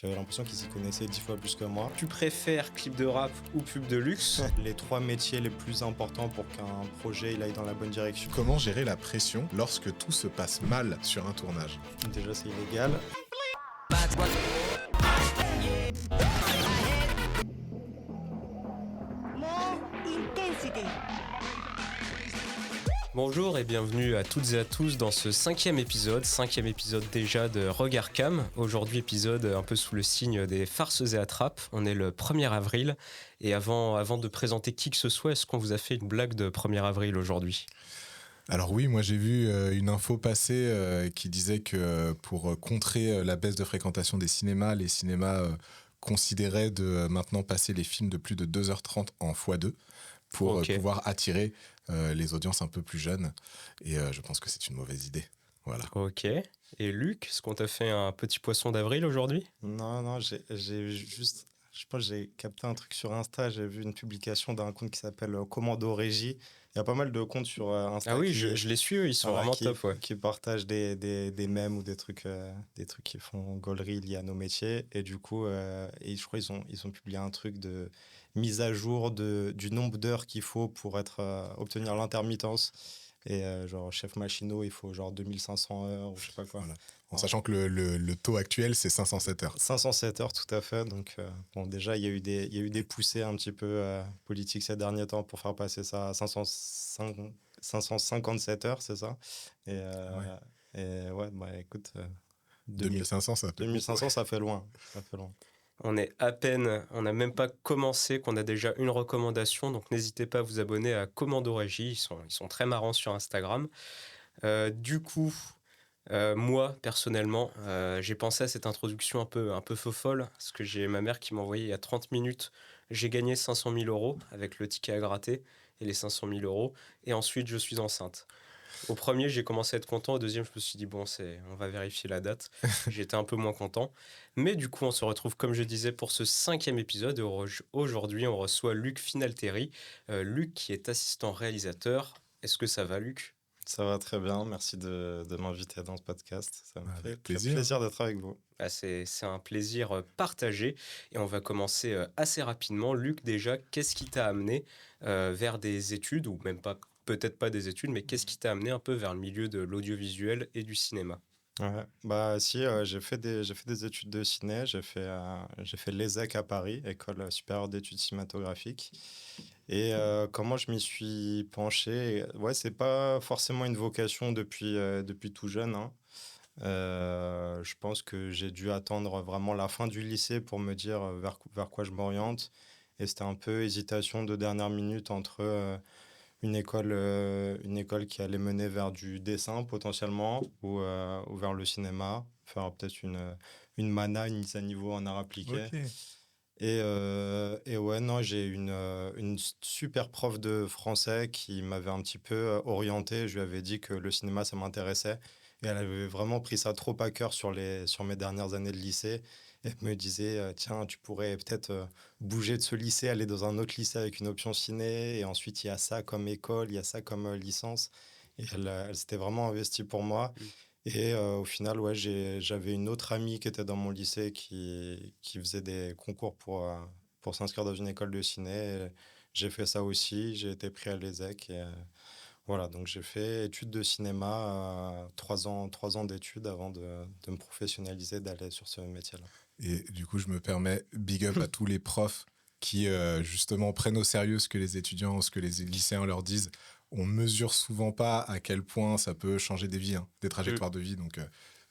J'avais l'impression qu'ils s'y connaissaient 10 fois plus que moi. Tu préfères clip de rap ou pub de luxe? Les 3 métiers les plus importants pour qu'un projet il aille dans la bonne direction. Comment gérer la pression lorsque tout se passe mal sur un tournage? Déjà, c'est illégal. Bonjour et bienvenue à toutes et à tous dans ce cinquième épisode déjà de Regard Cam. Aujourd'hui épisode un peu sous le signe des farces et attrapes. On est le 1er avril et avant de présenter qui que ce soit, est-ce qu'on vous a fait une blague de 1er avril aujourd'hui ? Alors oui, moi j'ai vu une info passer qui disait que pour contrer la baisse de fréquentation des cinémas, les cinémas considéraient de maintenant passer les films de plus de 2h30 en x2 pour pouvoir attirer les audiences un peu plus jeunes. Et je pense que c'est une mauvaise idée. Voilà. Ok. Et Luc, est-ce qu'on t'a fait un petit poisson d'avril aujourd'hui ? Non, j'ai juste... Je pense que j'ai capté un truc sur Insta. J'ai vu une publication d'un compte qui s'appelle Commando Régie. Il y a pas mal de comptes sur Insta. Ah oui, je les suis, ils sont vraiment top. Ouais. Qui partagent des mèmes ou des trucs qui font gaulerie liés à nos métiers. Et du coup, et je crois qu'ils ont publié un truc de mise à jour du nombre d'heures qu'il faut pour obtenir l'intermittence. Et genre, chef machinot, il faut genre 2500 heures ou je sais pas quoi. Voilà. En sachant que le taux actuel, c'est 507 heures. 507 heures, tout à fait. Donc, bon, déjà, il y a eu des poussées un petit peu politiques ces derniers temps pour faire passer ça à 557 heures, c'est ça. Et ouais, bah écoute... 2500, ça fait 2500, ça fait loin. Ça fait loin. On n'a même pas commencé, qu'on a déjà une recommandation, donc n'hésitez pas à vous abonner à Commando Régie, ils sont très marrants sur Instagram. Du coup, moi, personnellement, j'ai pensé à cette introduction un peu faux-folle, parce que j'ai ma mère qui m'a envoyé il y a 30 minutes, j'ai gagné 500 000 € avec le ticket à gratter et les 500 000 €, et ensuite je suis enceinte. Au premier, j'ai commencé à être content. Au deuxième, je me suis dit, bon, on va vérifier la date. J'étais un peu moins content. Mais du coup, on se retrouve, comme je disais, pour ce 5e épisode. Aujourd'hui, on reçoit Luc Finalteri. Luc, qui est assistant réalisateur. Est-ce que ça va, Luc ? Ça va très bien. Merci de m'inviter dans ce podcast. Ça me fait plaisir d'être avec vous. C'est un plaisir partagé. Et on va commencer assez rapidement. Luc, déjà, qu'est-ce qui t'a amené vers des études, ou même pas, peut-être pas des études, mais qu'est-ce qui t'a amené un peu vers le milieu de l'audiovisuel et du cinéma ? Ouais, bah si, j'ai fait des études de ciné, j'ai fait l'ESSEC à Paris, École supérieure d'études cinématographiques. Et comment je m'y suis penché, ouais, c'est pas forcément une vocation depuis tout jeune, hein. Je pense que j'ai dû attendre vraiment la fin du lycée pour me dire vers quoi je m'oriente. Et c'était un peu hésitation de dernière minute entre une école qui allait mener vers du dessin potentiellement ou vers le cinéma, faire peut-être une mana, une mise à niveau en art appliqué. Ok. Et ouais, non, j'ai une super prof de français qui m'avait un petit peu orienté. Je lui avais dit que le cinéma, ça m'intéressait. Et elle avait vraiment pris ça trop à cœur sur mes dernières années de lycée. Et elle me disait, tiens, tu pourrais peut-être bouger de ce lycée, aller dans un autre lycée avec une option ciné. Et ensuite, il y a ça comme école, il y a ça comme licence. Et elle s'était vraiment investie pour moi. Et au final, ouais, j'avais une autre amie qui était dans mon lycée qui faisait des concours pour s'inscrire dans une école de ciné. Et j'ai fait ça aussi, j'ai été pris à l'ESSEC. Et voilà, donc j'ai fait études de cinéma, 3 ans d'études avant de me professionnaliser, d'aller sur ce métier-là. Et du coup, je me permets, big up à tous les profs qui, justement, prennent au sérieux ce que les étudiants, ce que les lycéens leur disent. On mesure souvent pas à quel point ça peut changer des vies, des trajectoires de vie, donc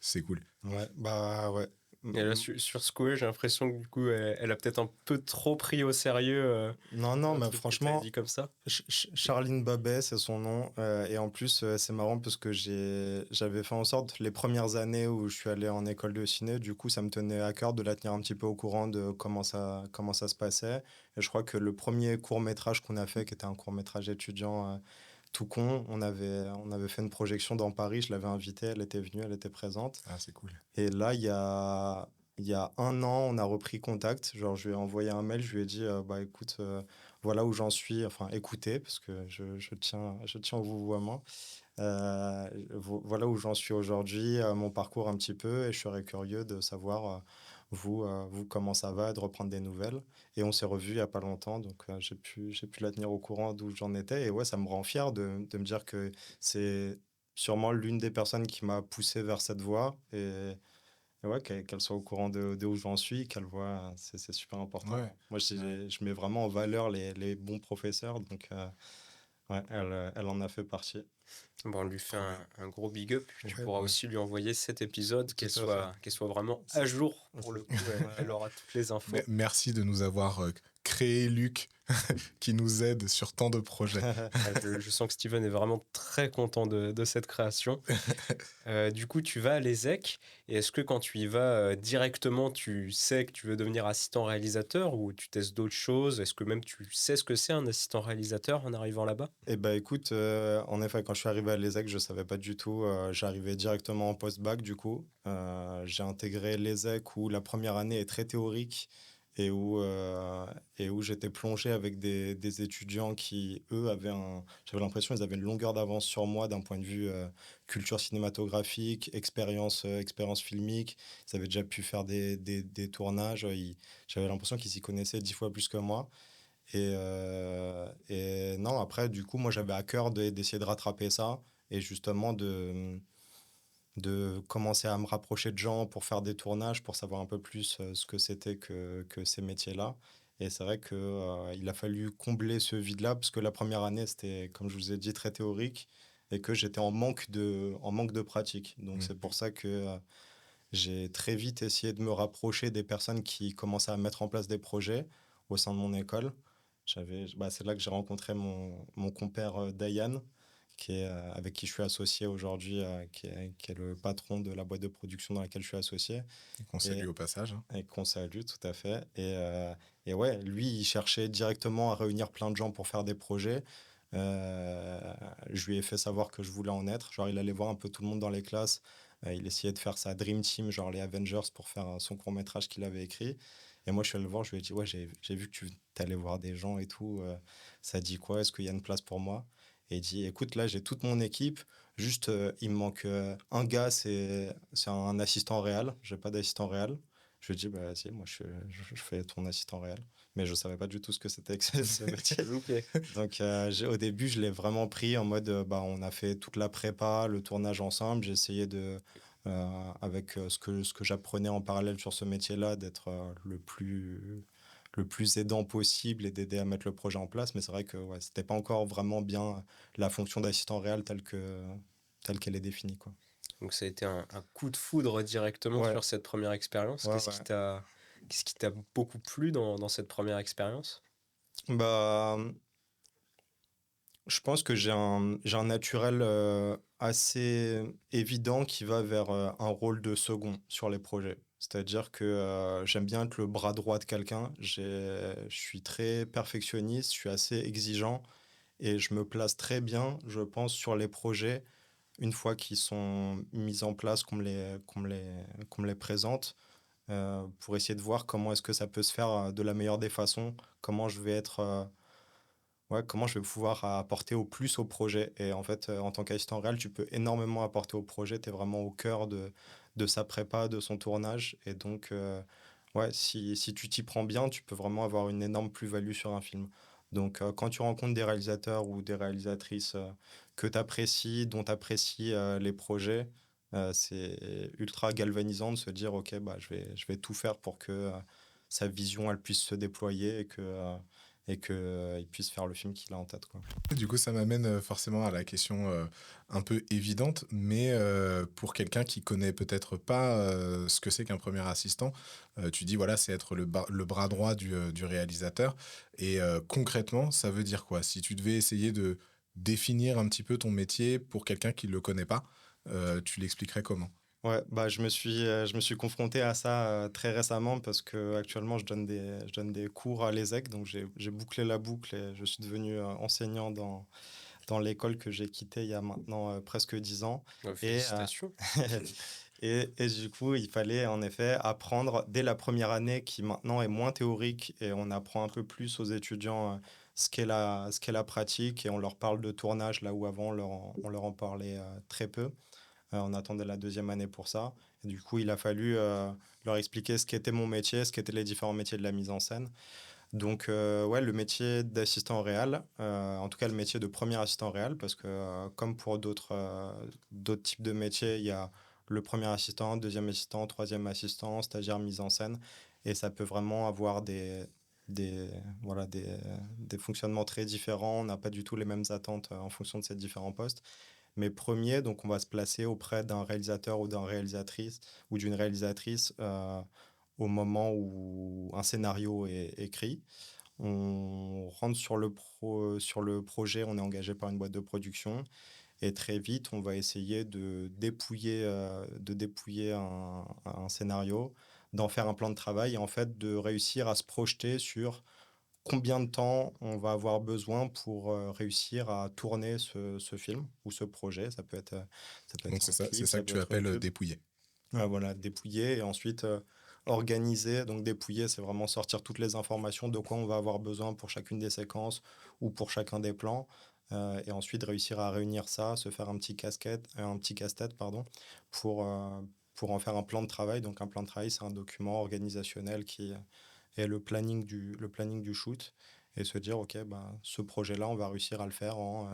c'est cool. Ouais, bah ouais. Et là, sur ce coup, j'ai l'impression que du coup, elle a peut-être un peu trop pris au sérieux. Non, mais franchement, dit comme ça. Charline Babet, c'est son nom. Et en plus, c'est marrant parce que j'avais fait en sorte, les premières années où je suis allé en école de ciné, du coup, ça me tenait à cœur de la tenir un petit peu au courant de comment ça se passait. Et je crois que le premier court-métrage qu'on a fait, qui était un court-métrage étudiant tout con, on avait fait une projection dans Paris, je l'avais invitée, elle était venue, elle était présente. Ah, c'est cool. Et là, il y a 1 an, on a repris contact. Genre, je lui ai envoyé un mail, je lui ai dit, bah écoute, voilà où j'en suis. Enfin, écoutez, parce que je tiens au vouvoiement. Voilà où j'en suis aujourd'hui, mon parcours un petit peu, et je serais curieux de savoir vous, comment ça va, de reprendre des nouvelles. Et on s'est revus il n'y a pas longtemps, donc j'ai pu la tenir au courant d'où j'en étais. Et ouais, ça me rend fier de me dire que c'est sûrement l'une des personnes qui m'a poussé vers cette voie. Et ouais, qu'elle soit au courant de où j'en suis, qu'elle voit, c'est super important. Ouais. Moi, Ouais. je mets vraiment en valeur les bons professeurs, donc ouais, elle en a fait partie. Bon, on lui fait Trop bien. un gros big up. Tu Ouais, pourras Ouais. aussi lui envoyer cet épisode, tout à fait. qu'elle soit vraiment à jour. Pour le coup, Ouais. elle aura toutes les infos. Merci de nous avoir créé Luc, qui nous aide sur tant de projets. Je sens que Steven est vraiment très content de cette création. Du coup, tu vas à l'ESSEC, et est-ce que quand tu y vas directement, tu sais que tu veux devenir assistant réalisateur ou tu testes d'autres choses? Est-ce que même tu sais ce que c'est un assistant réalisateur en arrivant là-bas? Eh ben écoute, en effet, quand je suis arrivé à l'ESSEC, je savais pas du tout. J'arrivais directement en post-bac, du coup. J'ai intégré l'ESSEC où la première année est très théorique et où j'étais plongé avec des étudiants qui, eux, j'avais l'impression qu'ils avaient une longueur d'avance sur moi d'un point de vue culture cinématographique, expérience filmique. Ils avaient déjà pu faire des tournages. J'avais l'impression qu'ils s'y connaissaient 10 fois plus que moi. Et non, après, du coup, moi, j'avais à cœur d'essayer de rattraper ça et justement de commencer à me rapprocher de gens pour faire des tournages, pour savoir un peu plus ce que c'était que ces métiers-là. Et c'est vrai qu'il a fallu combler ce vide-là, parce que la première année, c'était, comme je vous ai dit, très théorique et que j'étais en manque de pratique. Donc, c'est pour ça que j'ai très vite essayé de me rapprocher des personnes qui commençaient à mettre en place des projets au sein de mon école. C'est là que j'ai rencontré mon compère Dayan, avec qui je suis associé aujourd'hui, qui est le patron de la boîte de production dans laquelle je suis associé. Qu'on Et, salue au passage. Hein. et qu'on salue, tout à fait. Et ouais, lui, il cherchait directement à réunir plein de gens pour faire des projets. Euh, je lui ai fait savoir que je voulais en être. Genre, il allait voir un peu tout le monde dans les classes. Il essayait de faire sa Dream Team, genre les Avengers, pour faire son court-métrage qu'il avait écrit. Et moi, je suis allé le voir, je lui ai dit, ouais, j'ai vu que tu allais voir des gens et tout. Ça dit quoi? Est-ce qu'il y a une place pour moi? Et il dit, écoute, là, j'ai toute mon équipe. Juste, il me manque un gars, c'est un assistant réel. J'ai pas d'assistant réel. Je lui ai dit, bah, si, moi, je fais ton assistant réel. Mais je savais pas du tout ce que c'était que ce métier. Ok. Donc, au début, je l'ai vraiment pris en mode, bah, on a fait toute la prépa, le tournage ensemble. J'ai essayé avec ce que j'apprenais en parallèle sur ce métier-là, d'être le plus aidant possible et d'aider à mettre le projet en place. Mais c'est vrai que ouais, c'était pas encore vraiment bien la fonction d'assistant réel telle qu'elle est définie, quoi. Donc ça a été un coup de foudre directement Ouais, sur cette première expérience. ouais, ouais. Qu'est-ce qui t'a beaucoup plu dans cette première expérience? Bah, je pense que j'ai un naturel assez évident qui va vers un rôle de second sur les projets. C'est-à-dire que j'aime bien être le bras droit de quelqu'un. Je suis très perfectionniste, je suis assez exigeant et je me place très bien, je pense, sur les projets une fois qu'ils sont mis en place, qu'on me les présente, pour essayer de voir comment est-ce que ça peut se faire de la meilleure des façons, comment je vais pouvoir apporter au plus au projet. Et en fait, en tant qu'assistant réel, tu peux énormément apporter au projet. Tu es vraiment au cœur de sa prépa, de son tournage. Et donc, ouais, si tu t'y prends bien, tu peux vraiment avoir une énorme plus-value sur un film. Donc, quand tu rencontres des réalisateurs ou des réalisatrices que tu apprécies, dont tu apprécies les projets, c'est ultra galvanisant de se dire, OK, bah, je vais tout faire pour que sa vision, elle puisse se déployer et qu'il puisse faire le film qu'il a en tête, quoi. Du coup, ça m'amène forcément à la question un peu évidente, mais pour quelqu'un qui connaît peut-être pas ce que c'est qu'un premier assistant, tu dis voilà, c'est être le bras droit du réalisateur. Et concrètement, ça veut dire quoi? Si tu devais essayer de définir un petit peu ton métier pour quelqu'un qui ne le connaît pas, tu l'expliquerais comment? Ouais, bah, je me suis confronté à ça très récemment parce que actuellement je donne des cours à l'ESSEC, donc j'ai bouclé la boucle et je suis devenu enseignant dans l'école que j'ai quittée il y a maintenant presque 10 ans. Et, Félicitations. et du coup, il fallait en effet apprendre dès la première année qui maintenant est moins théorique et on apprend un peu plus aux étudiants ce qu'est la pratique et on leur parle de tournage là où avant on leur en parlait très peu. On attendait la deuxième année pour ça. Et du coup, il a fallu leur expliquer ce qu'était mon métier, ce qu'étaient les différents métiers de la mise en scène. Donc, ouais, le métier d'assistant réal, en tout cas le métier de premier assistant réal, parce que comme pour d'autres types de métiers, il y a le premier assistant, deuxième assistant, troisième assistant, stagiaire mise en scène, et ça peut vraiment avoir des, voilà, des fonctionnements très différents. On n'a pas du tout les mêmes attentes en fonction de ces différents postes. Mais premier, donc on va se placer auprès d'un réalisateur ou d'une réalisatrice au moment où un scénario est écrit. On rentre sur le projet, on est engagé par une boîte de production et très vite, on va essayer de dépouiller un scénario, d'en faire un plan de travail et en fait de réussir à se projeter sur combien de temps on va avoir besoin pour réussir à tourner ce film ou ce projet. Ça peut Donc être c'est un ça, c'est clip, ça ça que peut tu être une appelles pub. dépouiller. Voilà, dépouiller et ensuite organiser. Donc dépouiller, c'est vraiment sortir toutes les informations de quoi on va avoir besoin pour chacune des séquences ou pour chacun des plans. Et ensuite réussir à réunir ça, se faire un petit casse-tête, pardon, pour, euh, pour en faire un plan de travail. Donc un plan de travail, c'est un document organisationnel qui est le planning du shoot et se dire, OK, bah, ce projet-là, on va réussir à le faire en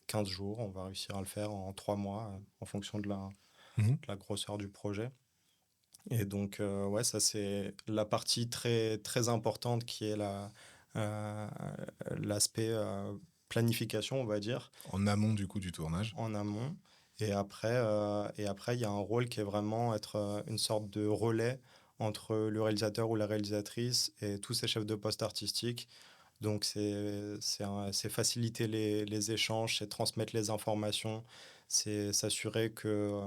15 jours, on va réussir à le faire en 3 mois en fonction Mhm. de la grosseur du projet. Et donc, ouais, ça, c'est la partie très, très importante qui est euh, l'aspect planification, on va dire, En amont du coup du tournage. en amont. Et après, il y a un rôle qui est vraiment être une sorte de relais entre le réalisateur ou la réalisatrice et tous ces chefs de poste artistiques. Donc, c'est faciliter les échanges, c'est transmettre les informations, c'est s'assurer que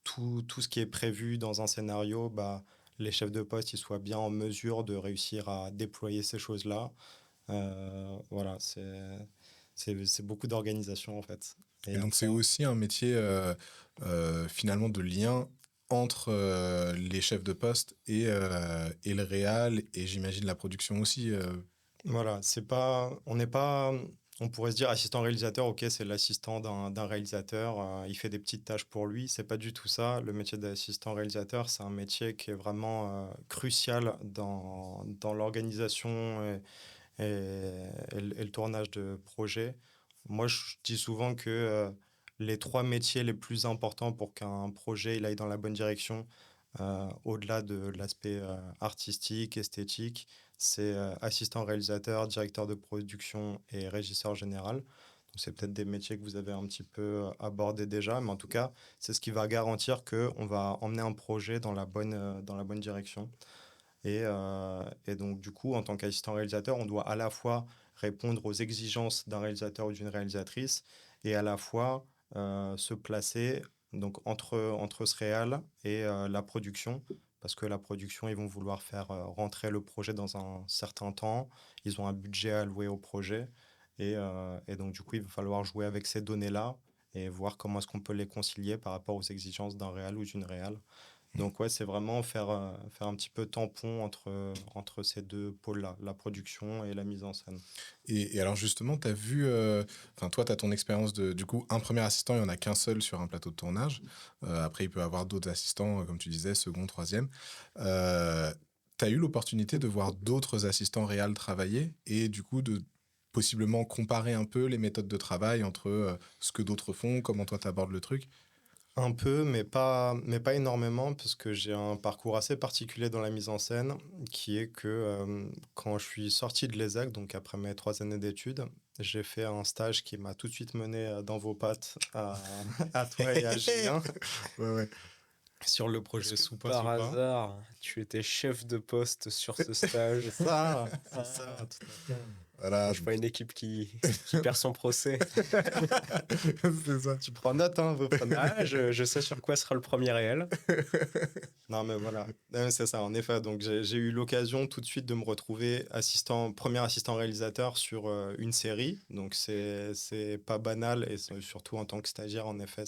tout ce qui est prévu dans un scénario, bah, les chefs de poste ils soient bien en mesure de réussir à déployer ces choses-là. Voilà, c'est beaucoup d'organisation en fait. Et Et donc c'est après, aussi un métier finalement de lien entre les chefs de poste et le réal et j'imagine la production aussi. voilà, on n'est pas, on pourrait se dire assistant réalisateur, ok, c'est l'assistant d'un réalisateur, il fait des petites tâches pour lui. C'est pas du tout ça. Le métier d'assistant réalisateur, c'est un métier qui est vraiment crucial dans l'organisation et le tournage de projets. Moi, je dis souvent que les trois métiers les plus importants pour qu'un projet il aille dans la bonne direction, au-delà de l'aspect artistique, esthétique, c'est assistant réalisateur, directeur de production et régisseur général. Donc, c'est peut-être des métiers que vous avez un petit peu abordés déjà, mais en tout cas, c'est ce qui va garantir qu'on va emmener un projet dans la bonne direction. Et donc, du coup, en tant qu'assistant réalisateur, on doit à la fois répondre aux exigences d'un réalisateur ou d'une réalisatrice et à la fois se placer donc, entre ce réal et la production. Parce que la production, ils vont vouloir faire rentrer le projet dans un certain temps. Ils ont un budget alloué au projet. Et donc, du coup, il va falloir jouer avec ces données-là et voir comment est-ce qu'on peut les concilier par rapport aux exigences d'un réal ou d'une réal. Donc ouais, c'est vraiment faire un petit peu tampon entre ces deux pôles-là, la production et la mise en scène. Et alors justement, tu as vu, enfin toi, tu as ton expérience de, du coup, un premier assistant, il n'y en a qu'un seul sur un plateau de tournage. Après, il peut y avoir d'autres assistants, comme tu disais, second, troisième. Tu as eu l'opportunité de voir d'autres assistants réels travailler et du coup de possiblement comparer un peu les méthodes de travail entre ce que d'autres font, comment toi tu abordes le truc. Un peu, mais pas énormément, parce que j'ai un parcours assez particulier dans la mise en scène, qui est que quand je suis sorti de l'ESSEC, donc après mes 3 années d'études, j'ai fait un stage qui m'a tout de suite mené dans vos pattes à toi et à Julien Ouais, ouais. sur le Est-ce projet que Soupa par Soupa. hasard, tu étais chef de poste sur ce stage? C'est ça, tout à fait. Voilà, Je vois une équipe qui perd son procès. c'est ça. Tu prends note, hein, vous prenez. Ah, je sais sur quoi sera le premier réel. Non, mais voilà, c'est ça, en effet. Donc, j'ai eu l'occasion tout de suite de me retrouver premier assistant réalisateur sur une série. Donc, c'est pas banal, et surtout en tant que stagiaire, en effet,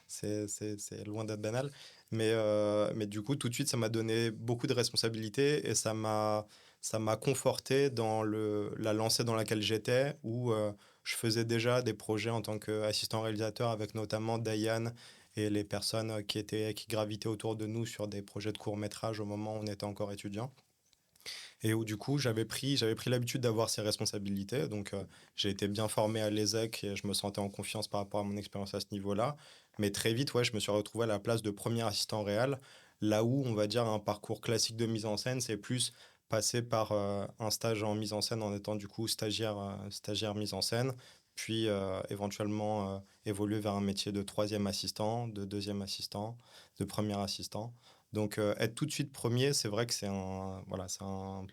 c'est loin d'être banal. Mais du coup, tout de suite, ça m'a donné beaucoup de responsabilités et ça m'a conforté dans la lancée dans laquelle j'étais, où je faisais déjà des projets en tant qu'assistant réalisateur avec notamment Diane et les personnes qui gravitaient autour de nous sur des projets de court-métrage au moment où on était encore étudiant. Et où du coup, j'avais pris l'habitude d'avoir ces responsabilités. Donc, j'ai été bien formé à l'ESSEC et je me sentais en confiance par rapport à mon expérience à ce niveau-là. Mais très vite, ouais, je me suis retrouvé à la place de premier assistant réel, là où, on va dire, un parcours classique de mise en scène, c'est plus passer par un stage en mise en scène en étant du coup stagiaire mise en scène, puis éventuellement évoluer vers un métier de troisième assistant, de deuxième assistant, de premier assistant. Donc, être tout de suite premier, c'est vrai que c'est un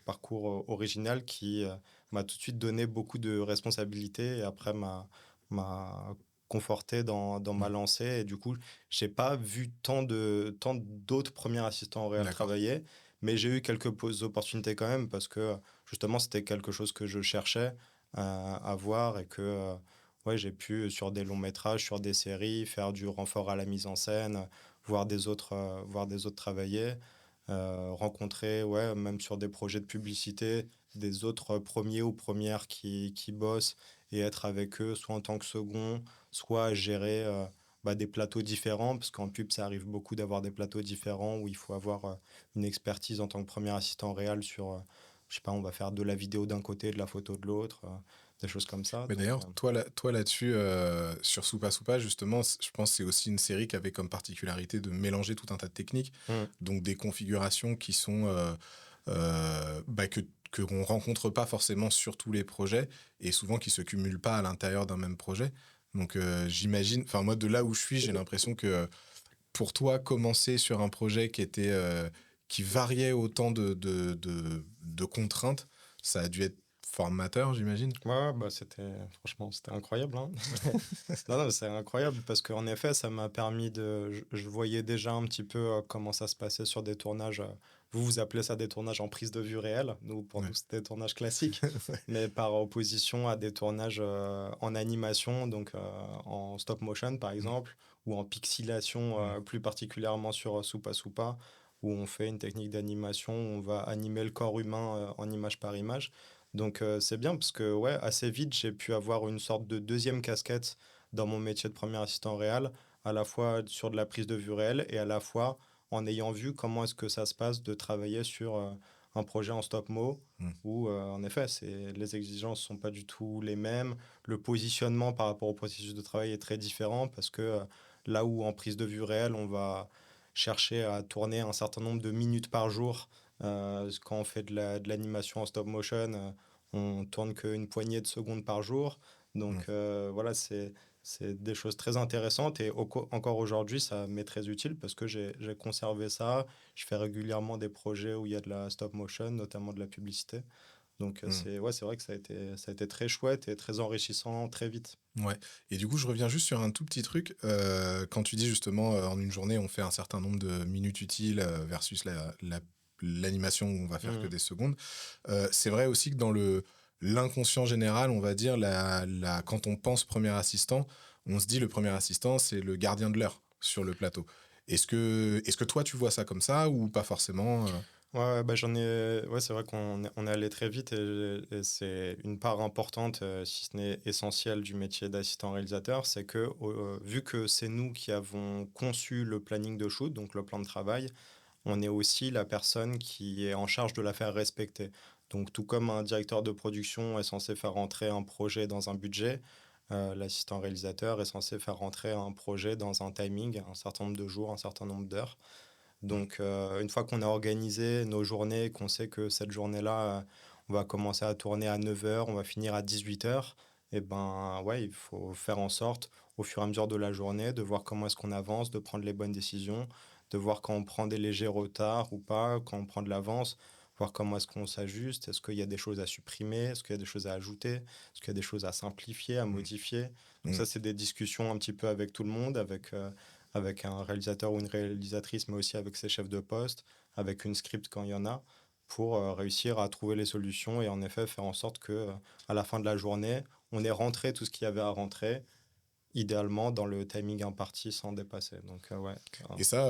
parcours original qui m'a tout de suite donné beaucoup de responsabilités et après m'a conforté dans ma Mm. lancée. Et du coup, j'ai pas vu tant d'autres premiers assistants réels D'accord. travailler, mais j'ai eu quelques opportunités quand même parce que justement, c'était quelque chose que je cherchais à voir et que ouais, j'ai pu, sur des longs métrages, sur des séries, faire du renfort à la mise en scène, voir des autres travailler, rencontrer, ouais, même sur des projets de publicité, des autres premiers ou premières qui bossent et être avec eux, soit en tant que second, soit gérer des plateaux différents, parce qu'en pub, ça arrive beaucoup d'avoir des plateaux différents où il faut avoir une expertise en tant que premier assistant réel sur, je sais pas, on va faire de la vidéo d'un côté, de la photo de l'autre, des choses comme ça. Mais Donc, d'ailleurs, toi là-dessus, sur Soupa Soupa, justement, je pense que c'est aussi une série qui avait comme particularité de mélanger tout un tas de techniques, hmm. donc des configurations qui sont que qu'on rencontre pas forcément sur tous les projets et souvent qui se cumulent pas à l'intérieur d'un même projet. Donc j'imagine, enfin moi de là où je suis, j'ai l'impression que pour toi commencer sur un projet qui variait autant de contraintes, ça a dû être formateur, j'imagine. Ouais, bah franchement, c'était incroyable, hein. Non, non, c'est incroyable parce qu'en effet, ça m'a permis je voyais déjà un petit peu comment ça se passait sur des tournages. Vous appelez ça des tournages en prise de vue réelle. Pour Ouais. nous, c'était des tournages classiques, mais par opposition à des tournages en animation, donc en stop motion par Mm, exemple, ou en pixelation mm, plus particulièrement sur Soupa Soupa, où on fait une technique d'animation où on va animer le corps humain en image par image. Donc c'est bien parce que ouais, assez vite, j'ai pu avoir une sorte de deuxième casquette dans mon métier de premier assistant réel, à la fois sur de la prise de vue réelle et à la fois en ayant vu comment est-ce que ça se passe de travailler sur un projet en stop-mo, mm. où en effet, les exigences sont pas du tout les mêmes, le positionnement par rapport au processus de travail est très différent parce que là où en prise de vue réelle, on va chercher à tourner un certain nombre de minutes par jour, quand on fait de l'animation en stop motion, on tourne qu'une poignée de secondes par jour. Mm. Donc voilà, c'est des choses très intéressantes et encore aujourd'hui, ça m'est très utile parce que j'ai conservé ça. Je fais régulièrement des projets où il y a de la stop motion, notamment de la publicité. Donc Mm. c'est vrai que ça a été très chouette et très enrichissant très vite. Ouais. Et du coup, je reviens juste sur un tout petit truc. Quand tu dis justement, en une journée, on fait un certain nombre de minutes utiles versus l'animation où on va faire que Mhm. des secondes. C'est vrai aussi que dans l'inconscient général, on va dire, quand on pense premier assistant, on se dit le premier assistant, c'est le gardien de l'heure sur le plateau. Est-ce que toi, tu vois ça comme ça ou pas forcément Ouais, ouais, bah ouais, c'est vrai on est allé très vite et c'est une part importante, si ce n'est essentielle, du métier d'assistant réalisateur. C'est que, vu que c'est nous qui avons conçu le planning de shoot, donc le plan de travail, on est aussi la personne qui est en charge de la faire respecter. Donc, tout comme un directeur de production est censé faire rentrer un projet dans un budget, l'assistant réalisateur est censé faire rentrer un projet dans un timing, un certain nombre de jours, un certain nombre d'heures. Mm. Donc, une fois qu'on a organisé nos journées, qu'on sait que cette journée-là, on va commencer à tourner à 9 heures, on va finir à 18 heures, et ben ouais, il faut faire en sorte, au fur et à mesure de la journée, de voir comment est-ce qu'on avance, de prendre les bonnes décisions, de voir quand on prend des légers retards ou pas, quand on prend de l'avance, voir comment est-ce qu'on s'ajuste, est-ce qu'il y a des choses à supprimer, est-ce qu'il y a des choses à ajouter, est-ce qu'il y a des choses à simplifier, à Mm. modifier. Donc Mm. ça, c'est des discussions un petit peu avec tout le monde, avec un réalisateur ou une réalisatrice, mais aussi avec ses chefs de poste, avec une script quand il y en a, pour réussir à trouver les solutions et en effet faire en sorte que à la fin de la journée, on ait rentré tout ce qu'il y avait à rentrer, idéalement dans le timing imparti sans dépasser. Donc ouais. Et ça,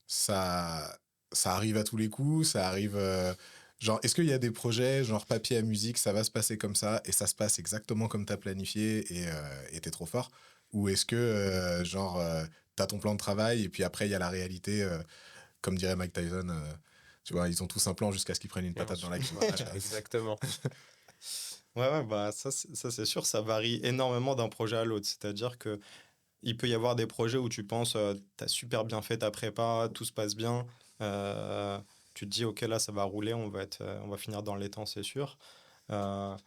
ça arrive à tous les coups, ça arrive. Genre, est-ce qu'il y a des projets, genre papier à musique, ça va se passer comme ça, et ça se passe exactement comme t'as planifié, et t'es trop fort? Ou est-ce que, genre, t'as ton plan de travail et puis après, il y a la réalité. Comme dirait Mike Tyson, tu vois, ils ont tous un plan jusqu'à ce qu'ils prennent une patate dans la gueule. Exactement. Ouais, bah ça c'est sûr, ça varie énormément d'un projet à l'autre. C'est-à-dire que il peut y avoir des projets où tu penses, t'as super bien fait ta prépa, tout se passe bien, euh, tu te dis, ok, là ça va rouler, on va finir dans les temps, c'est sûr. Euh,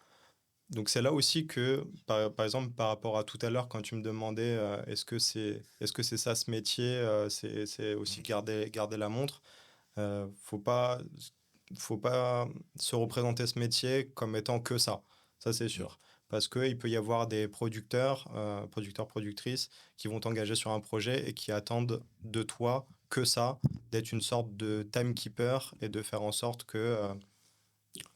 donc c'est là aussi que, par exemple, par rapport à tout à l'heure, quand tu me demandais, est-ce que c'est ça ce métier, c'est aussi garder la montre. Faut pas, faut pas se représenter ce métier comme étant que ça c'est sûr. Parce qu'il peut y avoir des productrices, qui vont t'engager sur un projet et qui attendent de toi que ça, d'être une sorte de timekeeper et de faire en sorte que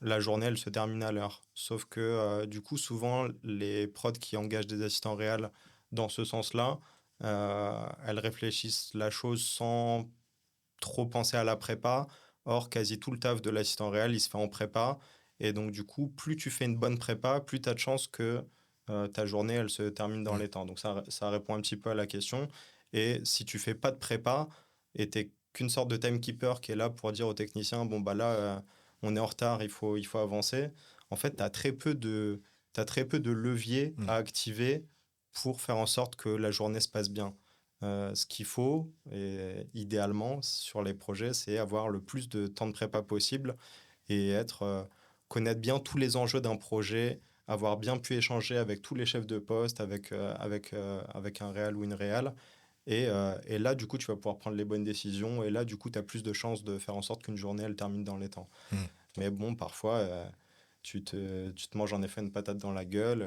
la journée, elle se termine à l'heure. Sauf que, du coup, souvent, les prods qui engagent des assistants réels dans ce sens-là, elles réfléchissent la chose sans trop penser à la prépa. Or, quasi tout le taf de l'assistant réel, il se fait en prépa. Et donc, du coup, plus tu fais une bonne prépa, plus tu as de chances que ta journée, elle se termine dans les temps. Donc, ça répond un petit peu à la question. Et si tu fais pas de prépa et tu qu'une sorte de timekeeper qui est là pour dire aux techniciens, bon, bah là, on est en retard, il faut avancer. En fait, t'as très peu de leviers à activer pour faire en sorte que la journée se passe bien. Ce qu'il faut, et idéalement, sur les projets, c'est avoir le plus de temps de prépa possible et connaître bien tous les enjeux d'un projet, avoir bien pu échanger avec tous les chefs de poste, avec un réal ou une réal. Et là, du coup, tu vas pouvoir prendre les bonnes décisions. Et là, du coup, tu as plus de chances de faire en sorte qu'une journée, elle termine dans les temps. Mm. Mais bon, parfois, tu te manges en effet une patate dans la gueule.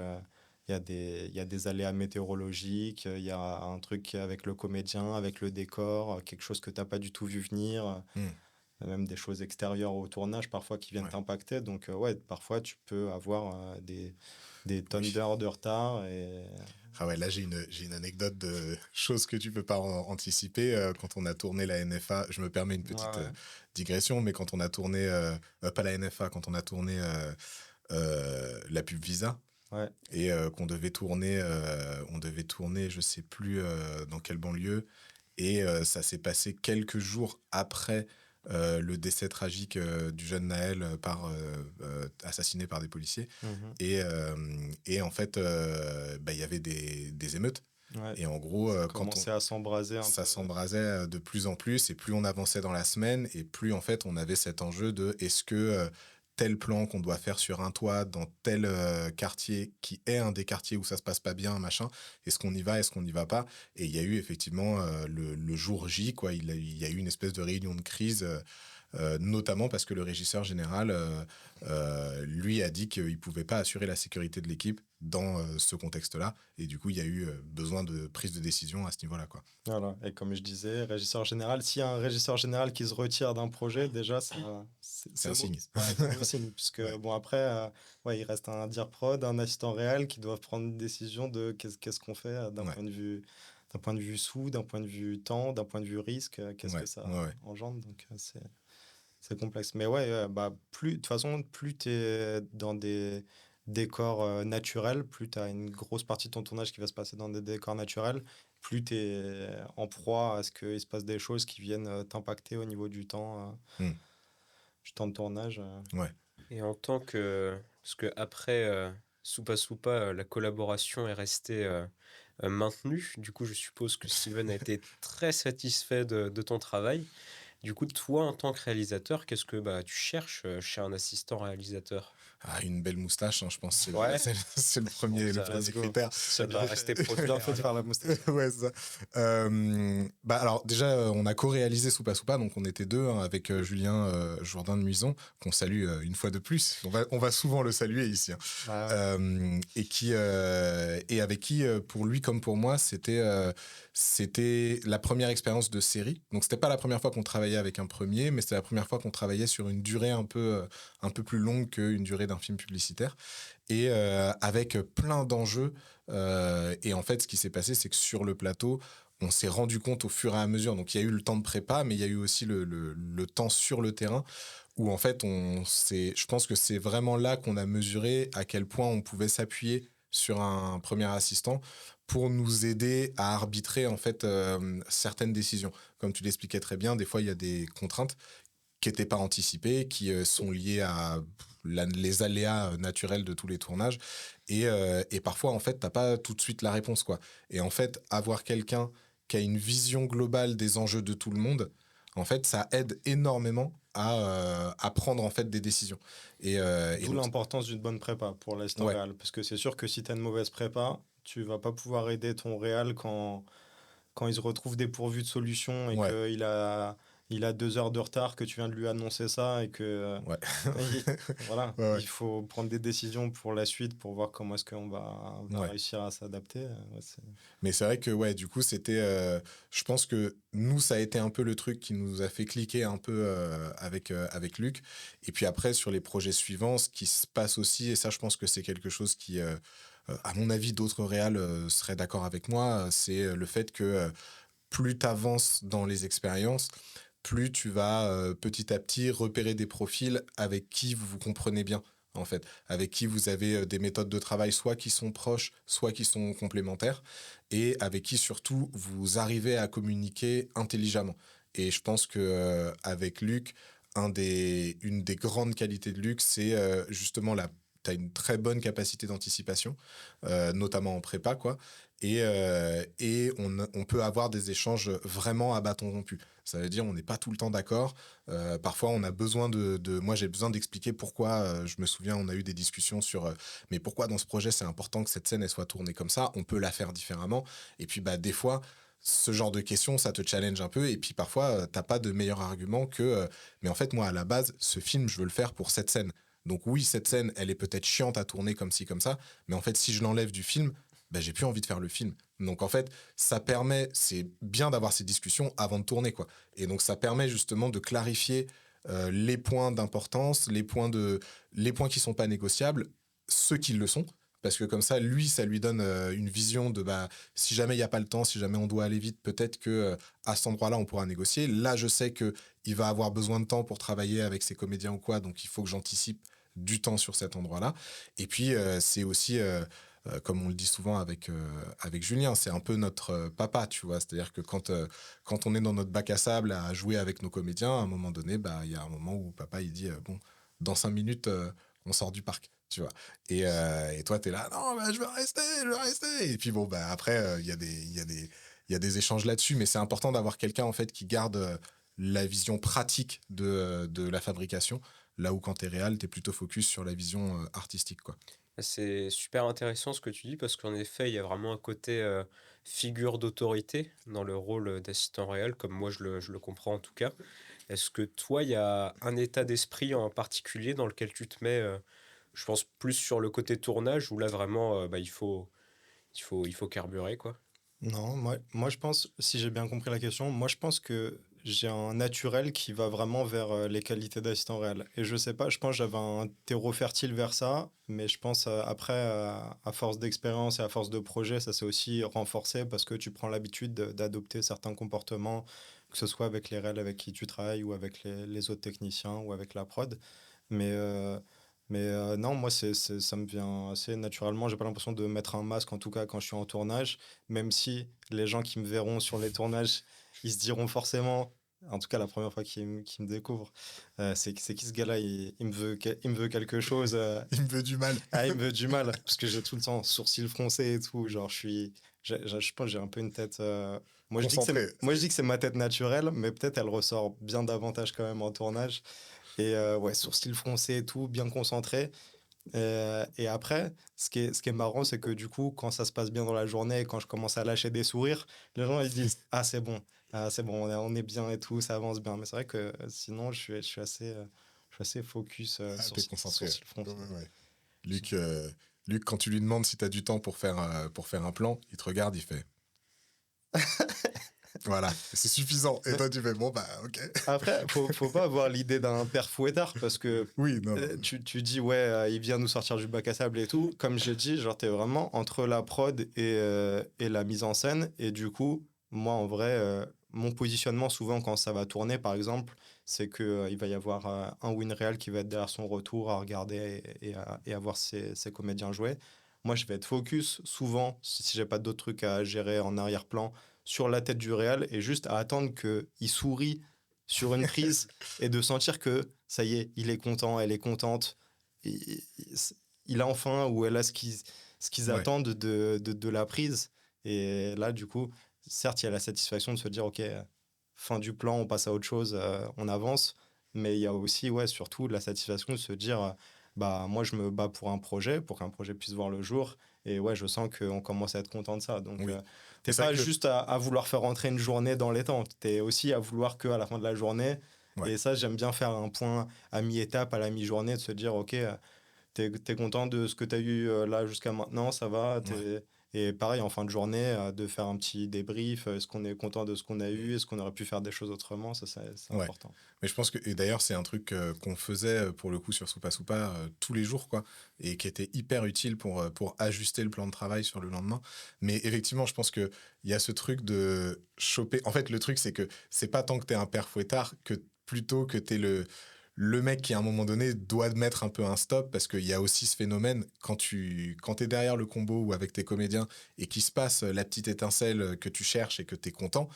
Il y a des aléas météorologiques, il y a un truc avec le comédien, avec le décor, quelque chose que tu n'as pas du tout vu venir, Mm. même des choses extérieures au tournage parfois qui viennent t'impacter. Donc, ouais, parfois tu peux avoir des tonnes d'heures de retard. Ah ouais, là j'ai une anecdote de choses que tu peux pas anticiper. Quand on a tourné la NFA, je me permets une petite digression, mais quand on a tourné, pas la NFA, quand on a tourné la pub Visa, et qu'on devait tourner, on devait tourner, je sais plus dans quelle banlieue, et ça s'est passé quelques jours après le décès tragique du jeune Naël assassiné par des policiers. Et en fait, il y avait des émeutes. Ouais. Et en gros, commençait à s'embraser ça s'embrasait de plus en plus, et plus on avançait dans la semaine, et plus en fait on avait cet enjeu de est-ce que tel plan qu'on doit faire sur un toit dans tel quartier qui est un des quartiers où ça se passe pas bien, machin, est-ce qu'on y va, est-ce qu'on n'y va pas? Et il y a eu effectivement le jour J, quoi, il y a eu une espèce de réunion de crise. Notamment parce que le régisseur général, lui, a dit qu'il ne pouvait pas assurer la sécurité de l'équipe dans ce contexte-là. Et du coup, il y a eu besoin de prise de décision à ce niveau-là, quoi. Voilà. Et comme je disais, régisseur général, s'il y a un régisseur général qui se retire d'un projet, déjà, c'est un signe. C'est un signe. Puisque, bon, après, il reste un dire prod, un assistant réel qui doivent prendre une décision de qu'est-ce qu'on fait d'un point de vue sous, d'un point de vue temps, d'un point de vue risque, qu'est-ce que ça engendre. Donc, c'est complexe. Mais ouais, de toute façon, plus tu es dans des décors naturels, plus tu as une grosse partie de ton tournage qui va se passer dans des décors naturels, plus tu es en proie à ce qu'il se passe des choses qui viennent t'impacter au niveau du temps de tournage. Ouais. Et en tant que... Parce que après Soupa Soupa, la collaboration est restée maintenue. Du coup, je suppose que Steven a été très satisfait de ton travail. Du coup, toi, en tant que réalisateur, qu'est-ce que tu cherches chez un assistant réalisateur? Une belle moustache, hein, je pense. C'est le premier, Bon, le premier critère. Ça doit rester Bien fait de faire la moustache. Ouais, c'est ça. Alors, déjà, on a co-réalisé Soupa Soupa, donc on était deux, hein, avec Julien Jourdain de Muison, qu'on salue une fois de plus. On va souvent le saluer ici. Hein. Et avec qui, pour lui comme pour moi, c'était la première expérience de série. Donc, c'était pas la première fois qu'on travaillait avec un premier, mais c'était la première fois qu'on travaillait sur une durée un peu plus longue qu'une durée d'un film publicitaire, et avec plein d'enjeux. Et en fait, ce qui s'est passé, c'est que sur le plateau, on s'est rendu compte au fur et à mesure, donc il y a eu le temps de prépa, mais il y a eu aussi le temps sur le terrain, où en fait, je pense que c'est vraiment là qu'on a mesuré à quel point on pouvait s'appuyer sur un premier assistant pour nous aider à arbitrer en fait certaines décisions. Comme tu l'expliquais très bien, des fois il y a des contraintes qui n'étaient pas anticipées, qui sont liées à les aléas naturels de tous les tournages. Et parfois, en fait, tu n'as pas tout de suite la réponse, quoi. Et en fait, avoir quelqu'un qui a une vision globale des enjeux de tout le monde, en fait, ça aide énormément à prendre en fait des décisions. Et D'où donc, l'importance d'une bonne prépa pour l'assistant ouais, réel. Parce que c'est sûr que si tu as une mauvaise prépa, tu vas pas pouvoir aider ton réal quand il se retrouve dépourvu de solution et ouais, qu'il a 2 heures de retard, que tu viens de lui annoncer ça et que ouais. il- voilà, Ouais, ouais. il faut prendre des décisions pour la suite pour voir comment est-ce qu'on va Ouais. réussir à s'adapter. Ouais, Mais c'est vrai que ouais, du coup, c'était. Je pense que nous, ça a été un peu le truc qui nous a fait cliquer un peu avec Luc. Et puis après, sur les projets suivants, ce qui se passe aussi, et ça, je pense que c'est quelque chose qui, à mon avis, d'autres réals seraient d'accord avec moi, c'est le fait que plus tu avances dans les expériences, plus tu vas petit à petit repérer des profils avec qui vous vous comprenez bien, en fait, avec qui vous avez des méthodes de travail soit qui sont proches, soit qui sont complémentaires, et avec qui surtout vous arrivez à communiquer intelligemment. Et je pense que avec Luc, une des grandes qualités de Luc, c'est justement la tu as une très bonne capacité d'anticipation, notamment en prépa, quoi. Et on peut avoir des échanges vraiment à bâton rompu. Ça veut dire on n'est pas tout le temps d'accord. Parfois, on a besoin moi, j'ai besoin d'expliquer pourquoi. Je me souviens, on a eu des discussions sur mais pourquoi dans ce projet c'est important que cette scène elle soit tournée comme ça. On peut la faire différemment. Et puis, bah, des fois, ce genre de questions, ça te challenge un peu. Et puis parfois, t'as pas de meilleur argument que mais en fait, moi, à la base, ce film, je veux le faire pour cette scène. Donc oui, cette scène, elle est peut-être chiante à tourner comme ci, comme ça, mais en fait, si je l'enlève du film, ben, j'ai plus envie de faire le film. Donc en fait, c'est bien d'avoir ces discussions avant de tourner, quoi. Et donc ça permet justement de clarifier les points d'importance, les points qui sont pas négociables, ceux qui le sont. Parce que comme ça, lui, ça lui donne une vision de bah, si jamais il n'y a pas le temps, si jamais on doit aller vite, peut-être que à cet endroit-là, on pourra négocier. Là, je sais que il va avoir besoin de temps pour travailler avec ses comédiens ou quoi, donc il faut que j'anticipe du temps sur cet endroit-là. Et puis, c'est aussi comme on le dit souvent avec Julien, c'est un peu notre papa, tu vois. C'est-à-dire que quand on est dans notre bac à sable à jouer avec nos comédiens, à un moment donné, bah, il y a un moment où papa, il dit, bon, dans 5 minutes, on sort du parc, tu vois. Et toi, tu es là, non, bah, je veux rester, je veux rester. Et puis, bon, bah, après, il y a des échanges là-dessus, mais c'est important d'avoir quelqu'un, en fait, qui garde la vision pratique de la fabrication, là où quand tu es réel, tu es plutôt focus sur la vision artistique, quoi. C'est super intéressant ce que tu dis parce qu'en effet, il y a vraiment un côté figure d'autorité dans le rôle d'assistant réel, comme moi je le comprends en tout cas. Est-ce que toi, il y a un état d'esprit en particulier dans lequel tu te mets, je pense plus sur le côté tournage, où là vraiment, bah, il faut carburer, quoi. Non, moi je pense, si j'ai bien compris la question, moi je pense que j'ai un naturel qui va vraiment vers les qualités d'assistant réel. Et je sais pas, je pense que j'avais un terreau fertile vers ça, mais je pense après, à force d'expérience et à force de projet, ça s'est aussi renforcé parce que tu prends l'habitude d'adopter certains comportements, que ce soit avec les réels avec qui tu travailles ou avec les autres techniciens ou avec la prod. Mais, non, moi, ça me vient assez naturellement. J'ai pas l'impression de mettre un masque, en tout cas quand je suis en tournage, même si les gens qui me verront sur les tournages, ils se diront forcément, en tout cas la première fois qu'ils me découvrent, c'est qui ce gars-là, il me veut quelque chose. Il me veut du mal. Ah, il me veut du mal, parce que j'ai tout le temps sourcils froncés et tout. Genre, je pense que j'ai un peu une tête. Concentré. Moi, je dis que c'est ma tête naturelle, mais peut-être elle ressort bien davantage quand même en tournage. Et ouais, sourcils froncés et tout, bien concentré. Et après, ce qui est marrant, c'est que du coup, quand ça se passe bien dans la journée, quand je commence à lâcher des sourires, les gens ils disent ah, c'est bon, ah, c'est bon, on est bien et tout, ça avance bien. Mais c'est vrai que sinon, je suis assez focus Ah, sur t'es concentré. sourcils Ouais, froncés. ouais, ouais. Luc, Luc, quand tu lui demandes si t'as du temps pour faire un plan, il te regarde, il fait voilà, c'est suffisant. Et toi, tu fais bon, bah, ok. Après, faut pas avoir l'idée d'un père fouettard parce que Oui, non, non. tu dis, ouais, il vient nous sortir du bac à sable et tout. Comme j'ai dit, genre, t'es vraiment entre la prod et la mise en scène. Et du coup, moi, en vrai, mon positionnement, souvent, quand ça va tourner, par exemple, c'est que il va y avoir un win réel qui va être derrière son retour à regarder et à voir ses comédiens jouer. moi, je vais être focus souvent, si j'ai pas d'autres trucs à gérer en arrière-plan, sur la tête du réal et juste à attendre qu'il sourit sur une prise et de sentir que ça y est, il est content, elle est contente, il, il a enfin ou elle a ce qu'ils Ouais, attendent de la prise. Et là, du coup, certes, il y a la satisfaction de se dire, OK, fin du plan, on passe à autre chose, on avance. Mais il y a aussi, ouais, surtout la satisfaction de se dire, bah, moi, je me bats pour un projet, pour qu'un projet puisse voir le jour. Et ouais, je sens qu'on commence à être content de ça. Donc, oui. Mais t'es c'est vrai pas que juste à vouloir faire rentrer une journée dans les temps. T'es aussi à vouloir qu'à la fin de la journée. ouais. Et ça, j'aime bien faire un point à mi-étape, à la mi-journée, de se dire, OK, t'es content de ce que t'as eu là jusqu'à maintenant, ça va. Ouais. Et pareil, en fin de journée, de faire un petit débrief. Est-ce qu'on est content de ce qu'on a Mm. eu? Est-ce qu'on aurait pu faire des choses autrement? Ça, c'est Ouais. important. Mais je pense que, et d'ailleurs, c'est un truc qu'on faisait pour le coup sur Soupa Soupa tous les jours, quoi, et qui était hyper utile pour ajuster le plan de travail sur le lendemain. Mais effectivement, je pense qu'il y a ce truc de choper. En fait, le truc, c'est que c'est pas tant que t'es un père fouettard que plutôt que t'es le mec qui, à un moment donné, doit mettre un peu un stop parce qu'il y a aussi ce phénomène quand t'es derrière le combo ou avec tes comédiens et qu'il se passe la petite étincelle que tu cherches et que t'es content,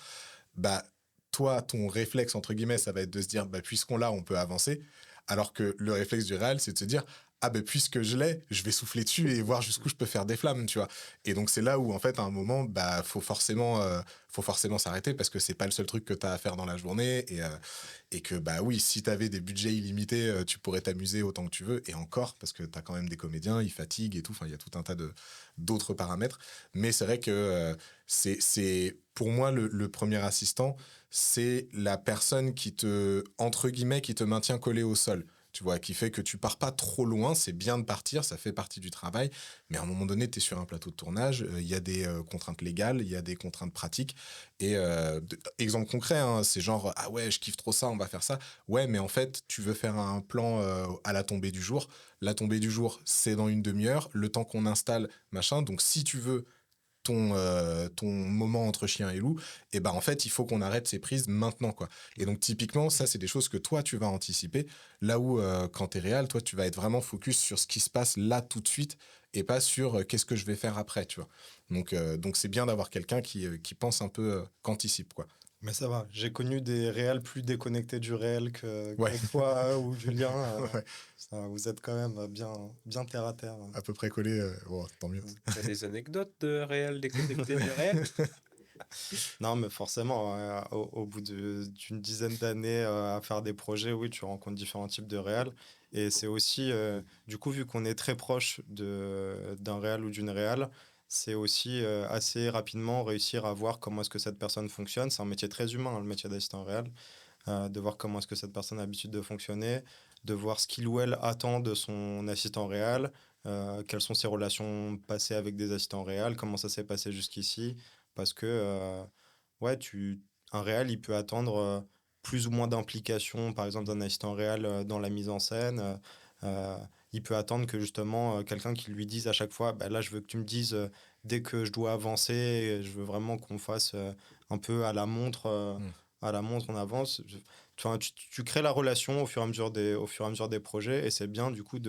bah, toi, ton réflexe, entre guillemets, ça va être de se dire, bah, puisqu'on l'a, on peut avancer. Alors que le réflexe du réel, c'est de se dire, ah ben puisque je l'ai, je vais souffler dessus et voir jusqu'où je peux faire des flammes, tu vois. Et donc c'est là où en fait à un moment, bah faut forcément s'arrêter parce que c'est pas le seul truc que tu as à faire dans la journée et que bah oui, si tu avais des budgets illimités, tu pourrais t'amuser autant que tu veux et encore parce que tu as quand même des comédiens, ils fatiguent et tout, enfin il y a tout un tas de d'autres paramètres. Mais c'est vrai que c'est pour moi le premier assistant, c'est la personne qui te entre guillemets qui te maintient collé au sol, tu vois, qui fait que tu pars pas trop loin, c'est bien de partir, ça fait partie du travail, mais à un moment donné, tu es sur un plateau de tournage, il y a des contraintes légales, il y a des contraintes pratiques, et exemple concret, hein, c'est genre, ah ouais, je kiffe trop ça, on va faire ça, ouais, mais en fait, tu veux faire un plan à la tombée du jour, c'est dans une demi-heure, le temps qu'on installe, machin, donc si tu veux ton moment entre chien et loup, et ben en fait, il faut qu'on arrête ces prises maintenant, quoi. Et donc, typiquement, ça, c'est des choses que toi, tu vas anticiper. Là où, quand t'es réel, toi, tu vas être vraiment focus sur ce qui se passe là tout de suite et pas sur qu'est-ce que je vais faire après, tu vois. Donc c'est bien d'avoir quelqu'un qui pense un peu, qu'anticipe, quoi. Mais ça va, j'ai connu des réals plus déconnectés du réel Ouais, que toi ou Julien. ouais, Vous êtes quand même bien, bien terre à terre. à peu près collé, bon, tant mieux. T'as des anecdotes de réel déconnecté du réel? Non, mais forcément, au bout d'une dizaine d'années à faire des projets, oui, tu rencontres différents types de réals. Et c'est aussi, du coup, vu qu'on est très proche d'un réal ou d'une réal, c'est aussi assez rapidement réussir à voir comment est-ce que cette personne fonctionne. C'est un métier très humain, hein, le métier d'assistant réal. De voir comment est-ce que cette personne a l'habitude de fonctionner, de voir ce qu'il ou elle attend de son assistant réel, quelles sont ses relations passées avec des assistants réels, comment ça s'est passé jusqu'ici. Parce que, ouais, un réel, il peut attendre plus ou moins d'implication, par exemple, d'un assistant réel dans la mise en scène. Euh, il peut attendre que justement quelqu'un qui lui dise à chaque fois, bah, là, je veux que tu me dises dès que je dois avancer, je veux vraiment qu'on fasse un peu Mm. à la montre, on avance. Enfin, tu crées la relation au fur et à mesure des projets et c'est bien du coup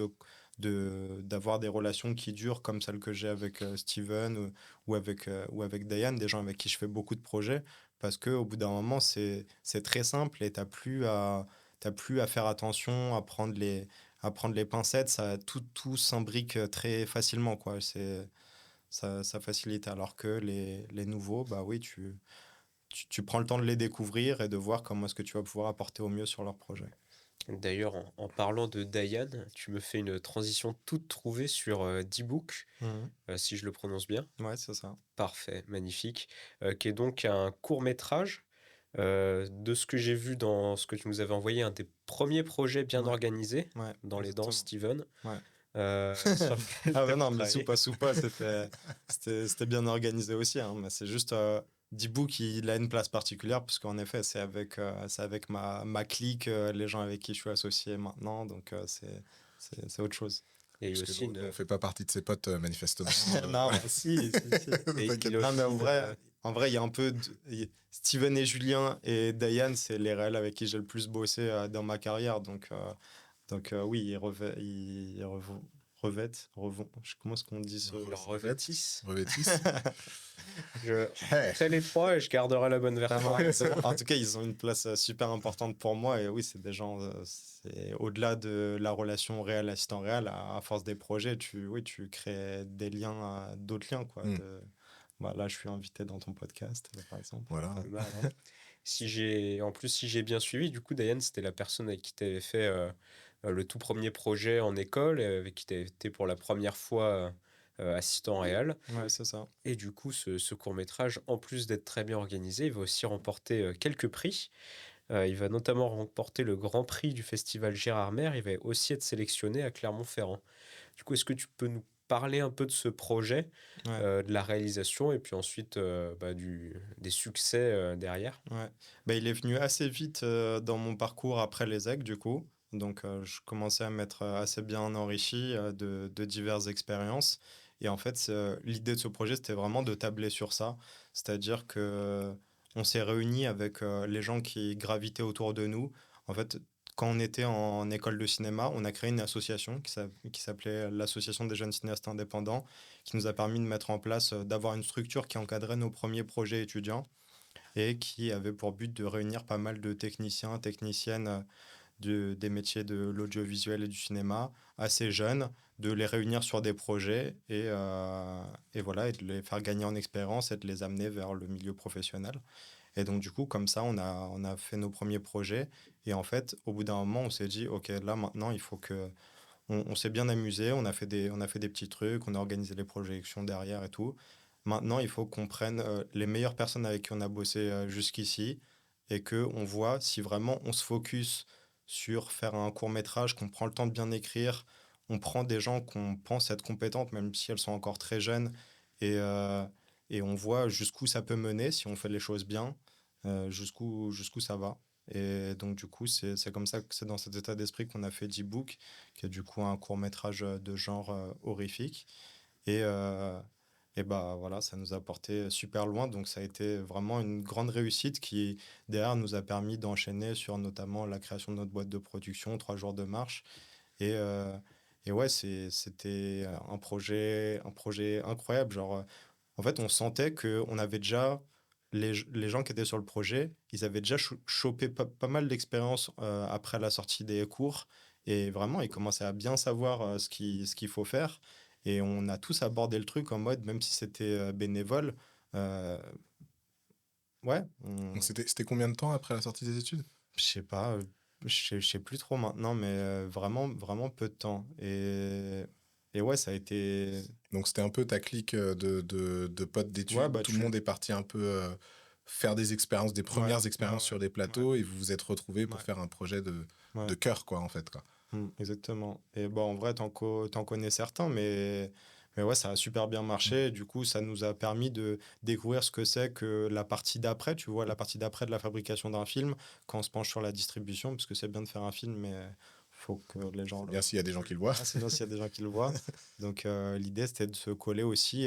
d'avoir des relations qui durent comme celle que j'ai avec Steven ou avec Diane, des gens avec qui je fais beaucoup de projets parce qu'au bout d'un moment, c'est très simple et t'as plus à faire attention, à prendre les pincettes, tout s'imbrique très facilement, quoi. Ça facilite alors que les nouveaux, bah oui, tu prends le temps de les découvrir et de voir comment est-ce que tu vas pouvoir apporter au mieux sur leur projet. D'ailleurs, en parlant de Diane, tu me fais une transition toute trouvée sur D-Book, Mhm. si je le prononce bien. Ouais, c'est ça. Parfait, magnifique. Qui est donc un court-métrage. De ce que j'ai vu dans ce que tu nous avais envoyé, un des premiers projets bien Ouais, organisés ouais, dans les dents, exactement. Steven, Ouais. sur lequel Ah tu ouais, as non, mais travaillé. Soupa, c'était bien organisé aussi, hein, mais c'est juste D-Book, il a une place particulière, parce qu'en effet, c'est avec ma clique, les gens avec qui je suis associé maintenant, donc c'est autre chose. Il y a eu Parce que aussi nous, on une. fait pas partie de ses potes, manifestement. Non, mais si. Et il T'inquiète a pas. Non, mais aussi une. en vrai, il y a un peu. Steven et Julien et Diane, c'est les réels avec qui j'ai le plus bossé dans ma carrière. Donc oui, comment est-ce qu'on dit ce... Ils revêtissent. Revêtissent. Je Hey. fais les trois et je garderai la bonne Ah, version. ouais, c'est bon. En tout cas, ils ont une place super importante pour moi. Et oui, c'est des gens, c'est au-delà de la relation réelle assistant réel, à force des projets, oui, tu crées des liens, d'autres liens, quoi. Mm. Bah, là, je suis invité dans ton podcast, par exemple. Voilà. Pas mal, hein. En plus, si j'ai bien suivi, du coup, Diane, c'était la personne avec qui tu avais fait le tout premier projet en école, et avec qui tu été pour la première fois assistant réel. Ouais, c'est ça. Et du coup, ce court-métrage, en plus d'être très bien organisé, il va aussi remporter quelques prix. Il va notamment remporter le Grand Prix du Festival Gérardmer. Il va aussi être sélectionné à Clermont-Ferrand. Du coup, est-ce que tu peux nous parler un peu de ce projet, Ouais. de la réalisation et puis ensuite des succès derrière? Ouais. Bah, il est venu assez vite dans mon parcours après les EC, du coup. Donc, je commençais à m'être assez bien enrichi de diverses expériences. Et en fait, l'idée de ce projet, c'était vraiment de tabler sur ça. C'est-à-dire que on s'est réunis avec les gens qui gravitaient autour de nous. En fait, quand on était en école de cinéma, on a créé une association qui s'appelait l'Association des jeunes cinéastes indépendants, qui nous a permis de mettre en place, d'avoir une structure qui encadrait nos premiers projets étudiants et qui avait pour but de réunir pas mal de techniciens, techniciennes des métiers de l'audiovisuel et du cinéma, assez jeunes, de les réunir sur des projets et voilà, et de les faire gagner en expérience et de les amener vers le milieu professionnel. Et donc, du coup, comme ça, on a fait nos premiers projets. Et en fait, au bout d'un moment, on s'est dit, OK, là, maintenant, il faut que... On s'est bien amusé, on a fait des petits trucs, on a organisé les projections derrière et tout. Maintenant, il faut qu'on prenne les meilleures personnes avec qui on a bossé jusqu'ici et qu'on voit si vraiment on se focus sur faire un court métrage, qu'on prend le temps de bien écrire, on prend des gens qu'on pense être compétentes, même si elles sont encore très jeunes, et on voit jusqu'où ça peut mener si on fait les choses bien, jusqu'où ça va. Et donc, du coup, c'est comme ça que c'est dans cet état d'esprit qu'on a fait D-Book, qui est du coup un court métrage de genre horrifique. Et, et bah voilà, ça nous a porté super loin. Donc ça a été vraiment une grande réussite qui, derrière, nous a permis d'enchaîner sur notamment la création de notre boîte de production, 3 jours de marche. Et, euh, et ouais, c'était un projet incroyable. Genre, en fait, on sentait qu'on avait déjà, les gens qui étaient sur le projet, ils avaient déjà chopé pas mal d'expérience après la sortie des cours. Et vraiment, ils commençaient à bien savoir ce qu'il faut faire. Et on a tous abordé le truc en mode, même si c'était bénévole, euh, ouais, Donc c'était combien de temps après la sortie des études? je sais pas, je sais plus trop maintenant, mais vraiment, vraiment peu de temps. Et ouais, ça a été. Donc c'était un peu ta clique de potes Ouais, d'études. bah Tout le monde est parti un peu faire des expériences, des Ouais, premières ouais, expériences ouais, sur des ouais, plateaux et vous vous êtes retrouvés pour ouais, faire un projet ouais. de cœur, quoi, en fait, quoi. Exactement. Et bon, en vrai, t'en connais certains, mais ouais, ça a super bien Mm. marché. Du coup, ça nous a permis de découvrir ce que c'est que la partie d'après, tu vois, la partie d'après de la fabrication d'un film, quand on se penche sur la distribution, parce que c'est bien de faire un film, mais faut que les gens C'est le... bien s'il y a des gens qui le voient. Ah, sinon, s'il y a des gens qui le voient. Donc, l'idée, c'était de se coller aussi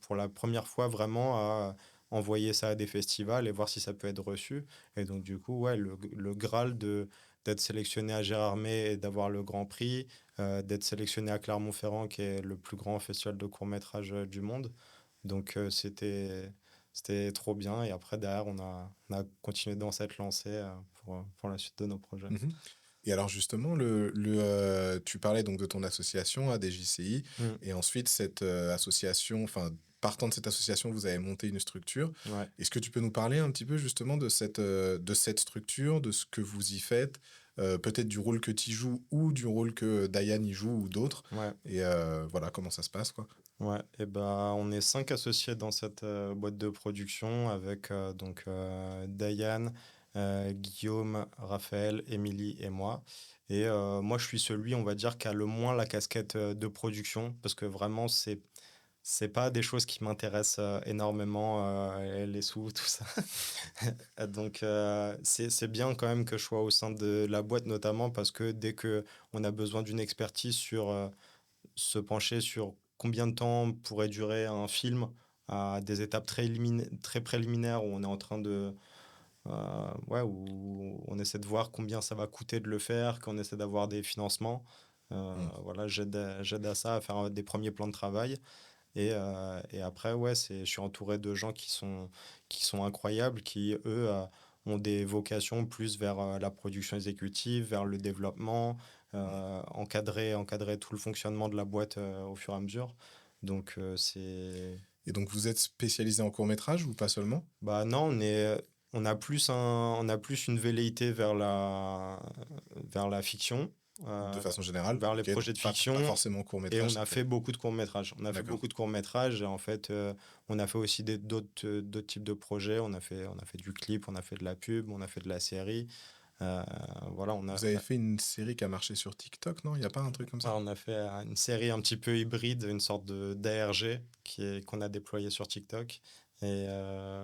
pour la première fois vraiment à envoyer ça à des festivals et voir si ça peut être reçu. Et donc, du coup, ouais, le Graal d'être sélectionné à Gérardmer et d'avoir le Grand Prix, d'être sélectionné à Clermont-Ferrand, qui est le plus grand festival de court-métrage du monde. Donc, c'était trop bien. Et après, derrière, on a continué dans cette lancée pour la suite de nos projets. Mhm. Et alors justement, tu parlais donc de ton association ADJCI, Mm. et ensuite cette association, enfin partant de cette association, vous avez monté une structure. Ouais. Est-ce que tu peux nous parler un petit peu justement de cette structure, de ce que vous y faites, peut-être du rôle que tu y joues ou du rôle que Diane y joue ou d'autres, Ouais. et voilà comment ça se passe, quoi. Ouais, et ben on est 5 associés dans cette boîte de production avec donc Diane, Guillaume, Raphaël, Émilie et moi. Et moi, je suis celui, on va dire, qui a le moins la casquette de production parce que vraiment, c'est pas des choses qui m'intéressent énormément, les sous, tout ça. Donc, c'est bien quand même que je sois au sein de la boîte, notamment parce que dès que on a besoin d'une expertise sur se pencher sur combien de temps pourrait durer un film à des étapes très préliminaires où on est en train ouais, où on essaie de voir combien ça va coûter de le faire, qu'on essaie d'avoir des financements. Voilà, j'aide à ça, à faire des premiers plans de travail. Et après, ouais, je suis entouré de gens qui sont incroyables, qui, eux, ont des vocations plus vers la production exécutive, vers le développement, encadrer tout le fonctionnement de la boîte au fur et à mesure. Donc, Et donc, vous êtes spécialisé en court-métrage ou pas seulement? bah non, on a plus une velléité vers la fiction, De euh, façon générale? vers les Ok, projets de pas fiction. forcément Et court-métrage, on ça a fait. fait beaucoup de courts-métrages. On a fait D'accord. beaucoup de courts-métrages. Et en fait, on a fait aussi d'autres types de projets. On a fait du clip, on a fait de la pub, on a fait de la série. Euh, voilà, Vous avez fait une série qui a marché sur TikTok, non? Il n'y a pas un truc comme ça? on a fait une série un petit peu hybride, une sorte de d'ARG qu'on a déployé sur TikTok. Et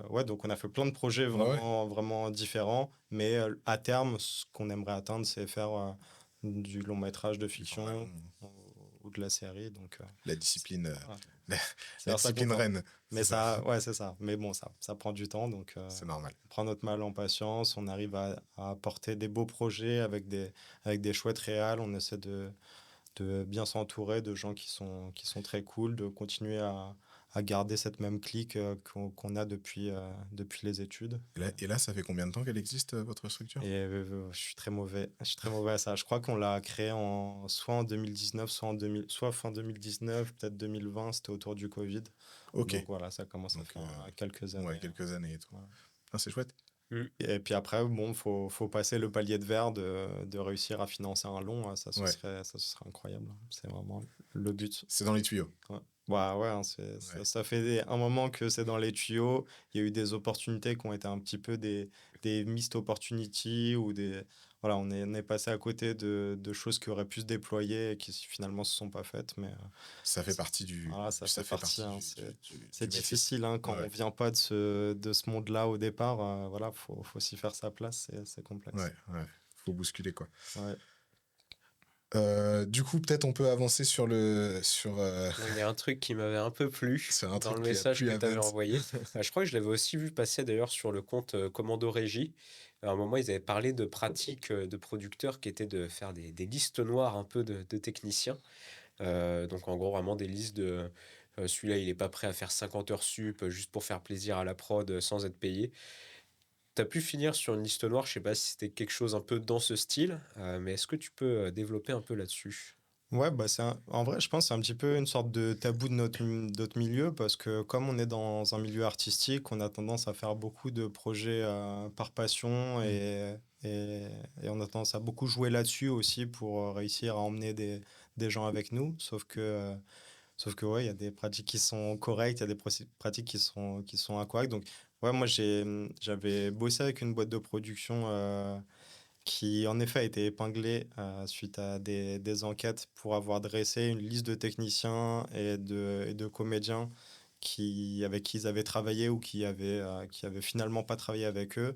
ouais, donc on a fait plein de projets Ouais, ouais. vraiment différents. Mais à terme, ce qu'on aimerait atteindre, c'est faire du long métrage de Du format fiction long. ou de la série. Donc, La discipline, ouais. la, C'est la vers ça qu'on discipline tend. reine, Mais c'est ça. ça, ouais, c'est ça. Mais bon, ça prend du temps, donc C'est normal. on prend notre mal en patience. On arrive à porter des beaux projets avec des chouettes réals. On essaie de bien s'entourer de gens qui sont très cool, de continuer à garder cette même clique qu'on a depuis les études. Et là, ça fait combien de temps qu'elle existe, votre structure? Et je suis très mauvais. Je suis très mauvais à ça. Je crois qu'on l'a créé soit en 2019, soit fin 2019, peut-être 2020. C'était autour du Covid. Ok. Donc voilà, ça commence à Donc, faire quelques ouais, années. quelques années et tout. Voilà. Ah, c'est chouette. Mm. Et puis après, bon, faut passer le palier de verre de réussir à financer un long. Ouais. Ça, ce serait incroyable. C'est vraiment le but. C'est dans les tuyaux. Ouais. Bah ouais, hein, Ouais. ça fait un moment que c'est dans les tuyaux. Il y a eu des opportunités qui ont été un petit peu des missed opportunities ou des. Voilà, on est passé à côté de choses qui auraient pu se déployer et qui finalement se sont pas faites. Mais Ça fait partie voilà, ça fait ça fait partie. partie Hein, du c'est métier. difficile hein, quand Ouais. on vient pas de ce monde-là au départ. Voilà, faut s'y faire sa place. C'est complexe. Ouais, ouais. Faut bousculer, quoi. Ouais. Du coup, peut-être on peut avancer Il y a un truc qui m'avait un peu plu sur un dans le truc qui a message plu que à tu avais Vince. envoyé. Je crois que je l'avais aussi vu passer d'ailleurs sur le compte Commando Régie. À un moment, ils avaient parlé de pratiques de producteurs qui étaient de faire des listes noires un peu de techniciens. Donc en gros, vraiment des listes de celui-là, il n'est pas prêt à faire 50 heures sup juste pour faire plaisir à la prod sans être payé. Tu as pu finir sur une liste noire, je sais pas si c'était quelque chose un peu dans ce style, mais est-ce que tu peux développer un peu là-dessus? Ouais, bah en vrai, je pense que c'est un petit peu une sorte de tabou de notre milieu parce que comme on est dans un milieu artistique, on a tendance à faire beaucoup de projets par passion et, et on a tendance à beaucoup jouer là-dessus aussi pour réussir à emmener des gens avec nous. Sauf que ouais, il y a des pratiques qui sont correctes, il y a des pratiques qui sont incorrectes. Donc, ouais, moi, j'avais bossé avec une boîte de production qui en effet a été épinglé suite à des enquêtes pour avoir dressé une liste de techniciens et de comédiens avec qui ils avaient travaillé ou qui avaient finalement pas travaillé avec eux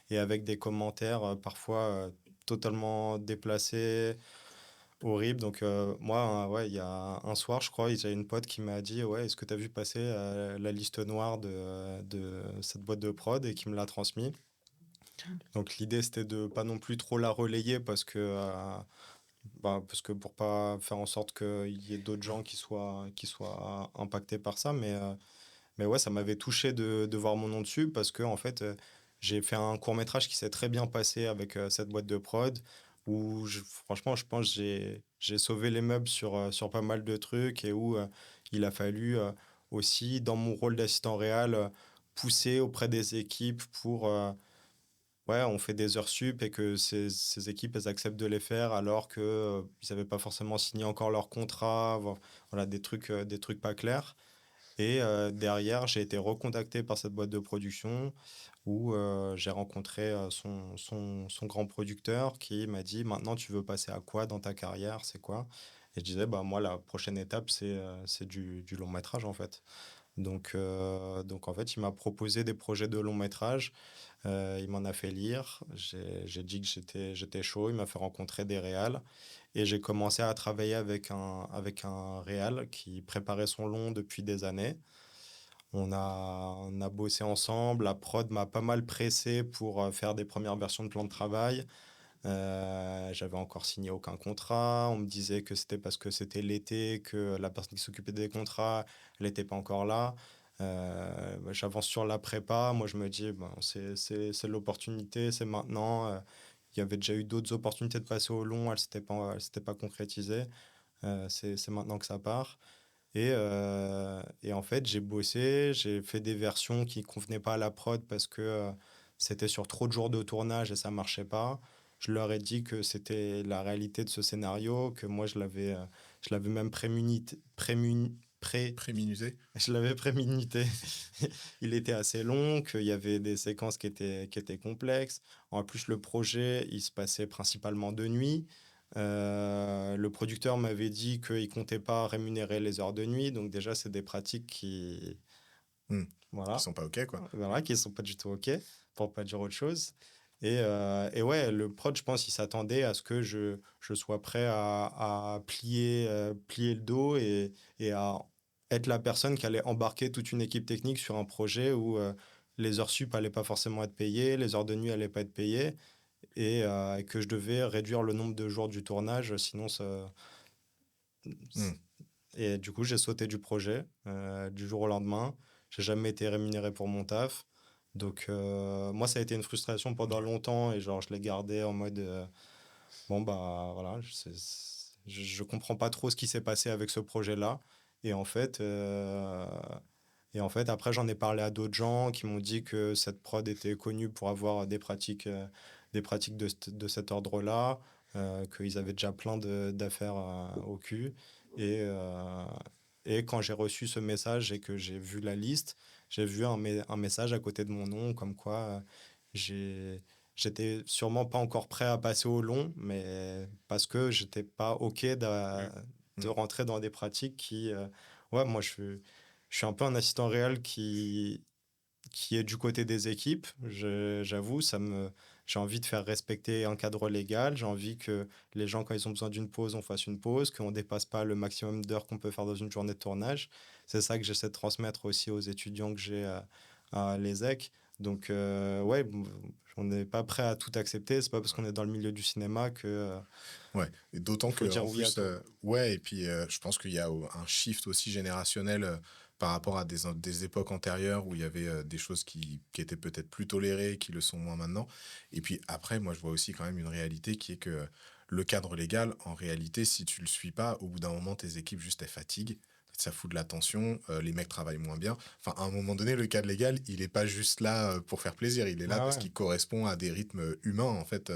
et avec des commentaires parfois totalement déplacés, horribles. Donc moi, ouais, il y a un soir, je crois, j'ai une pote qui m'a dit, ouais, est-ce que tu as vu passer la liste noire de cette boîte de prod et qui me l'a transmis. Donc l'idée c'était de pas non plus trop la relayer parce que pour pas faire en sorte qu'il y ait d'autres gens qui soient impactés par ça. Mais ouais, ça m'avait touché de voir mon nom dessus parce que en fait j'ai fait un court métrage qui s'est très bien passé avec cette boîte de prod où franchement je pense que j'ai sauvé les meubles sur pas mal de trucs et où il a fallu aussi dans mon rôle d'assistant réel pousser auprès des équipes pour ouais, on fait des heures sup et que ces équipes, elles acceptent de les faire alors que, ils n'avaient pas forcément signé encore leur contrat, voilà, des trucs pas clairs. Et derrière, j'ai été recontacté par cette boîte de production où j'ai rencontré son grand producteur qui m'a dit, maintenant, tu veux passer à quoi dans ta carrière? C'est quoi? Et je disais, bah, moi, la prochaine étape, c'est du long métrage, en fait. Donc, en fait, il m'a proposé des projets de long métrage. Il m'en a fait lire. J'ai dit que j'étais chaud. Il m'a fait rencontrer des réals. Et j'ai commencé à travailler avec un réal qui préparait son long depuis des années. On a bossé ensemble. La prod m'a pas mal pressé pour faire des premières versions de plan de travail. J'avais encore signé aucun contrat. On me disait que c'était parce que c'était l'été, que la personne qui s'occupait des contrats, elle n'était pas encore là. J'avance sur la prépa. Moi, je me dis, bon, c'est l'opportunité, c'est maintenant. Il y avait déjà eu d'autres opportunités de passer au long, elles s'étaient pas concrétisées. C'est maintenant que ça part. Et en fait, j'ai bossé, j'ai fait des versions qui convenaient pas à la prod parce que c'était sur trop de jours de tournage et ça marchait pas. Je leur ai dit que c'était la réalité de ce scénario, que moi je l'avais même Préminuté. je l'avais prémédité. Il était assez long, qu'il y avait des séquences qui étaient complexes. En plus, le projet, il se passait principalement de nuit. Le producteur m'avait dit qu'il comptait pas rémunérer les heures de nuit. Donc déjà, c'est des pratiques qui... Qui Voilà. sont pas OK, quoi. Voilà, qui sont pas du tout OK, pour pas dire autre chose. Et ouais, le prod, je pense, il s'attendait à ce que je sois prêt à plier le dos et à être la personne qui allait embarquer toute une équipe technique sur un projet où les heures sup allaient pas forcément être payées, les heures de nuit allaient pas être payées, et que je devais réduire le nombre de jours du tournage, sinon ça... Mm. Et du coup, j'ai sauté du projet du jour au lendemain. J'ai jamais été rémunéré pour mon taf. Donc, moi, ça a été une frustration pendant longtemps et genre, je l'ai gardé en mode bon, bah voilà, je comprends pas trop ce qui s'est passé avec ce projet-là. Et en fait, euh, et en fait, après, j'en ai parlé à d'autres gens qui m'ont dit que cette prod était connue pour avoir des pratiques de cet ordre-là, qu'ils avaient déjà plein d'affaires au cul. Et, euh, et quand j'ai reçu ce message et que j'ai vu la liste, j'ai vu un message à côté de mon nom, comme quoi j'ai, j'étais sûrement pas encore prêt à passer au long, mais parce que j'étais pas OK de Mm. rentrer dans des pratiques qui... ouais, moi, je suis un peu un assistant réel qui est du côté des équipes. J'avoue, j'ai envie de faire respecter un cadre légal. J'ai envie que les gens, quand ils ont besoin d'une pause, on fasse une pause, qu'on ne dépasse pas le maximum d'heures qu'on peut faire dans une journée de tournage. C'est ça que j'essaie de transmettre aussi aux étudiants que j'ai à l'ESSEC. Donc, ouais, on n'est pas prêt à tout accepter. C'est pas parce qu'on est dans le milieu du cinéma que Ouais, et d'autant faut que dire en oui à plus, tout. ouais, et puis je pense qu'il y a un shift aussi générationnel par rapport à des époques antérieures où il y avait des choses qui étaient peut-être plus tolérées, qui le sont moins maintenant. Et puis après, moi, je vois aussi quand même une réalité qui est que le cadre légal, en réalité, si tu le suis pas, au bout d'un moment, tes équipes juste elles fatiguent. Ça fout de la tension, les mecs travaillent moins bien. Enfin, à un moment donné, le cadre légal, il est pas juste là pour faire plaisir. Il est Ouais, là parce ouais, qu'il correspond à des rythmes humains. En fait,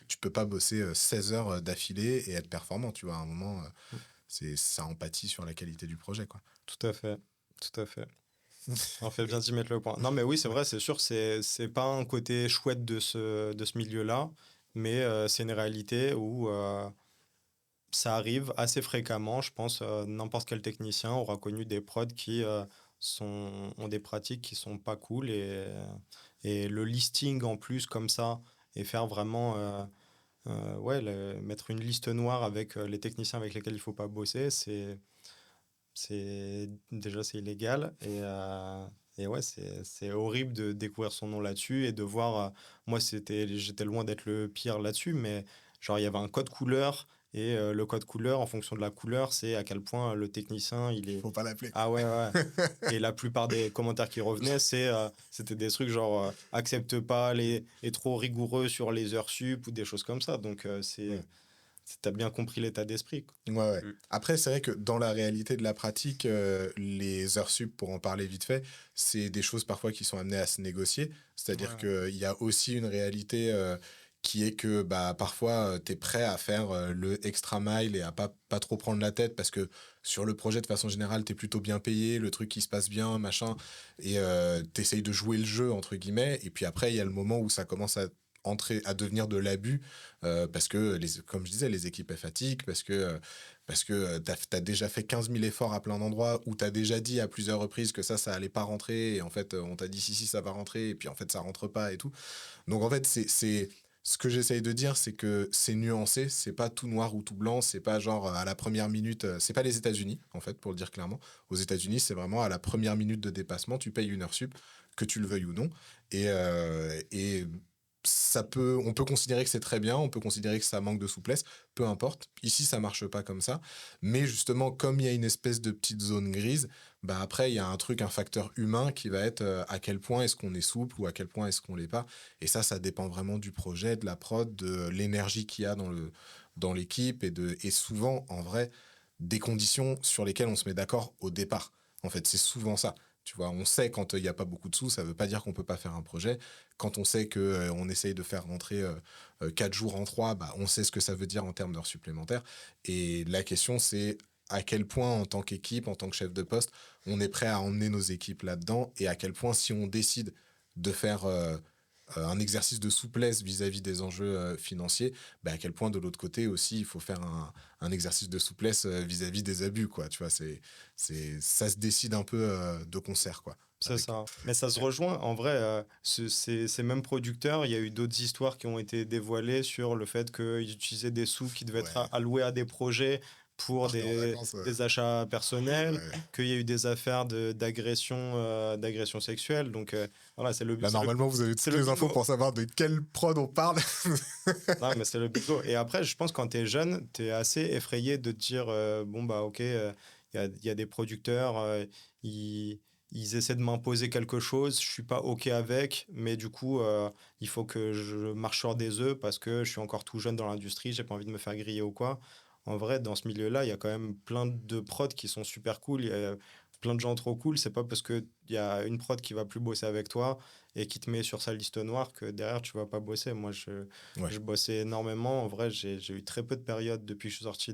tu peux pas bosser 16 heures d'affilée et être performant, tu vois. À un moment, ça empathie sur la qualité du projet, quoi. tout à fait. Tout à fait. On fait bien d'y mettre le point. Non, mais oui, c'est Ouais. vrai, c'est sûr, c'est pas un côté chouette de ce milieu-là, mais c'est une réalité où ça arrive assez fréquemment. Je pense n'importe quel technicien aura connu des prods qui ont des pratiques qui sont pas cool et le listing en plus comme ça et faire vraiment ouais, mettre une liste noire avec les techniciens avec lesquels il faut pas bosser, déjà c'est illégal et ouais, c'est horrible de découvrir son nom là-dessus et de voir moi j'étais loin d'être le pire là-dessus, mais genre il y avait un code couleur et le code couleur en fonction de la couleur, c'est à quel point le technicien il est... Faut pas l'appeler, Ah quoi. ouais, ouais. Et la plupart des commentaires qui revenaient, c'était des trucs genre accepte pas est trop rigoureux sur les heures sup ou des choses comme ça. Donc Mm. t'as bien compris l'état d'esprit, quoi. Ouais, ouais. Mm. Après, c'est vrai que dans la réalité de la pratique, les heures sup, pour en parler vite fait, c'est des choses parfois qui sont amenées à se négocier. Ouais, C'est-à-dire ouais. qu'il y a aussi une réalité qui est que bah, parfois, tu es prêt à faire le extra mile et à pas trop prendre la tête parce que sur le projet, de façon générale, tu es plutôt bien payé, le truc qui se passe bien, machin, et tu essayes de jouer le jeu, entre guillemets. Et puis après, il y a le moment où ça commence à devenir de l'abus parce que, comme je disais, les équipes elles fatiguent, parce que tu as déjà fait 15 000 efforts à plein d'endroits, où tu as déjà dit à plusieurs reprises que ça allait pas rentrer, et en fait, on t'a dit si, ça va rentrer, et puis en fait, ça rentre pas et tout. Donc en fait, ce que j'essaye de dire, c'est que c'est nuancé, c'est pas tout noir ou tout blanc, c'est pas genre à la première minute, c'est pas les États-Unis, en fait, pour le dire clairement. Aux États-Unis, c'est vraiment à la première minute de dépassement, tu payes une heure sup, que tu le veuilles ou non, et on peut considérer que c'est très bien, on peut considérer que ça manque de souplesse, peu importe. Ici, ça marche pas comme ça. Mais justement, comme il y a une espèce de petite zone grise, bah après, il y a un facteur humain qui va être à quel point est-ce qu'on est souple ou à quel point est-ce qu'on l'est pas. Et ça dépend vraiment du projet, de la prod, de l'énergie qu'il y a dans l'équipe et souvent, en vrai, des conditions sur lesquelles on se met d'accord au départ. En fait, c'est souvent ça. Tu vois, on sait quand il n'y a pas beaucoup de sous, ça ne veut pas dire qu'on ne peut pas faire un projet. Quand on sait qu'on on essaye de faire rentrer 4 jours en 3, bah, on sait ce que ça veut dire en termes d'heures supplémentaires. Et la question, c'est à quel point, en tant qu'équipe, en tant que chef de poste, on est prêt à emmener nos équipes là-dedans et à quel point, si on décide de faire un exercice de souplesse vis-à-vis des enjeux financiers, bah, à quel point, de l'autre côté aussi, il faut faire un exercice de souplesse vis-à-vis des abus, quoi. Tu vois, ça se décide un peu de concert, quoi. C'est ça. Mais ça se rejoint. En vrai, ces mêmes producteurs, il y a eu d'autres histoires qui ont été dévoilées sur le fait qu'ils utilisaient des sous qui devaient être Ouais. alloués à des projets pour Partir en vacances, ouais. des achats personnels, Ouais. qu'il y a eu des affaires d'agression sexuelle. Donc, voilà, Là, normalement, vous avez c'est toutes le les infos bingo. pour savoir de quelle prod on parle. Non, mais c'est le bingo. Et après, je pense que quand tu es jeune, tu es assez effrayé de te dire bon, bah, ok, il y a des producteurs, ils essaient de m'imposer quelque chose, je suis pas ok avec, mais du coup, il faut que je marche sur des œufs parce que je suis encore tout jeune dans l'industrie, j'ai pas envie de me faire griller ou quoi. En vrai, dans ce milieu-là, il y a quand même plein de prods qui sont super cool. Il y a plein de gens trop cool. C'est pas parce qu'il y a une prod qui va plus bosser avec toi et qui te met sur sa liste noire que derrière tu vas pas bosser. Moi, Ouais. je bossais énormément. En vrai, j'ai eu très peu de périodes depuis que je suis sorti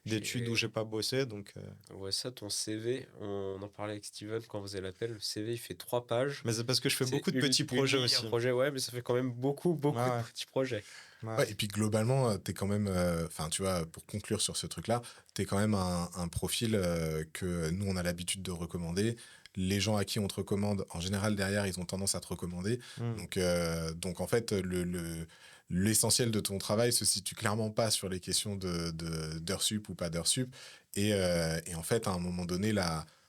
d'études où j'ai pas bossé. Donc, Ouais, ça, ton CV, on en parlait avec Steven quand on faisait l'appel. Le CV, il fait 3 pages. mais c'est parce que je fais C'est beaucoup de petits une projets ligne, un aussi. projet, ouais, mais ça fait quand même beaucoup Ouais, de ouais, petits projets. ouais. Ouais, et puis globalement, t'es quand même, enfin, tu vois, pour conclure sur ce truc-là, t'es quand même un profil que nous, on a l'habitude de recommander. Les gens à qui on te recommande, en général, derrière, ils ont tendance à te recommander. Hmm. Donc en fait, l'essentiel de ton travail se situe clairement pas sur les questions d'heures sup ou pas d'heures sup. Et en fait, à un moment donné,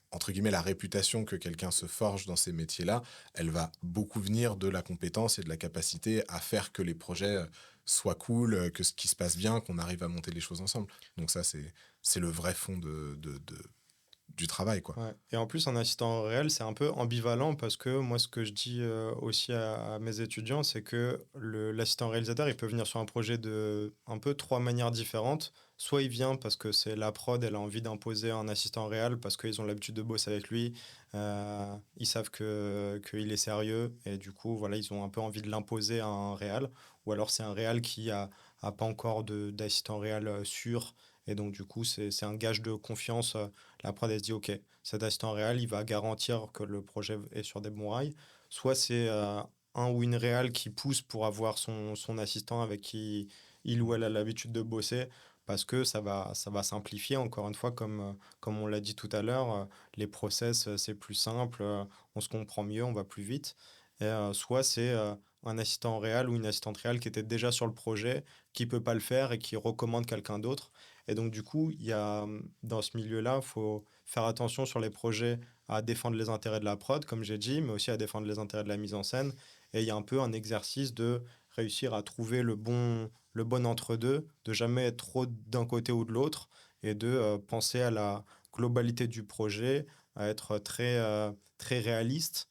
entre guillemets, la réputation que quelqu'un se forge dans ces métiers-là, elle va beaucoup venir de la compétence et de la capacité à faire que les projets soit cool, que ce qui se passe bien, qu'on arrive à monter les choses ensemble. Donc ça, c'est le vrai fond du travail, quoi. Ouais. Et en plus, en assistant réel, c'est un peu ambivalent parce que moi, ce que je dis aussi à mes étudiants, c'est que l'assistant réalisateur, il peut venir sur un projet de un peu trois manières différentes. Soit il vient parce que c'est la prod, elle a envie d'imposer un assistant réel parce qu'ils ont l'habitude de bosser avec lui. Ils savent qu'il est sérieux et du coup, voilà, ils ont un peu envie de l'imposer à un réal. Ou alors c'est un réal qui a pas encore d'assistant réel sûr. Et donc, du coup, c'est un gage de confiance. La prod, elle se dit, OK, cet assistant réel, il va garantir que le projet est sur des bons rails. Soit c'est un ou une réal qui pousse pour avoir son assistant avec qui il ou elle a l'habitude de bosser, parce que ça va simplifier, encore une fois, comme on l'a dit tout à l'heure, les process, c'est plus simple, on se comprend mieux, on va plus vite. Et soit c'est un assistant réel ou une assistante réelle qui était déjà sur le projet, qui peut pas le faire et qui recommande quelqu'un d'autre. Et donc, du coup, il y a, dans ce milieu-là, il faut faire attention sur les projets à défendre les intérêts de la prod, comme j'ai dit, mais aussi à défendre les intérêts de la mise en scène. Et il y a un peu un exercice de réussir à trouver le bon entre-deux, de jamais être trop d'un côté ou de l'autre, et de penser à la globalité du projet, à être très réaliste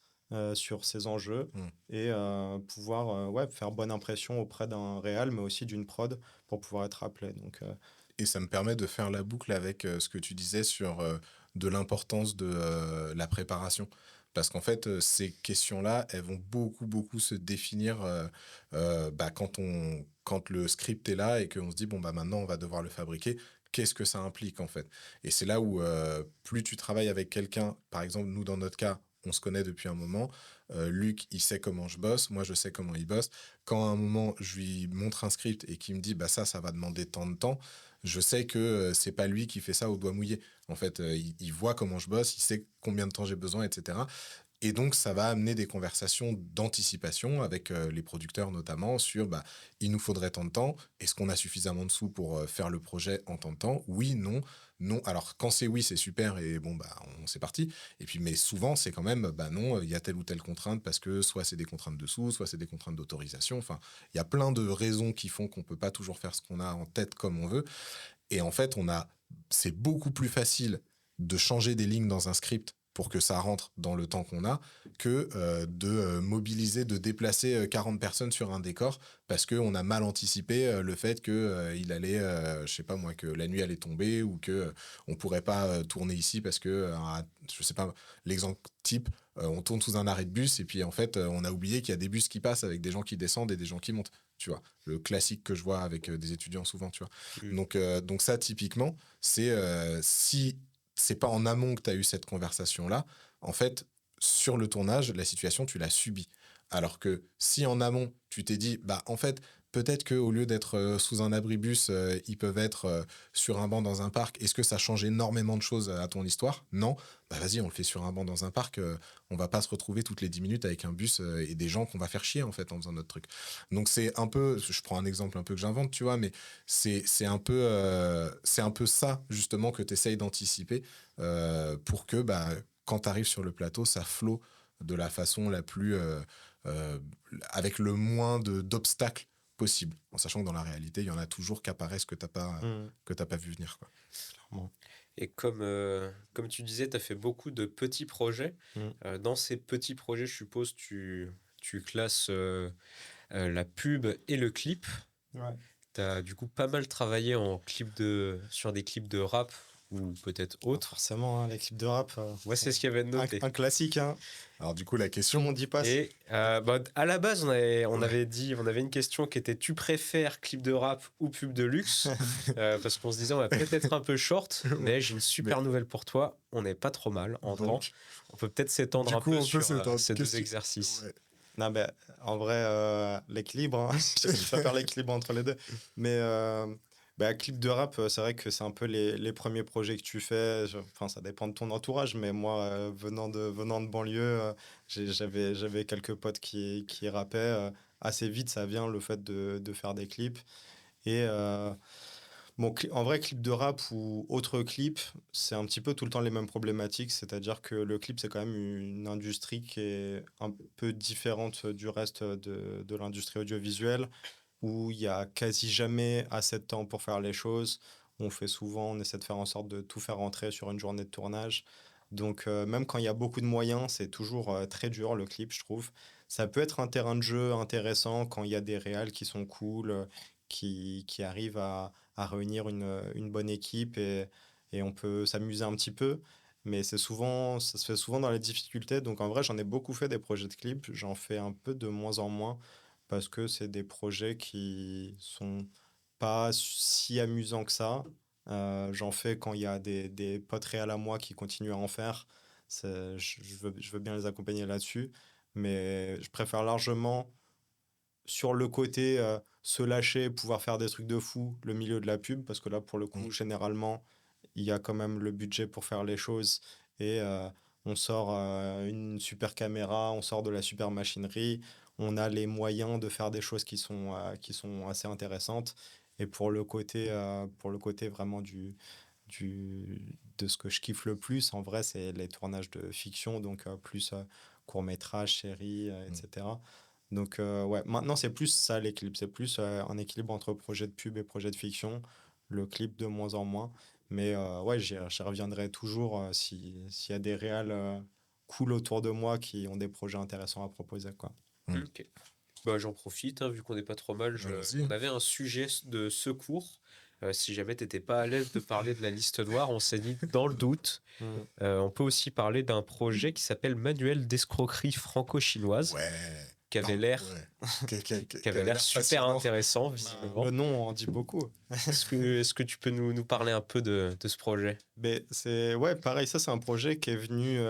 sur ces enjeux Mm. et pouvoir ouais, faire bonne impression auprès d'un réal, mais aussi d'une prod pour pouvoir être appelé. Donc, Et ça me permet de faire la boucle avec ce que tu disais sur de l'importance de la préparation. Parce qu'en fait, ces questions-là, elles vont beaucoup se définir bah, quand le script est là et qu'on se dit, bon, bah, maintenant, on va devoir le fabriquer. Qu'est-ce que ça implique, en fait? Et c'est là où, plus tu travailles avec quelqu'un, par exemple, nous, dans notre cas, on se connaît depuis un moment. Luc, il sait comment je bosse. Moi, je sais comment il bosse. Quand à un moment, je lui montre un script et qu'il me dit, bah, ça va demander tant de temps, je sais que c'est pas lui qui fait ça au doigt mouillé. En fait, il voit comment je bosse, il sait combien de temps j'ai besoin, etc. Et donc, ça va amener des conversations d'anticipation avec les producteurs notamment sur il nous faudrait tant de temps. Est-ce qu'on a suffisamment de sous pour faire le projet en tant de temps? Oui, non, non. Alors, quand c'est oui, c'est super et bon, c'est parti. Et puis, mais souvent, c'est quand même non, il y a telle ou telle contrainte parce que soit c'est des contraintes de sous, soit c'est des contraintes d'autorisation. Enfin, il y a plein de raisons qui font qu'on peut pas toujours faire ce qu'on a en tête comme on veut. Et en fait, c'est beaucoup plus facile de changer des lignes dans un script pour que ça rentre dans le temps qu'on a, que de mobiliser, de déplacer 40 personnes sur un décor parce qu'on a mal anticipé le fait que il allait, je sais pas moi, que la nuit allait tomber ou que on pourrait pas tourner ici parce que, je sais pas, l'exemple type, on tourne sous un arrêt de bus et puis en fait, on a oublié qu'il y a des bus qui passent avec des gens qui descendent et des gens qui montent. Tu vois, le classique que je vois avec des étudiants souvent, tu vois. Donc ça, typiquement, c'est si c'est pas en amont que tu as eu cette conversation-là, en fait, sur le tournage, la situation, tu l'as subie. Alors que si en amont, tu t'es dit, en fait, peut-être qu'au lieu d'être sous un abribus, ils peuvent être sur un banc dans un parc, est-ce que ça change énormément de choses à ton histoire? Non. Vas-y, on le fait sur un banc dans un parc, on va pas se retrouver toutes les 10 minutes avec un bus et des gens qu'on va faire chier en fait en faisant notre truc. Donc c'est un peu, je prends un exemple un peu que j'invente, tu vois, mais c'est un peu ça justement que tu essayes d'anticiper pour que quand tu arrives sur le plateau, ça flotte de la façon la plus euh, avec le moins d'obstacles possible, en sachant que dans la réalité, il y en a toujours qui apparaissent que t'as pas vu venir, quoi. Clairement. Et comme tu disais, tu as fait beaucoup de petits projets. Dans ces petits projets, je suppose, tu classes la pub et le clip. Ouais. Tu as du coup pas mal travaillé sur des clips de rap ou peut-être autres. Forcément, les clips de rap, Ouais, c'est ce qu'il y avait de noté. un classique. Hein. Alors du coup, la Tout le question... monde y passe. Et à la base, on avait une question qui était: tu préfères clip de rap ou pub de luxe? Parce qu'on se disait on va peut-être être un peu short, mais j'ai une super nouvelle pour toi. On n'est pas trop mal en temps. On peut peut-être s'étendre un peu sur ces deux exercices. Ouais. Non, en vrai, l'équilibre, hein. Je préfère l'équilibre entre les deux. Mais clip de rap, c'est vrai que c'est un peu les premiers projets que tu fais. Enfin, ça dépend de ton entourage, mais moi, venant de banlieue, j'avais quelques potes qui rappaient. Assez vite, ça vient le fait de faire des clips. Et en vrai, clip de rap ou autre clip, c'est un petit peu tout le temps les mêmes problématiques. C'est-à-dire que le clip, c'est quand même une industrie qui est un peu différente du reste de l'industrie audiovisuelle, où il y a quasi jamais assez de temps pour faire les choses. On essaie de faire en sorte de tout faire rentrer sur une journée de tournage. Donc, même quand il y a beaucoup de moyens, c'est toujours très dur le clip, je trouve. Ça peut être un terrain de jeu intéressant quand il y a des réals qui sont cool, qui arrivent à réunir une bonne équipe et on peut s'amuser un petit peu. Mais ça se fait souvent dans les difficultés. Donc, en vrai, j'en ai beaucoup fait des projets de clips. J'en fais un peu de moins en moins parce que c'est des projets qui sont pas si amusants que ça. J'en fais quand il y a des potes réels à moi qui continuent à en faire. Je veux bien les accompagner là-dessus, mais je préfère largement sur le côté se lâcher, pouvoir faire des trucs de fou, le milieu de la pub, parce que là, pour le coup, généralement, il y a quand même le budget pour faire les choses et on sort une super caméra, on sort de la super machinerie, on a les moyens de faire des choses qui sont assez intéressantes. Et pour le côté vraiment de ce que je kiffe le plus, en vrai, c'est les tournages de fiction, donc plus court-métrage, série, etc. Donc, ouais, maintenant, c'est plus ça l'équilibre. C'est plus un équilibre entre projet de pub et projet de fiction. Le clip de moins en moins. Mais ouais, j'y reviendrai toujours s'il y a des réals cool autour de moi qui ont des projets intéressants à proposer, quoi. Ok. J'en profite, hein, vu qu'on n'est pas trop mal. Vas-y. On avait un sujet de secours. Si jamais tu n'étais pas à l'aise de parler de la liste noire, on s'est dit, dans le doute, on peut aussi parler d'un projet qui s'appelle Manuel d'escroquerie franco-chinoise, Ouais. qui avait l'air Qui avait l'air super passionnant. intéressant, visiblement. Le nom en dit beaucoup. Est-ce que tu peux nous parler un peu de ce projet? Mais ouais, pareil, ça, c'est un projet qui est venu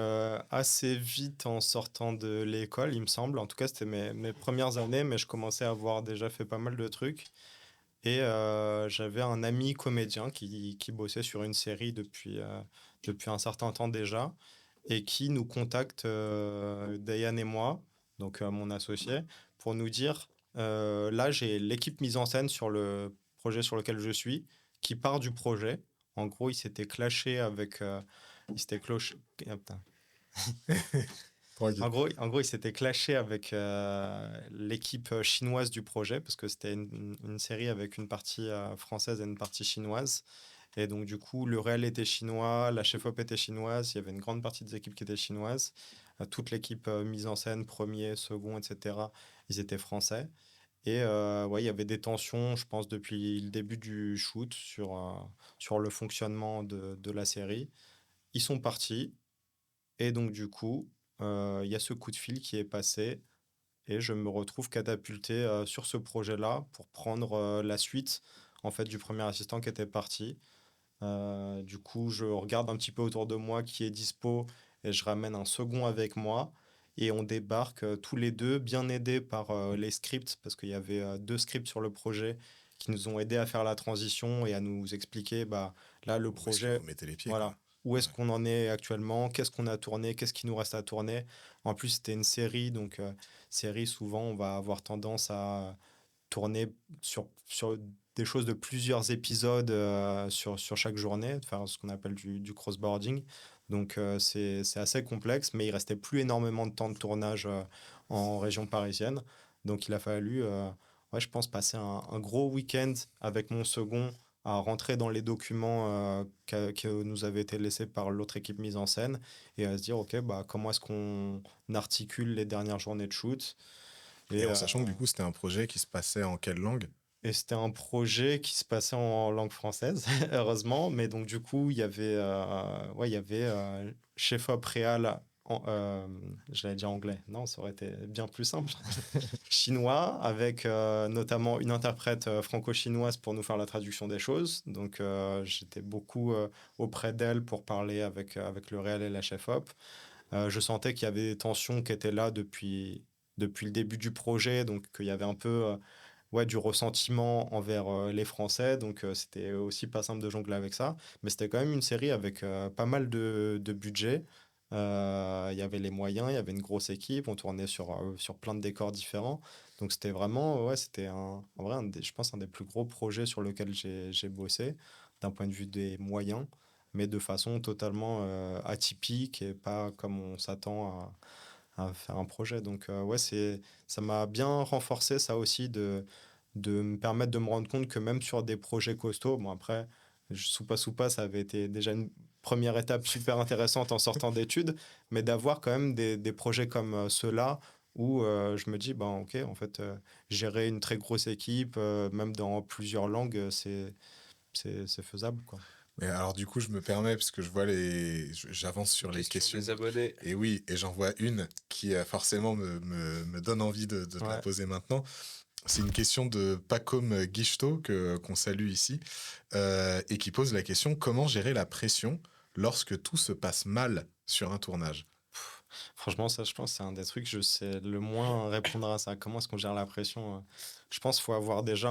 assez vite en sortant de l'école, il me semble. En tout cas, c'était mes premières années, mais je commençais à avoir déjà fait pas mal de trucs. Et j'avais un ami comédien qui bossait sur une série depuis un certain temps déjà. et qui nous contacte, Dayan et moi, donc mon associé, pour nous dire, là j'ai l'équipe mise en scène sur le projet sur lequel je suis, qui part du projet. En gros, il s'était clashé avec... il s'était cloche... ah, putain. Tranquille. En gros, il s'était clashé avec l'équipe chinoise du projet, parce que c'était une série avec une partie française et une partie chinoise. Et donc, du coup, le réel était chinois, la chef-op était chinoise, il y avait une grande partie des équipes qui étaient chinoises. Toute l'équipe mise en scène, premier, second, etc., ils étaient français. Et ouais, il y avait des tensions, je pense, depuis le début du shoot sur le fonctionnement de la série. Ils sont partis, et donc, du coup, il y a ce coup de fil qui est passé, et je me retrouve catapulté sur ce projet-là pour prendre la suite en fait, du premier assistant qui était parti. Du coup, je regarde un petit peu autour de moi qui est dispo et je ramène un second avec moi. Et on débarque tous les deux, bien aidés par les scripts, parce qu'il y avait deux scripts sur le projet qui nous ont aidés à faire la transition et à nous expliquer, bah, là, le Où est-ce que projet, vous mettez les pieds, quoi. voilà, où est-ce Ouais. qu'on en est actuellement, qu'est-ce qu'on a tourné, qu'est-ce qui nous reste à tourner. En plus, c'était une série, donc série, souvent, on va avoir tendance à tourner sur des choses de plusieurs épisodes sur chaque journée, de faire ce qu'on appelle du crossboarding. Donc c'est assez complexe, mais il restait plus énormément de temps de tournage en région parisienne. Donc il a fallu, ouais, je pense, passer un gros week-end avec mon second à rentrer dans les documents que nous avaient été laissés par l'autre équipe mise en scène et à se dire, OK, bah, comment est-ce qu'on articule les dernières journées de shoot. Et Et, en sachant que du coup, c'était un projet qui se passait en quelle langue? Et c'était un projet qui se passait en langue française, heureusement. Mais donc, du coup, ouais, il y avait chef-op réal, j'allais dire anglais. Non, ça aurait été bien plus simple. Chinois, avec notamment une interprète franco-chinoise pour nous faire la traduction des choses. Donc, j'étais beaucoup auprès d'elle pour parler avec le réal et la chef-op. Je sentais qu'il y avait des tensions qui étaient là depuis le début du projet. Donc, qu'il y avait un peu ouais, du ressentiment envers les Français. Donc, c'était aussi pas simple de jongler avec ça. Mais c'était quand même une série avec pas mal de budget. Il y avait les moyens, il y avait une grosse équipe. On tournait sur plein de décors différents. Donc, c'était vraiment, ouais, c'était en vrai, je pense, un des plus gros projets sur lequel j'ai bossé, d'un point de vue des moyens, mais de façon totalement atypique et pas comme on s'attend à faire un projet. Donc, ouais, ça m'a bien renforcé ça aussi de me permettre de me rendre compte que même sur des projets costauds, bon après, Soupa Soupa, ça avait été déjà une première étape super intéressante en sortant d'études, mais d'avoir quand même des projets comme ceux-là où je me dis, ben ok, en fait, gérer une très grosse équipe, même dans plusieurs langues, c'est faisable, quoi. Mais alors du coup, je me permets, parce que je vois j'avance sur les Question questions. des abonnés. Et oui, et j'en vois une qui forcément me donne envie de te la Ouais. poser maintenant. C'est une question de Pacom Guichetot, qu'on salue ici, et qui pose la question: comment gérer la pression lorsque tout se passe mal sur un tournage? Franchement, ça, je pense, c'est un des trucs, je sais le moins répondre à ça. Comment est-ce qu'on gère la pression? Je pense qu'il faut avoir déjà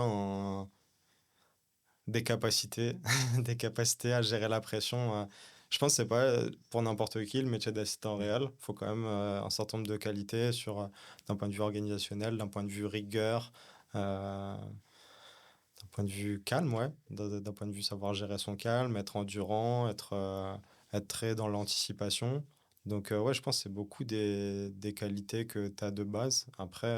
des capacités, des capacités à gérer la pression. Je pense que c'est pas pour n'importe qui le métier d'assistant réel. Il faut quand même un certain nombre de qualités d'un point de vue organisationnel, d'un point de vue rigueur, d'un point de vue calme, ouais. D'un point de vue savoir gérer son calme, être endurant, être très dans l'anticipation. Donc, ouais, je pense que c'est beaucoup des qualités que tu as de base. Après,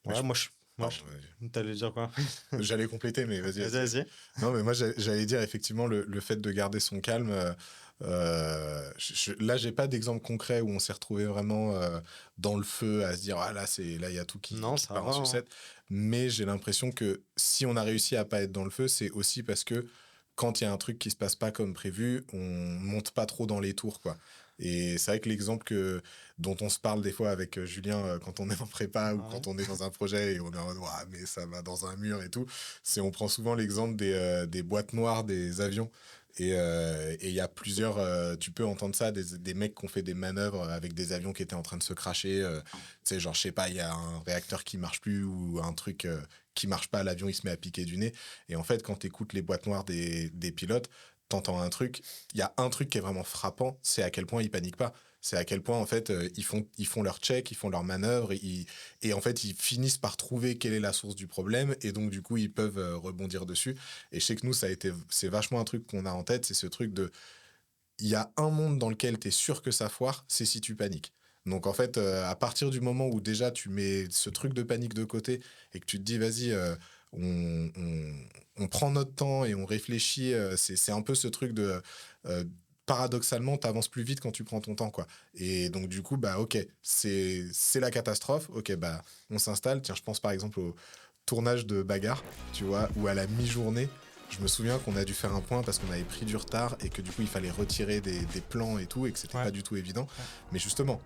Mais ouais, moi, pardon, t'allais dire quoi? j'allais compléter, mais vas-y, Vas-y, vas-y, vas-y. vas-y. Non, mais moi, j'allais dire effectivement le fait de garder son calme. Là, j'ai pas d'exemple concret où on s'est retrouvé vraiment dans le feu à se dire, ah là, là, il y a tout Non, qui ça part en va, hein. sucette. Mais j'ai l'impression que si on a réussi à pas être dans le feu, c'est aussi parce que quand il y a un truc qui se passe pas comme prévu, on monte pas trop dans les tours, quoi. Et c'est vrai que l'exemple dont on se parle des fois avec Julien quand on est en prépa ou Ouais. quand on est dans un projet et on est en mode, ouah, mais ça va dans un mur et tout, on prend souvent l'exemple des boîtes noires des avions. Et il y a plusieurs, tu peux entendre ça, des mecs qui ont fait des manœuvres avec des avions qui étaient en train de se crasher. Tu sais, genre, je sais pas, il y a un réacteur qui marche plus ou un truc qui marche pas, l'avion il se met à piquer du nez. Et en fait, quand tu écoutes les boîtes noires des pilotes, t'entends un truc, il y a un truc qui est vraiment frappant, c'est à quel point ils paniquent pas. C'est à quel point, en fait, ils font leur check, ils font leur manœuvre, et en fait, ils finissent par trouver quelle est la source du problème, et donc, du coup, ils peuvent rebondir dessus. Et je sais que nous, c'est vachement un truc qu'on a en tête, c'est ce truc de, il y a un monde dans lequel tu es sûr que ça foire, c'est si tu paniques. Donc, en fait, à partir du moment où déjà tu mets ce truc de panique de côté et que tu te dis, vas-y, on prend notre temps et on réfléchit, c'est un peu ce truc de. Paradoxalement, tu avances plus vite quand tu prends ton temps, quoi. Et donc, du coup, bah, ok, c'est la catastrophe. Ok, bah, on s'installe. Tiens, je pense par exemple au tournage de Bagarre, tu vois, où à la mi-journée, je me souviens qu'on a dû faire un point parce qu'on avait pris du retard et que du coup il fallait retirer des plans et tout et que c'était pas du tout évident. Mais justement,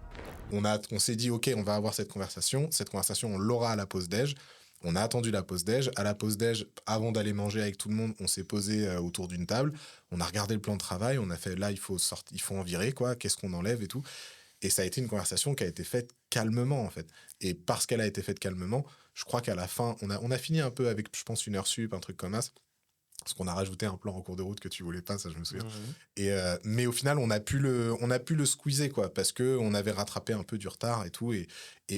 on s'est dit ok, on va avoir cette conversation. Cette conversation, on l'aura à la pause déj. On a attendu la pause déj. À la pause déj, avant d'aller manger avec tout le monde, on s'est posé autour d'une table. On a regardé le plan de travail. On a fait là, il faut en virer quoi. Qu'est-ce qu'on enlève et tout. Et ça a été une conversation qui a été faite calmement, en fait. Et parce qu'elle a été faite calmement, je crois qu'à la fin, on a fini un peu avec, je pense, 1 heure sup, un truc comme ça. Parce qu'on a rajouté un plan en cours de route que tu voulais pas, ça je me souviens. Et mais au final, on a pu le squeezer, quoi, parce qu'on avait rattrapé un peu du retard et tout.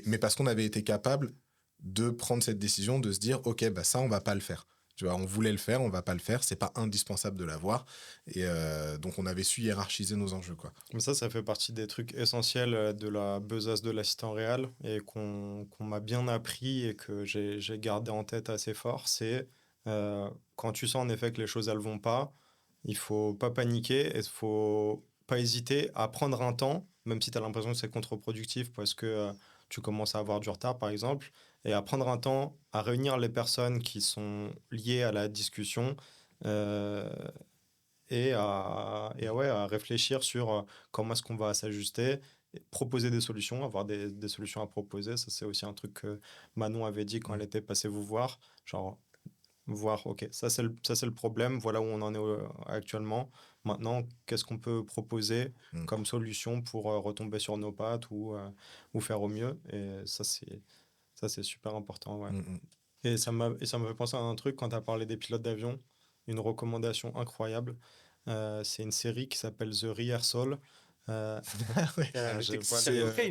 Mais parce qu'on avait été capable de prendre cette décision, de se dire, ok, bah ça, on va pas le faire. Tu vois, on voulait le faire, on va pas le faire, c'est pas indispensable de l'avoir. Et donc, on avait su hiérarchiser nos enjeux, quoi. Comme ça fait partie des trucs essentiels de la besace de l'assistant réel et qu'on m'a bien appris et que j'ai gardé en tête assez fort. C'est quand tu sens en effet que les choses elles vont pas, il faut pas paniquer et il faut pas hésiter à prendre un temps, même si tu as l'impression que c'est contre-productif parce que tu commences à avoir du retard par exemple, et à prendre un temps à réunir les personnes qui sont liées à la discussion. euh, ouais, à réfléchir sur comment est-ce qu'on va s'ajuster, et proposer des solutions, avoir des solutions à proposer. Ça, c'est aussi un truc que Manon avait dit quand elle était passée vous voir. Genre, voir, ok, ça c'est le problème, voilà où on en est actuellement. Maintenant, qu'est-ce qu'on peut proposer comme solution pour retomber sur nos pattes ou faire au mieux. Et ça, c'est super important, ouais. Et ça m'a fait penser à un truc quand tu as parlé des pilotes d'avion, une recommandation incroyable. C'est une série qui s'appelle The Rehearsal. Il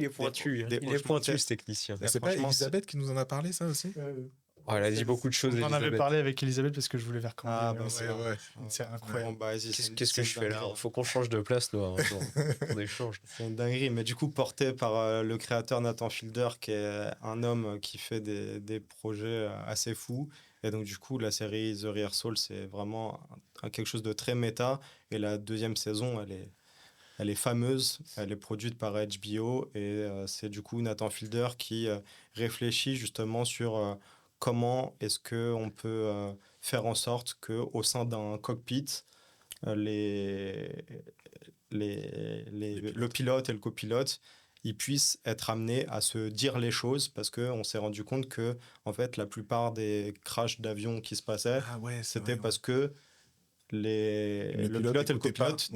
est pointu, il est pointu, ce technicien. C'est pas Elisabeth qui nous en a parlé, ça aussi? Oh, elle a dit beaucoup de choses. On en avait parlé avec Elisabeth parce que je voulais faire Ah, recommander. bah C'est incroyable. Bon, bah, vas-y, Qu'est-ce que je fais là? Faut qu'on change de place, nous, on échange. C'est une dinguerie, mais du coup, porté par le créateur Nathan Fielder, qui est un homme qui fait des projets assez fous. Et donc, du coup, la série The Rehearsal, c'est vraiment quelque chose de très méta. Et la deuxième saison, elle est fameuse. Elle est produite par HBO. Et c'est du coup Nathan Fielder qui réfléchit justement sur comment est-ce qu'on peut faire en sorte qu'au sein d'un cockpit, le pilote et le copilote, ils puissent être amenés à se dire les choses parce qu'on s'est rendu compte que en fait, la plupart des crashs d'avions qui se passaient, c'était parce que le pilote et le copilote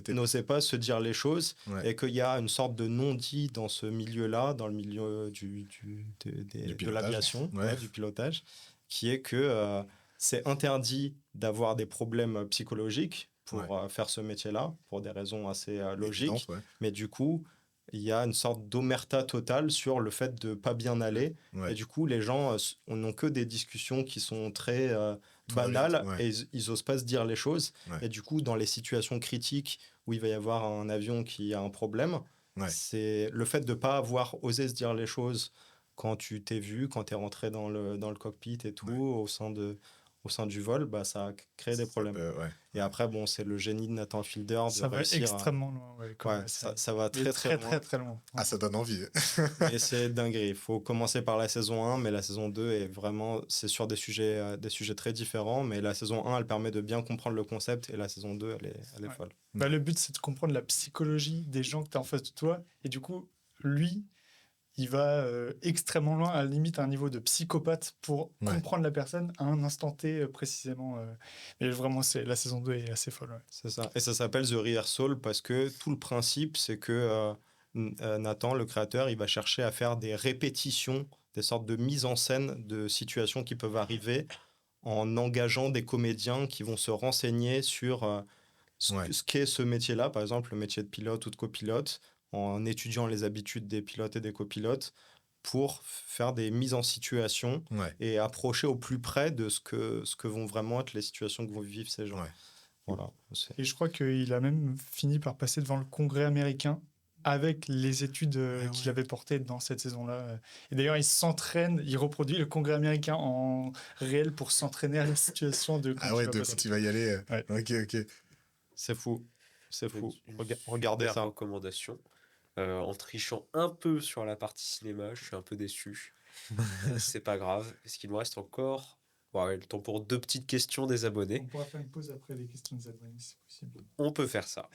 n'osaient pas se dire les choses et qu'il y a une sorte de non-dit dans ce milieu-là, dans le milieu de l'aviation, du pilotage, qui est que c'est interdit d'avoir des problèmes psychologiques pour faire ce métier-là, pour des raisons assez logiques. Mais du coup, il y a une sorte d'omerta totale sur le fait de ne pas bien aller. Et du coup, les gens n'ont que des discussions qui sont très banales et ils n'osent pas se dire les choses. Et du coup, dans les situations critiques où il va y avoir un avion qui a un problème, c'est le fait de ne pas avoir osé se dire les choses quand tu t'es vu, quand tu es rentré dans le cockpit et tout, au sein du vol, bah, ça a créé des problèmes. Et après, bon, c'est le génie de Nathan Fielder. Ça va extrêmement loin. Ça va très loin. Ah, ça donne envie. Et c'est dinguerie. Il faut commencer par la saison 1, mais la saison 2 est vraiment... C'est sur des sujets très différents, mais la saison 1, elle permet de bien comprendre le concept, et la saison 2, elle est folle. Bah, le but, c'est de comprendre la psychologie des gens que tu as en face de toi, et du coup, lui... il va extrêmement loin, à la limite à un niveau de psychopathe pour comprendre la personne à un instant T précisément. Mais vraiment, la saison 2 est assez folle. C'est ça. Et ça s'appelle The Rehearsal parce que tout le principe, c'est que Nathan, le créateur, il va chercher à faire des répétitions, des sortes de mise en scène de situations qui peuvent arriver en engageant des comédiens qui vont se renseigner sur Ouais. ce qu'est ce métier-là, par exemple le métier de pilote ou de copilote, en étudiant les habitudes des pilotes et des copilotes pour faire des mises en situation Ouais. et approcher au plus près de ce que vont vraiment être les situations que vont vivre ces gens. Ouais. Voilà. Et je crois qu'il a même fini par passer devant le Congrès américain avec les études qu'il avait portées dans cette saison-là. Et d'ailleurs, il s'entraîne, il reproduit le Congrès américain en réel pour s'entraîner à la situation de quand Ah ouais, il va de passer. quand il va y aller. Ouais. Ok. C'est fou. C'est fou. Une Regardez super ça. recommandation. En trichant un peu sur la partie cinéma, je suis un peu déçu. C'est pas grave, parce qu'il nous reste encore le temps pour 2 petites questions des abonnés. On pourra faire une pause après les questions des abonnés, si possible. On peut faire ça.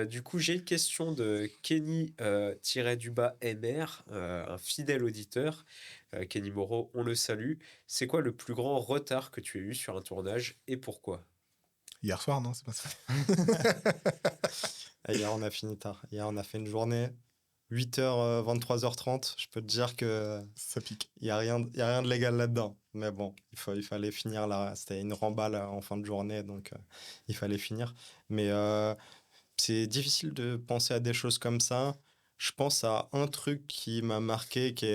Du coup, j'ai une question de Kenny-MR, un fidèle auditeur. Kenny Moreau, on le salue. C'est quoi le plus grand retard que tu as eu sur un tournage et pourquoi? Hier soir, non, c'est pas ça. Hier, on a fini tard. Hier, on a fait une journée 8h, 23h30. Je peux te dire que Ça pique. il y a rien de légal là-dedans. Mais bon, il fallait finir là. C'était une remballe en fin de journée, donc il fallait finir. Mais c'est difficile de penser à des choses comme ça. Je pense à un truc qui m'a marqué, qui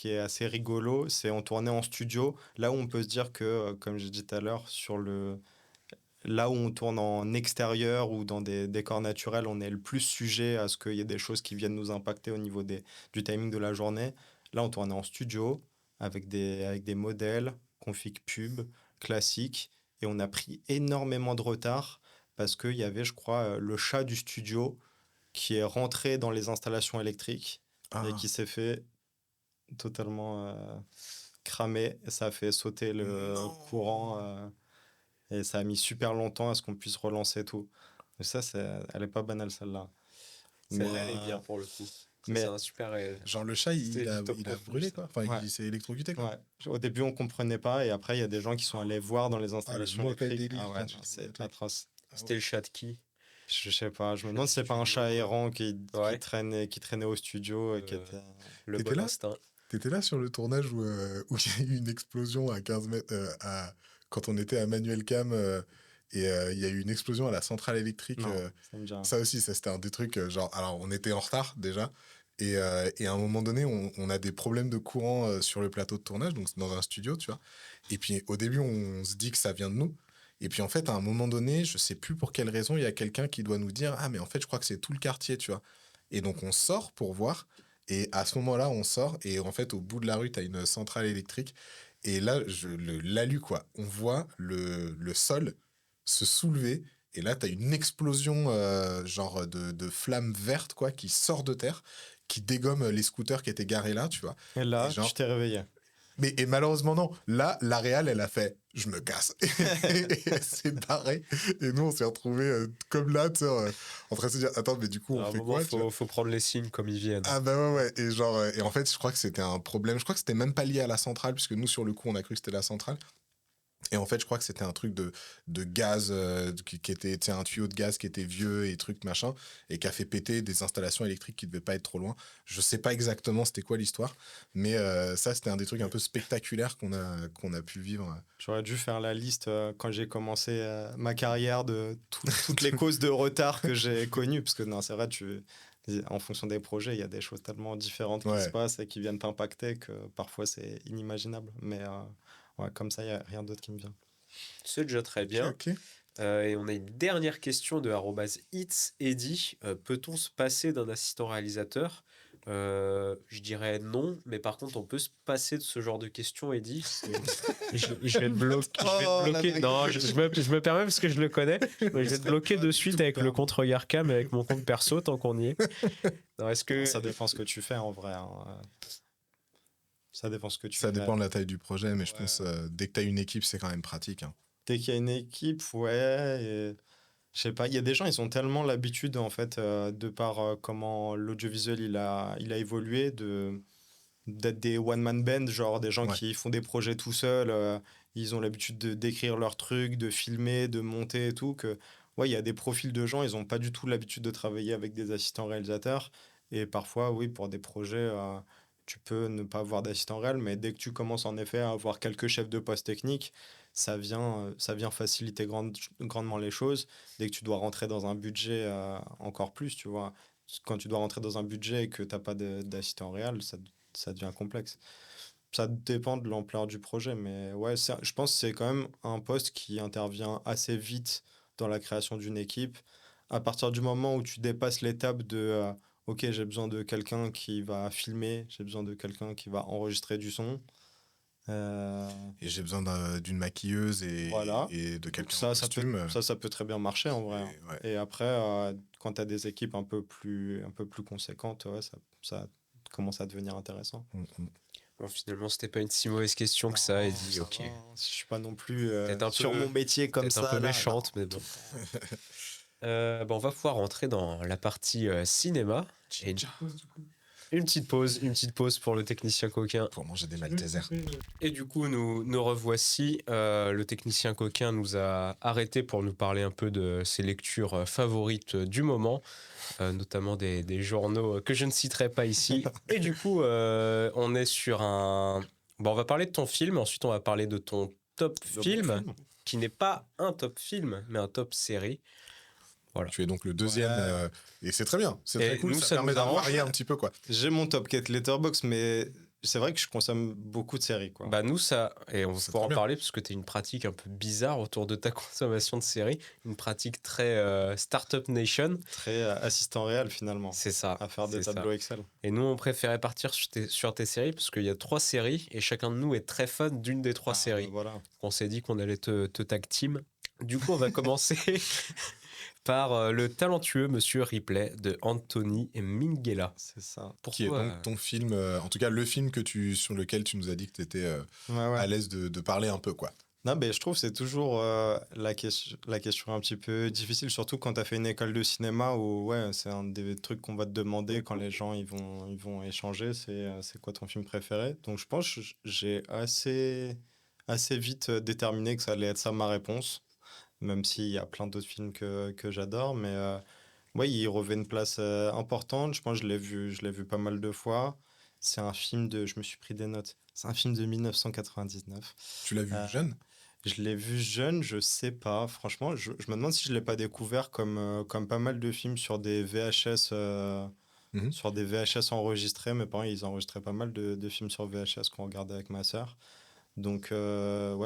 est assez rigolo. C'est on tournait en studio, là où on peut se dire que, comme j'ai dit tout à l'heure, là où on tourne en extérieur ou dans des décors naturels, on est le plus sujet à ce qu'il y ait des choses qui viennent nous impacter au niveau du timing de la journée. Là, on tournait en studio avec des modèles, config pub, classiques, et on a pris énormément de retard parce qu'il y avait, je crois, le chat du studio qui est rentré dans les installations électriques et qui s'est fait totalement cramer. Et ça a fait sauter le courant. Et ça a mis super longtemps à ce qu'on puisse relancer tout. Et ça, elle est pas banale, celle-là. Celle-là, elle est bien pour le coup. mais- C'est un super. Genre le chat, C'était il a, du top il a prof, brûlé, ça. quoi. Enfin, Ouais. il s'est électrocuté, quoi. ouais, au début, on comprenait pas. Et après, il y a des gens qui sont allés voir dans les installations mauvais électriques. délire Ah ouais, quand tu non, fais des c'est trucs. atroce. C'était le chat de qui? Je sais pas, je me demande si c'est pas un chat errant Ouais. qui traînait au studio et qui Euh, était... Le T'étais bon là instinct. T'étais là sur le tournage où il y a eu une explosion à 15 mètres, quand on était à Manuel Cam, et il y a eu une explosion à la centrale électrique. Non, ça me dit rien. Ça aussi, ça c'était un des trucs, genre, alors on était en retard déjà, et à un moment donné, on a des problèmes de courant sur le plateau de tournage, donc dans un studio, tu vois. Et puis au début, on se dit que ça vient de nous. Et puis en fait, à un moment donné, je sais plus pour quelle raison, il y a quelqu'un qui doit nous dire, ah mais en fait, je crois que c'est tout le quartier, tu vois. Et donc on sort pour voir. Et à ce moment-là, on sort et en fait, au bout de la rue, tu as une centrale électrique. Et là, l'alu, quoi. On voit le sol se soulever. Et là, tu as une explosion genre de flammes vertes, quoi, qui sort de terre, qui dégomme les scooters qui étaient garés là, tu vois. Et là, Et genre- tu t'es réveillé. Et malheureusement, non. Là, la réal, elle a fait « je me casse ». Et elle s'est barrée. Et nous, on s'est retrouvés comme là, tu sais, en train de se dire « attends, mais du coup, on À un fait moment, quoi ?» tu vois. faut prendre les signes comme ils viennent. Ah bah ouais. Et genre, et en fait, je crois que c'était un problème. Je crois que c'était même pas lié à la centrale, puisque nous, sur le coup, on a cru que c'était la centrale. Et en fait, je crois que c'était un truc de gaz qui était, tu sais, un tuyau de gaz qui était vieux et truc machin, et qui a fait péter des installations électriques qui devaient pas être trop loin. Je sais pas exactement c'était quoi l'histoire, mais ça, c'était un des trucs un peu spectaculaires qu'on a pu vivre. J'aurais dû faire la liste quand j'ai commencé ma carrière de toutes les causes de retard que j'ai connues. Parce que non, c'est vrai, en fonction des projets, il y a des choses tellement différentes qui Ouais. se passent et qui viennent t'impacter que parfois c'est inimaginable. Mais ouais, comme ça, il n'y a rien d'autre qui me vient. C'est déjà très bien. Ok. Et on a une dernière question de @itsedi. Peut-on se passer d'un assistant réalisateur? Je dirais non, mais par contre, on peut se passer de ce genre de questions, Eddy. Je vais te bloquer. Oh, la dingue. Non, je me permets parce que je le connais. Mais je vais te bloquer de suite avec le compte Regard Cam et avec mon compte perso tant qu'on y est. Non, est-ce que Ça dépend ce que tu fais en vrai. Hein. Ça dépend ce que tu Ça fais. dépend de la taille du projet, mais je Ouais. pense dès que tu as une équipe, c'est quand même pratique. Hein. Dès qu'il y a une équipe, ouais. Je sais pas, il y a des gens, ils ont tellement l'habitude, en fait, de par comment l'audiovisuel il a évolué, d'être des one-man band, genre des gens Ouais. qui font des projets tout seuls. Ils ont l'habitude d'écrire leurs trucs, de filmer, de monter et tout. Ouais, il y a des profils de gens, ils n'ont pas du tout l'habitude de travailler avec des assistants réalisateurs. Et parfois, oui, pour des projets, tu peux ne pas avoir d'assistant réel, mais dès que tu commences en effet à avoir quelques chefs de poste technique, ça vient faciliter grandement les choses. Dès que tu dois rentrer dans un budget, encore plus, tu vois. Quand tu dois rentrer dans un budget et que tu n'as pas d'assistant réel, ça devient complexe. Ça dépend de l'ampleur du projet, mais ouais, je pense que c'est quand même un poste qui intervient assez vite dans la création d'une équipe. À partir du moment où tu dépasses l'étape de OK, j'ai besoin de quelqu'un qui va filmer, j'ai besoin de quelqu'un qui va enregistrer du son. euh, Et j'ai besoin d'une maquilleuse voilà. et de Donc quelqu'un en costume. ça peut très bien marcher en vrai, hein. Ouais. Et après, quand tu as des équipes un peu plus conséquentes, ouais, ça commence à devenir intéressant. Bon, finalement, c'était pas une si mauvaise question que ça, et dit, Ça ok. va, hein. Je suis pas non plus Peut-être un sur peu- mon métier comme Peut-être ça. un peu là, méchante, non. mais bon. On va pouvoir rentrer dans la partie cinéma. Et une petite pause pour le technicien coquin. Pour manger des Maltesers. Et du coup, nous revoici. Le technicien coquin nous a arrêté pour nous parler un peu de ses lectures favorites du moment, notamment des journaux que je ne citerai pas ici. Et du coup, on est sur un... Bon, on va parler de ton film, ensuite on va parler de ton top film, qui n'est pas un top film, mais un top série. Voilà. Tu es donc le deuxième. Ouais. Et c'est très bien. C'est Et très cool. nous, ça ça permet nous arrange. de varier un petit peu, quoi. J'ai mon top 4 Letterboxd, mais c'est vrai que je consomme beaucoup de séries, quoi. Bah nous, ça, et on va C'est pouvoir en très bien. parler parce que tu as une pratique un peu bizarre autour de ta consommation de séries, une pratique très Startup Nation. Très assistant réel, finalement, C'est ça. à faire des c'est ça. tableaux Excel. Et nous, on préférait partir sur tes séries parce qu'il y a 3 séries et chacun de nous est très fan d'une des 3 séries. Voilà. On s'est dit qu'on allait te tag team. Du coup, on va commencer par le talentueux Monsieur Ripley de Anthony Minghella. C'est ça. Qui est donc ton film, en tout cas le film sur lequel tu nous as dit que tu étais à l'aise de parler un peu, quoi. Non, mais je trouve que c'est toujours la question un petit peu difficile, surtout quand tu as fait une école de cinéma où ouais, c'est un des trucs qu'on va te demander quand les gens ils vont échanger, c'est quoi ton film préféré. Donc je pense que j'ai assez vite déterminé que ça allait être ça ma réponse, même s'il y a plein d'autres films que j'adore. Mais ouais, il revêt une place importante. Je pense que je l'ai vu pas mal de fois. C'est un film je me suis pris des notes. C'est un film de 1999. Tu l'as vu jeune? Je l'ai vu jeune, je sais pas. Franchement, je me demande si je l'ai pas découvert comme pas mal de films sur des VHS, sur des VHS enregistrés. Mes parents, ils enregistraient pas mal de films sur VHS qu'on regardait avec ma sœur. Donc, ouais,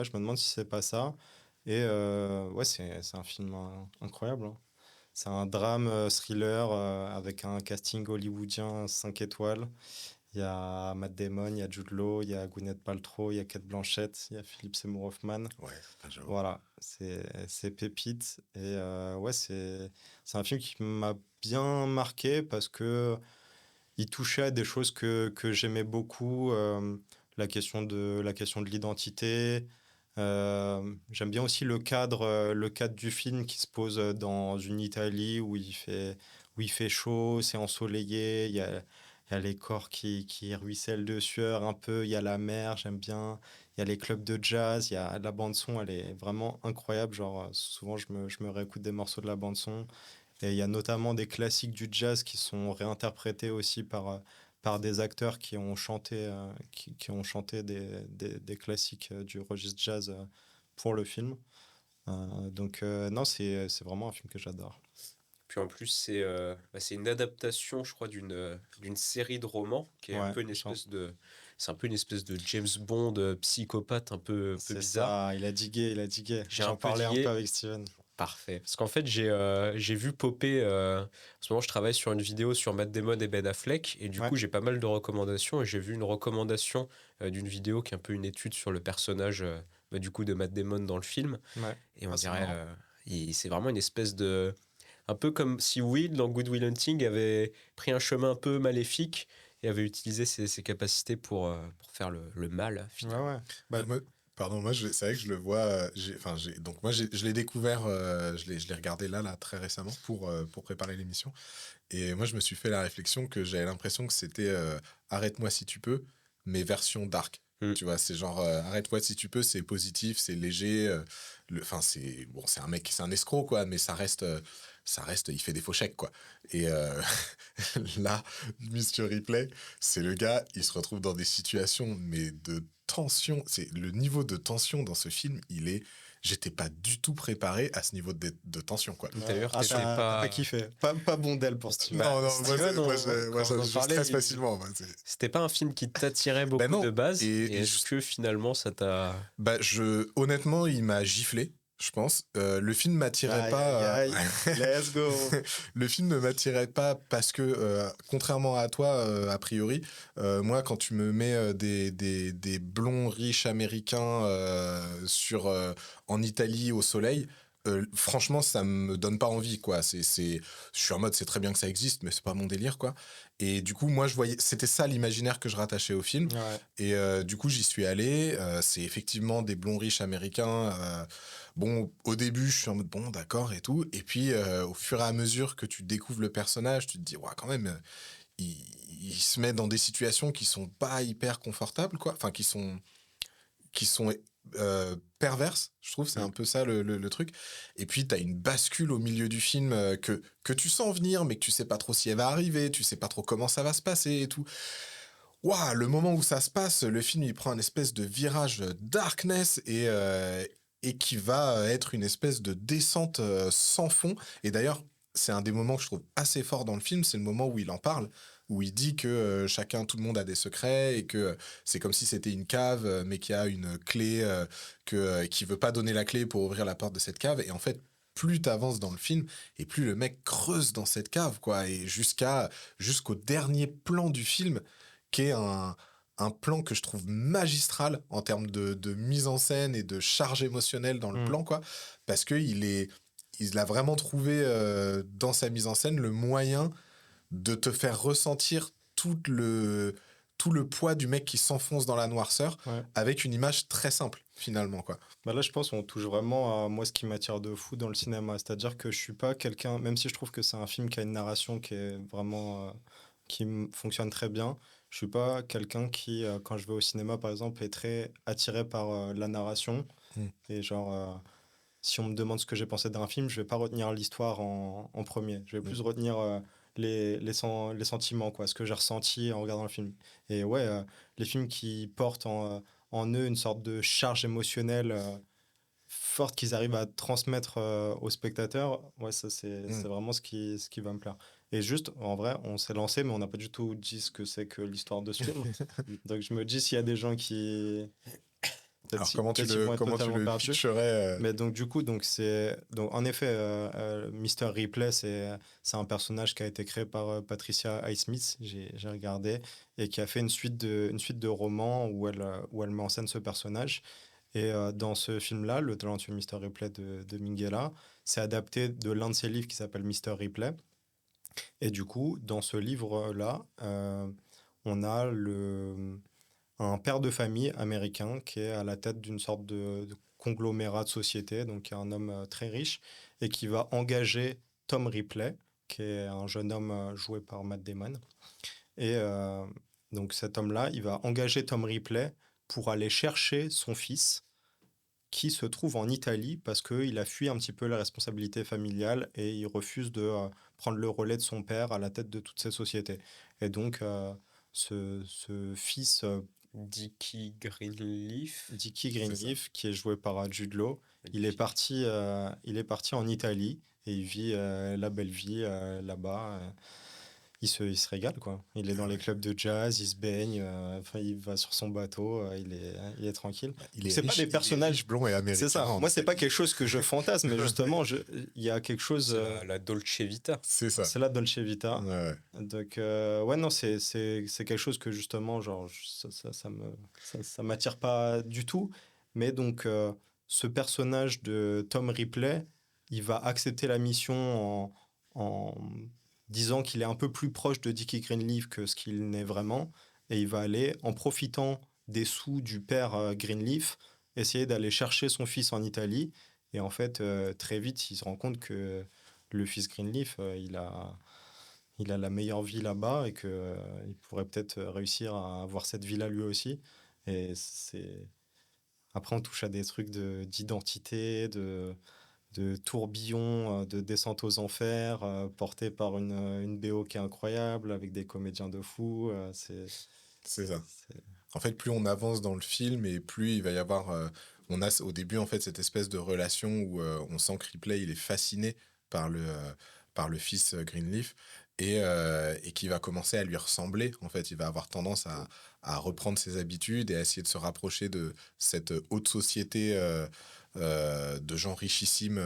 je me demande si c'est pas ça. Et ouais, c'est un film incroyable, hein. C'est un drame thriller avec un casting hollywoodien 5 étoiles. Il y a Matt Damon, il y a Jude Law, il y a Gwyneth Paltrow, il y a Cate Blanchett, il y a Philip Seymour Hoffman. Ouais, j'avoue. Voilà, c'est pépite. Et ouais, c'est un film qui m'a bien marqué parce que il touchait à des choses que j'aimais beaucoup. La question de l'identité. J'aime bien aussi le cadre du film qui se pose dans une Italie où il fait chaud, c'est ensoleillé, il y a les corps qui ruissellent de sueur un peu, il y a la mer, j'aime bien, il y a les clubs de jazz, il y a la bande-son, elle est vraiment incroyable. Genre, souvent, je me réécoute des morceaux de la bande-son. Et il y a notamment des classiques du jazz qui sont réinterprétés aussi par des acteurs qui ont chanté, qui ont chanté des classiques du registre jazz pour le film. Donc, non, c'est vraiment un film que j'adore. Puis en plus, c'est une adaptation, je crois, d'une série de romans qui est un Ouais, peu une espèce de... C'est un peu une espèce de James Bond psychopathe un peu C'est bizarre. ça, il a digué. J'ai un J'en peu parlais digué. un peu avec Steven. Parfait. Parce qu'en fait, j'ai vu popper... en ce moment, je travaille sur une vidéo sur Matt Damon et Ben Affleck. Et du coup, j'ai pas mal de recommandations. Et j'ai vu une recommandation d'une vidéo qui est un peu une étude sur le personnage du coup, de Matt Damon dans le film. Ouais. Et on c'est dirait... marrant. c'est vraiment une espèce de... Un peu comme si Will, dans Good Will Hunting, avait pris un chemin un peu maléfique et avait utilisé ses capacités pour faire le mal, finalement. Ouais. Bah, moi, c'est vrai que je le vois. Donc moi, je l'ai découvert, je l'ai regardé là très récemment pour préparer l'émission. Et moi, je me suis fait la réflexion que j'avais l'impression que c'était Arrête-moi si tu peux, mais version dark. Tu vois, c'est genre Arrête-moi si tu peux, c'est positif, c'est léger. C'est un mec, c'est un escroc, quoi, mais ça reste, il fait des faux chèques, quoi. Et là, Mr. Ripley, c'est le gars, il se retrouve dans des situations, mais de tension, c'est le niveau de tension dans ce film, j'étais pas du tout préparé à ce niveau de tension, quoi. D'ailleurs, Ah, t'étais t'as pas... kiffé. Pas bon d'elle pour ce film. Non, moi, Steven, je stresse facilement. Moi, c'était pas un film qui t'attirait beaucoup non. de base. Et est-ce que finalement, ça t'a... honnêtement, il m'a giflé. Je pense. Le film m'attirait pas. Aïe, let's go. Le film ne m'attirait pas parce que, contrairement à toi, a priori, moi, quand tu me mets des blonds riches américains en Italie au soleil, franchement, ça me donne pas envie, quoi. Je suis en mode, c'est très bien que ça existe, mais c'est pas mon délire, quoi. Et du coup, moi, c'était ça l'imaginaire que je rattachais au film. Ouais. Et du coup, j'y suis allé. C'est effectivement des blonds riches américains. Bon, au début, je suis en mode bon, d'accord et tout. Et puis, au fur et à mesure que tu découvres le personnage, tu te dis, ouais, quand même, il se met dans des situations qui sont pas hyper confortables, quoi. Enfin, qui sont perverses, je trouve. C'est un peu ça le truc. Et puis, tu as une bascule au milieu du film que tu sens venir, mais que tu sais pas trop si elle va arriver, tu sais pas trop comment ça va se passer et tout. Waouh, le moment où ça se passe, le film, il prend un espèce de virage darkness et qui va être une espèce de descente sans fond. Et d'ailleurs, c'est un des moments que je trouve assez fort dans le film, c'est le moment où il en parle, où il dit que tout le monde a des secrets et que c'est comme si c'était une cave, mais qu'il y a une clé, qui veut pas donner la clé pour ouvrir la porte de cette cave. Et en fait, plus t'avances dans le film, et plus le mec creuse dans cette cave, quoi. Et jusqu'au dernier plan du film, qui est un plan que je trouve magistral en termes de mise en scène et de charge émotionnelle dans le plan, quoi. Parce qu'il a vraiment trouvé dans sa mise en scène le moyen de te faire ressentir tout le poids du mec qui s'enfonce dans la noirceur avec une image très simple, finalement, quoi. Bah là, je pense qu'on touche vraiment à moi ce qui m'attire de fou dans le cinéma. C'est-à-dire que je suis pas quelqu'un, même si je trouve que c'est un film qui a une narration qui est vraiment fonctionne très bien, je suis pas quelqu'un qui, quand je vais au cinéma, par exemple, est très attiré par la narration. Et genre, si on me demande ce que j'ai pensé d'un film, je vais pas retenir l'histoire en premier. Je vais plus retenir les sentiments, quoi, ce que j'ai ressenti en regardant le film. Et ouais, les films qui portent en eux une sorte de charge émotionnelle forte qu'ils arrivent à transmettre aux spectateurs, ouais, ça c'est vraiment ce qui va me plaire. Et juste, en vrai, on s'est lancé, mais on n'a pas du tout dit ce que c'est que l'histoire de ce film. Donc je me dis, s'il y a des gens qui... Alors comment tu le pitcherais Mais donc du coup, donc en effet, Mr. Ripley, c'est un personnage qui a été créé par Patricia Highsmith, j'ai regardé, et qui a fait une suite de romans où elle met en scène ce personnage. Et dans ce film-là, Le talentueux Mr. Ripley de Minghella, c'est adapté de l'un de ses livres qui s'appelle Mr. Ripley. Et du coup, dans ce livre-là, on a un père de famille américain qui est à la tête d'une sorte de conglomérat de société, donc qui est un homme très riche, et qui va engager Tom Ripley, qui est un jeune homme joué par Matt Damon. Et donc cet homme-là, il va engager Tom Ripley pour aller chercher son fils, qui se trouve en Italie parce qu'il a fui un petit peu la responsabilité familiale et il refuse de prendre le relais de son père à la tête de toutes ces sociétés. Et donc, ce fils... Dickie Greenleaf, qui est joué par Jude Law, il est parti en Italie et il vit la belle vie là-bas. Il se régale, quoi. Il est dans les clubs de jazz, il se baigne, il va sur son bateau, il est tranquille. C'est pas des personnages blonds et américains. C'est ça. Moi, c'est pas quelque chose que je fantasme, mais justement, il y a quelque chose. La Dolce Vita. C'est ça. C'est la Dolce Vita. Ouais. Donc, non, c'est quelque chose que justement, genre, ça m'attire pas du tout. Mais donc, ce personnage de Tom Ripley, il va accepter la mission en disant qu'il est un peu plus proche de Dickie Greenleaf que ce qu'il n'est vraiment, et il va aller, en profitant des sous du père Greenleaf, essayer d'aller chercher son fils en Italie, et en fait, très vite, il se rend compte que le fils Greenleaf, il a la meilleure vie là-bas, et qu'il pourrait peut-être réussir à avoir cette vie-là lui aussi, et c'est... Après, on touche à des trucs d'identité, de tourbillon, de descente aux enfers, porté par une BO qui est incroyable, avec des comédiens de fou. C'est ça. En fait, plus on avance dans le film et plus il va y avoir... on a au début, en fait, cette espèce de relation où on sent que Ripley, il est fasciné par le fils Greenleaf et qui va commencer à lui ressembler. En fait, il va avoir tendance à reprendre ses habitudes et à essayer de se rapprocher de cette haute société de gens richissimes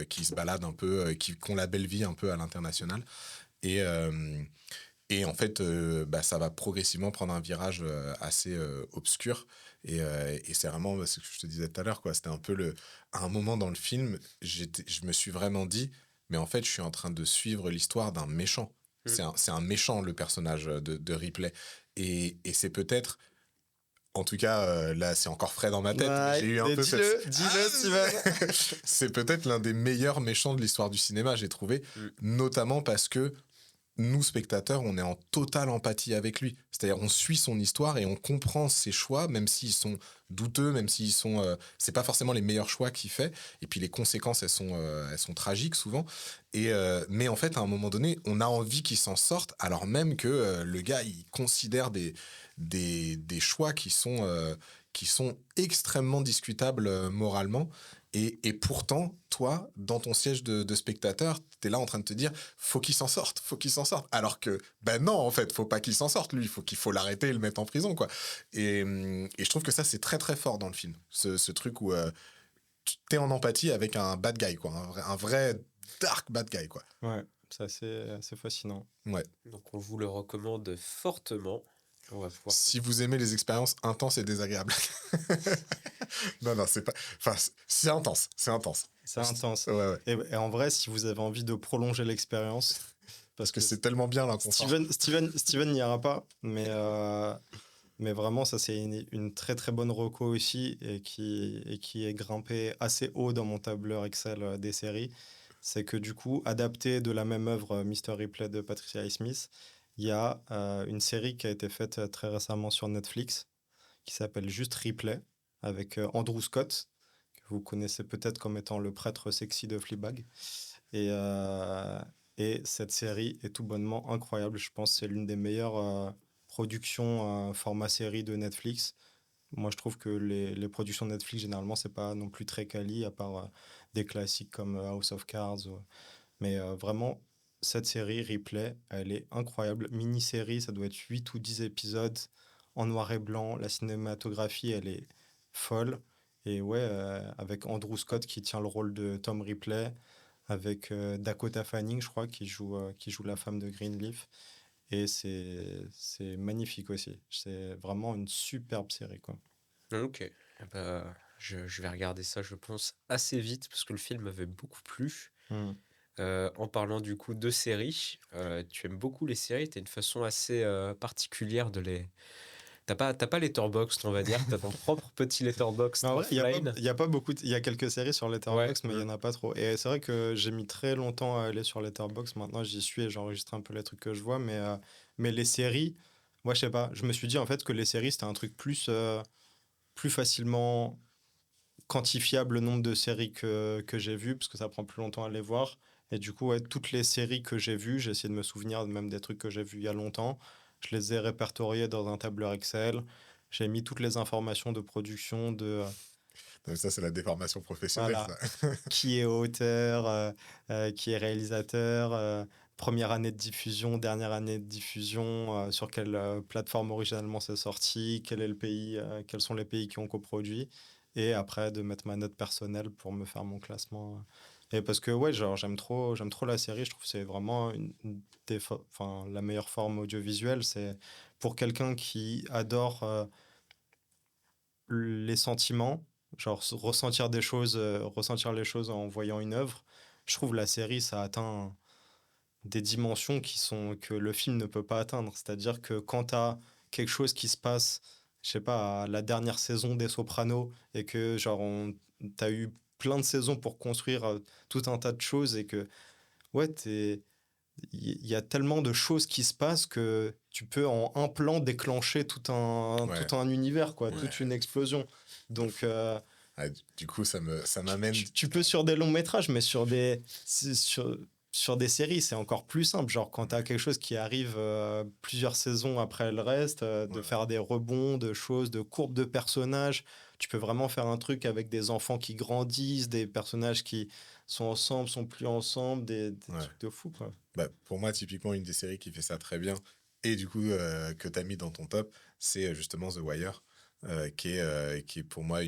qui se baladent un peu, qui ont la belle vie un peu à l'international. Et, euh, et en fait, ça va progressivement prendre un virage assez obscur. Et c'est vraiment ce que je te disais tout à l'heure, quoi. C'était un peu à un moment dans le film, je me suis vraiment dit, mais en fait, je suis en train de suivre l'histoire d'un méchant. C'est un méchant, le personnage de Ripley. Et c'est peut-être, en tout cas, là, c'est encore frais dans ma tête, mais j'ai eu un peu dis-le, Steven. C'est peut-être l'un des meilleurs méchants de l'histoire du cinéma, j'ai trouvé, notamment parce que nous, spectateurs, on est en totale empathie avec lui. C'est-à-dire, on suit son histoire et on comprend ses choix, même s'ils sont douteux, même s'ils sont... c'est pas forcément les meilleurs choix qu'il fait. Et puis, les conséquences, elles sont tragiques, souvent. Mais en fait, à un moment donné, on a envie qu'il s'en sorte, alors même que le gars, il considère des choix qui sont extrêmement discutables moralement. Et pourtant, toi, dans ton siège de spectateur, t'es là en train de te dire, faut qu'il s'en sorte, faut qu'il s'en sorte. Alors que, ben non, en fait, faut pas qu'il s'en sorte, lui. Il faut l'arrêter et le mettre en prison, quoi. Et je trouve que ça, c'est très, très fort dans le film. Ce truc où t'es en empathie avec un bad guy, quoi. Un vrai dark bad guy, quoi. Ouais, c'est assez fascinant. Ouais. Donc on vous le recommande fortement. On va pouvoir... Si vous aimez les expériences intenses et désagréables. Non, c'est pas... Enfin, c'est intense, c'est intense. C'est intense. Ouais. Et en vrai, si vous avez envie de prolonger l'expérience, parce que c'est tellement bien l'inconfort. Steven n'y ira pas, mais vraiment, ça c'est une très très bonne reco aussi et qui est grimpé assez haut dans mon tableur Excel des séries. C'est que du coup, adapté de la même œuvre Mr. Ripley de Patricia Highsmith, il y a une série qui a été faite très récemment sur Netflix qui s'appelle juste Ripley avec Andrew Scott, que vous connaissez peut-être comme étant le prêtre sexy de Fleabag. Et cette série est tout bonnement incroyable. Je pense que c'est l'une des meilleures productions format série de Netflix. Moi, je trouve que les productions de Netflix, généralement, c'est pas non plus très quali, à part des classiques comme House of Cards. Mais vraiment, cette série, Replay, elle est incroyable. Mini-série, ça doit être 8 ou 10 épisodes en noir et blanc. La cinématographie, elle est folle. Et ouais, avec Andrew Scott qui tient le rôle de Tom Ripley, avec Dakota Fanning, je crois, qui joue la femme de Greenleaf. Et c'est magnifique aussi. C'est vraiment une superbe série, quoi. Ok. Je vais regarder ça, je pense, assez vite, parce que le film m'avait beaucoup plu. En parlant du coup de séries, tu aimes beaucoup les séries, tu as une façon assez particulière de les... T'as pas Letterboxd, on va dire, t'as ton propre petit Letterboxd offline. Il y a quelques séries sur Letterboxd, mais il y en a pas trop. Et c'est vrai que j'ai mis très longtemps à aller sur Letterboxd. Maintenant, j'y suis et j'enregistre un peu les trucs que je vois. Mais les séries, moi, je sais pas. Je me suis dit en fait que les séries, c'était un truc plus facilement quantifiable le nombre de séries que j'ai vues, parce que ça prend plus longtemps à les voir. Et du coup, ouais, toutes les séries que j'ai vues, j'ai essayé de me souvenir même des trucs que j'ai vus il y a longtemps. Je les ai répertoriés dans un tableur Excel. J'ai mis toutes les informations de production Donc ça, c'est la déformation professionnelle. voilà, Ça. qui est auteur, qui est réalisateur, première année de diffusion, dernière année de diffusion, sur quelle plateforme originalement c'est sorti, quel est le pays, quels sont les pays qui ont coproduit. Et après, de mettre ma note personnelle pour me faire mon classement. Et parce que ouais, genre, j'aime trop la série. Je trouve que c'est vraiment la meilleure forme audiovisuelle. C'est pour quelqu'un qui adore les sentiments, genre ressentir ressentir les choses en voyant une œuvre. Je trouve la série, ça atteint des dimensions que le film ne peut pas atteindre. C'est-à-dire que quand tu as quelque chose qui se passe, je sais pas, à la dernière saison des Sopranos, et que genre t'as eu plein de saisons pour construire tout un tas de choses, et que ouais, il y a tellement de choses qui se passent que tu peux en un plan déclencher tout un univers, quoi, toute une explosion. Donc Du coup, ça m'amène... tu peux sur des longs métrages, mais sur sur des séries, c'est encore plus simple. Genre, quand tu as quelque chose qui arrive plusieurs saisons après le reste, de faire des rebonds, de choses, de courbes de personnages. Tu peux vraiment faire un truc avec des enfants qui grandissent, des personnages qui sont ensemble, sont plus ensemble, des trucs de fou, quoi. Bah, pour moi, typiquement, une des séries qui fait ça très bien, et du coup, que tu as mis dans ton top, c'est justement The Wire, qui est pour moi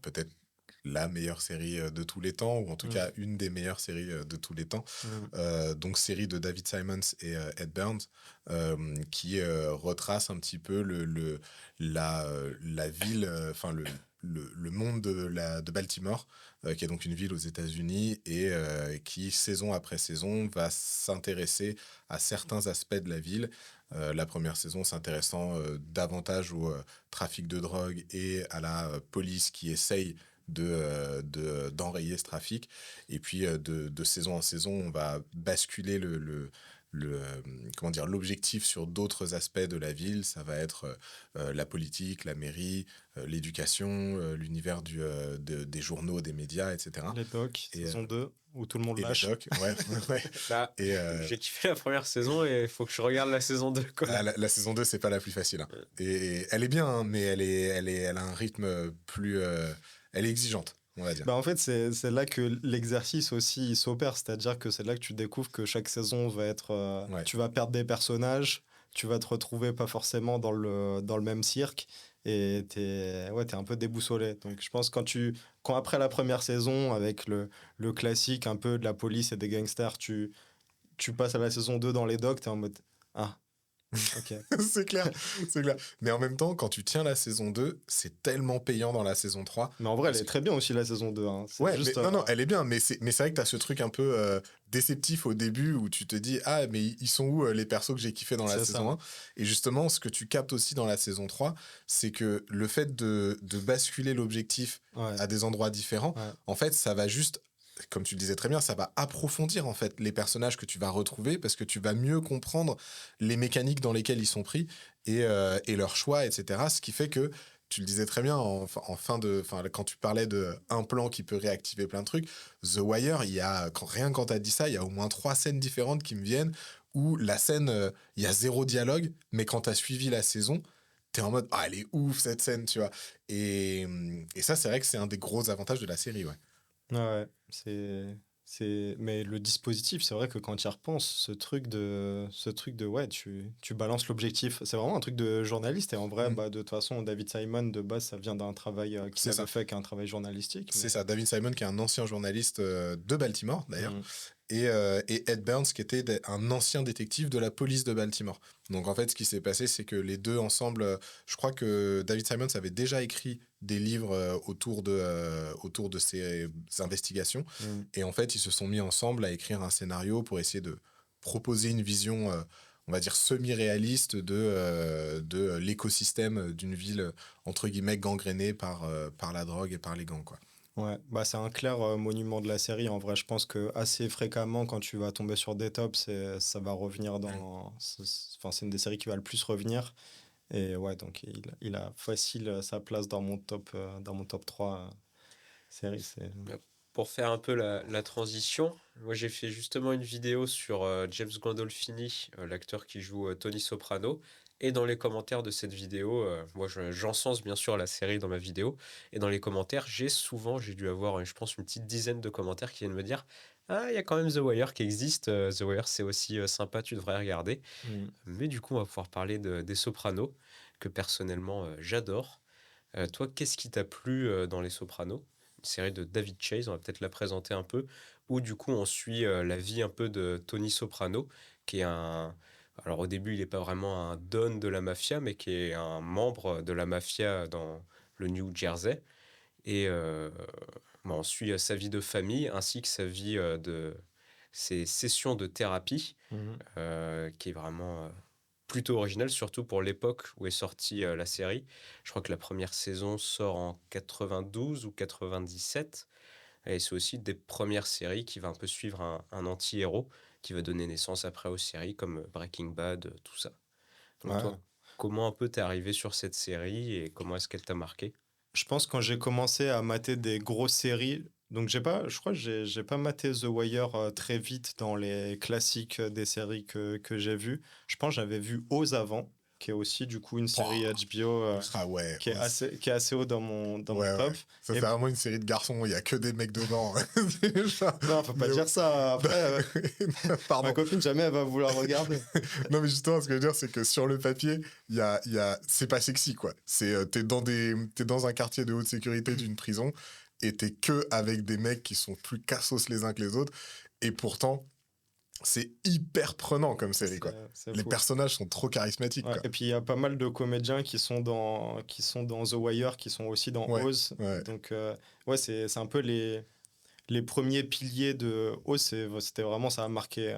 peut-être la meilleure série de tous les temps, ou en tout cas une des meilleures séries de tous les temps. Donc, série de David Simons et Ed Burns, qui retrace un petit peu la ville, le monde de Baltimore, qui est donc une ville aux États-Unis, et qui, saison après saison, va s'intéresser à certains aspects de la ville. La première saison s'intéressant davantage au trafic de drogue et à la police qui essaye d'enrayer ce trafic. Et puis, de saison en saison, on va basculer comment dire, l'objectif sur d'autres aspects de la ville. Ça va être la politique, la mairie, l'éducation, l'univers des journaux, des médias, etc. Les docs, saison 2, où tout le monde lâche. Les docs, ouais. Bah, j'ai kiffé la première saison et il faut que je regarde la saison 2. Quoi. La saison 2, c'est pas la plus facile. Hein. Et elle est bien, hein, mais elle a un rythme plus... elle est exigeante, on va dire. Bah en fait, c'est là que l'exercice aussi il s'opère. C'est-à-dire que c'est là que tu découvres que chaque saison va être... Tu vas perdre des personnages, tu vas te retrouver pas forcément dans le même cirque. Et t'es un peu déboussolé. Donc je pense quand après la première saison, avec le classique un peu de la police et des gangsters, tu passes à la saison 2 dans les docks, t'es en mode... Ah, ok. c'est clair. Mais en même temps, quand tu tiens la saison 2, c'est tellement payant dans la saison 3. Mais en vrai, elle est très bien aussi, la saison 2. Hein. Ouais, juste, non, elle est bien, mais c'est vrai que t'as ce truc un peu déceptif au début où tu te dis « Ah, mais ils sont où les persos que j'ai kiffés dans la saison 1 ?» Et justement, ce que tu captes aussi dans la saison 3, c'est que le fait de basculer l'objectif à des endroits différents, en fait, ça va juste... Comme tu le disais très bien, ça va approfondir en fait les personnages que tu vas retrouver parce que tu vas mieux comprendre les mécaniques dans lesquelles ils sont pris et leurs choix, etc. Ce qui fait que, tu le disais très bien, quand tu parlais d'un plan qui peut réactiver plein de trucs, The Wire, rien quand tu as dit ça, il y a au moins 3 scènes différentes qui me viennent où la scène, il y a 0 dialogue, mais quand tu as suivi la saison, t'es en mode « Ah, elle est ouf cette scène », tu vois. Et ça, c'est vrai que c'est un des gros avantages de la série, ouais. Ouais, mais le dispositif, c'est vrai que quand tu y repenses, ce truc de ouais, tu balances l'objectif, c'est vraiment un truc de journaliste. Et en vrai, de toute façon, David Simon, de base, ça vient d'un travail qu'il avait fait, qui est un travail journalistique. C'est ça, David Simon, qui est un ancien journaliste de Baltimore, d'ailleurs. Et Ed Burns, qui était un ancien détective de la police de Baltimore. Donc en fait, ce qui s'est passé, c'est que les deux ensemble, je crois que David Simons avait déjà écrit des livres autour de ces investigations. Et en fait, ils se sont mis ensemble à écrire un scénario pour essayer de proposer une vision, on va dire, semi-réaliste de l'écosystème d'une ville, entre guillemets, gangrénée par la drogue et par les gangs, quoi. Ouais, c'est un clair monument de la série. En vrai, je pense que assez fréquemment, quand tu vas tomber sur des tops, ça va revenir dans... c'est une des séries qui va le plus revenir. Et ouais, donc il a facile sa place dans mon top 3 série. Pour faire un peu la transition, moi j'ai fait justement une vidéo sur James Gandolfini, l'acteur qui joue Tony Soprano. Et dans les commentaires de cette vidéo, moi j'encense bien sûr la série dans ma vidéo. Et dans les commentaires, j'ai dû avoir, je pense, une petite dizaine de commentaires qui viennent me dire « Ah, il y a quand même The Wire qui existe. The Wire, c'est aussi sympa, tu devrais regarder. » Mais du coup, on va pouvoir parler des Sopranos, que personnellement j'adore. Toi, qu'est-ce qui t'a plu dans Les Sopranos ? Une série de David Chase, on va peut-être la présenter un peu, où du coup on suit la vie un peu de Tony Soprano, qui est alors au début il n'est pas vraiment un don de la mafia, mais qui est un membre de la mafia dans le New Jersey. Et on suit sa vie de famille, ainsi que sa vie ses sessions de thérapie, qui est vraiment... plutôt original, surtout pour l'époque où est sortie la série. Je crois que la première saison sort en 92 ou 97. Et c'est aussi des premières séries qui va un peu suivre un anti-héros qui va donner naissance après aux séries comme Breaking Bad, tout ça. Donc toi, comment un peu t'es arrivé sur cette série et comment est-ce qu'elle t'a marqué ? Je pense que quand j'ai commencé à mater des grosses séries, Donc je crois que j'ai pas maté The Wire très vite dans les classiques des séries que j'ai vues. Je pense que j'avais vu Oz avant, qui est aussi du coup une série Pouah. HBO Ah ouais, qui est assez haut dans ouais, mon top. ouais. Ça, Et c'est vraiment une série de garçons, il y a que des mecs dedans. Déjà. non, faut pas Mais dire ça. Après, ma Pardon. copine jamais elle va vouloir regarder. Non, mais justement, ce que je veux dire, c'est que sur le papier, c'est pas sexy, quoi. T'es dans un quartier de haute sécurité d'une prison et t'es que avec des mecs qui sont plus cassos les uns que les autres. Et pourtant, c'est hyper prenant comme série, quoi. C'est Les fou. personnages sont trop charismatiques, Ouais, quoi. et puis il y a pas mal de comédiens qui sont dans The Wire, qui sont aussi dans Ouais, Oz. ouais. Donc ouais, c'est un peu les premiers piliers de Oz. C'était vraiment, ça a marqué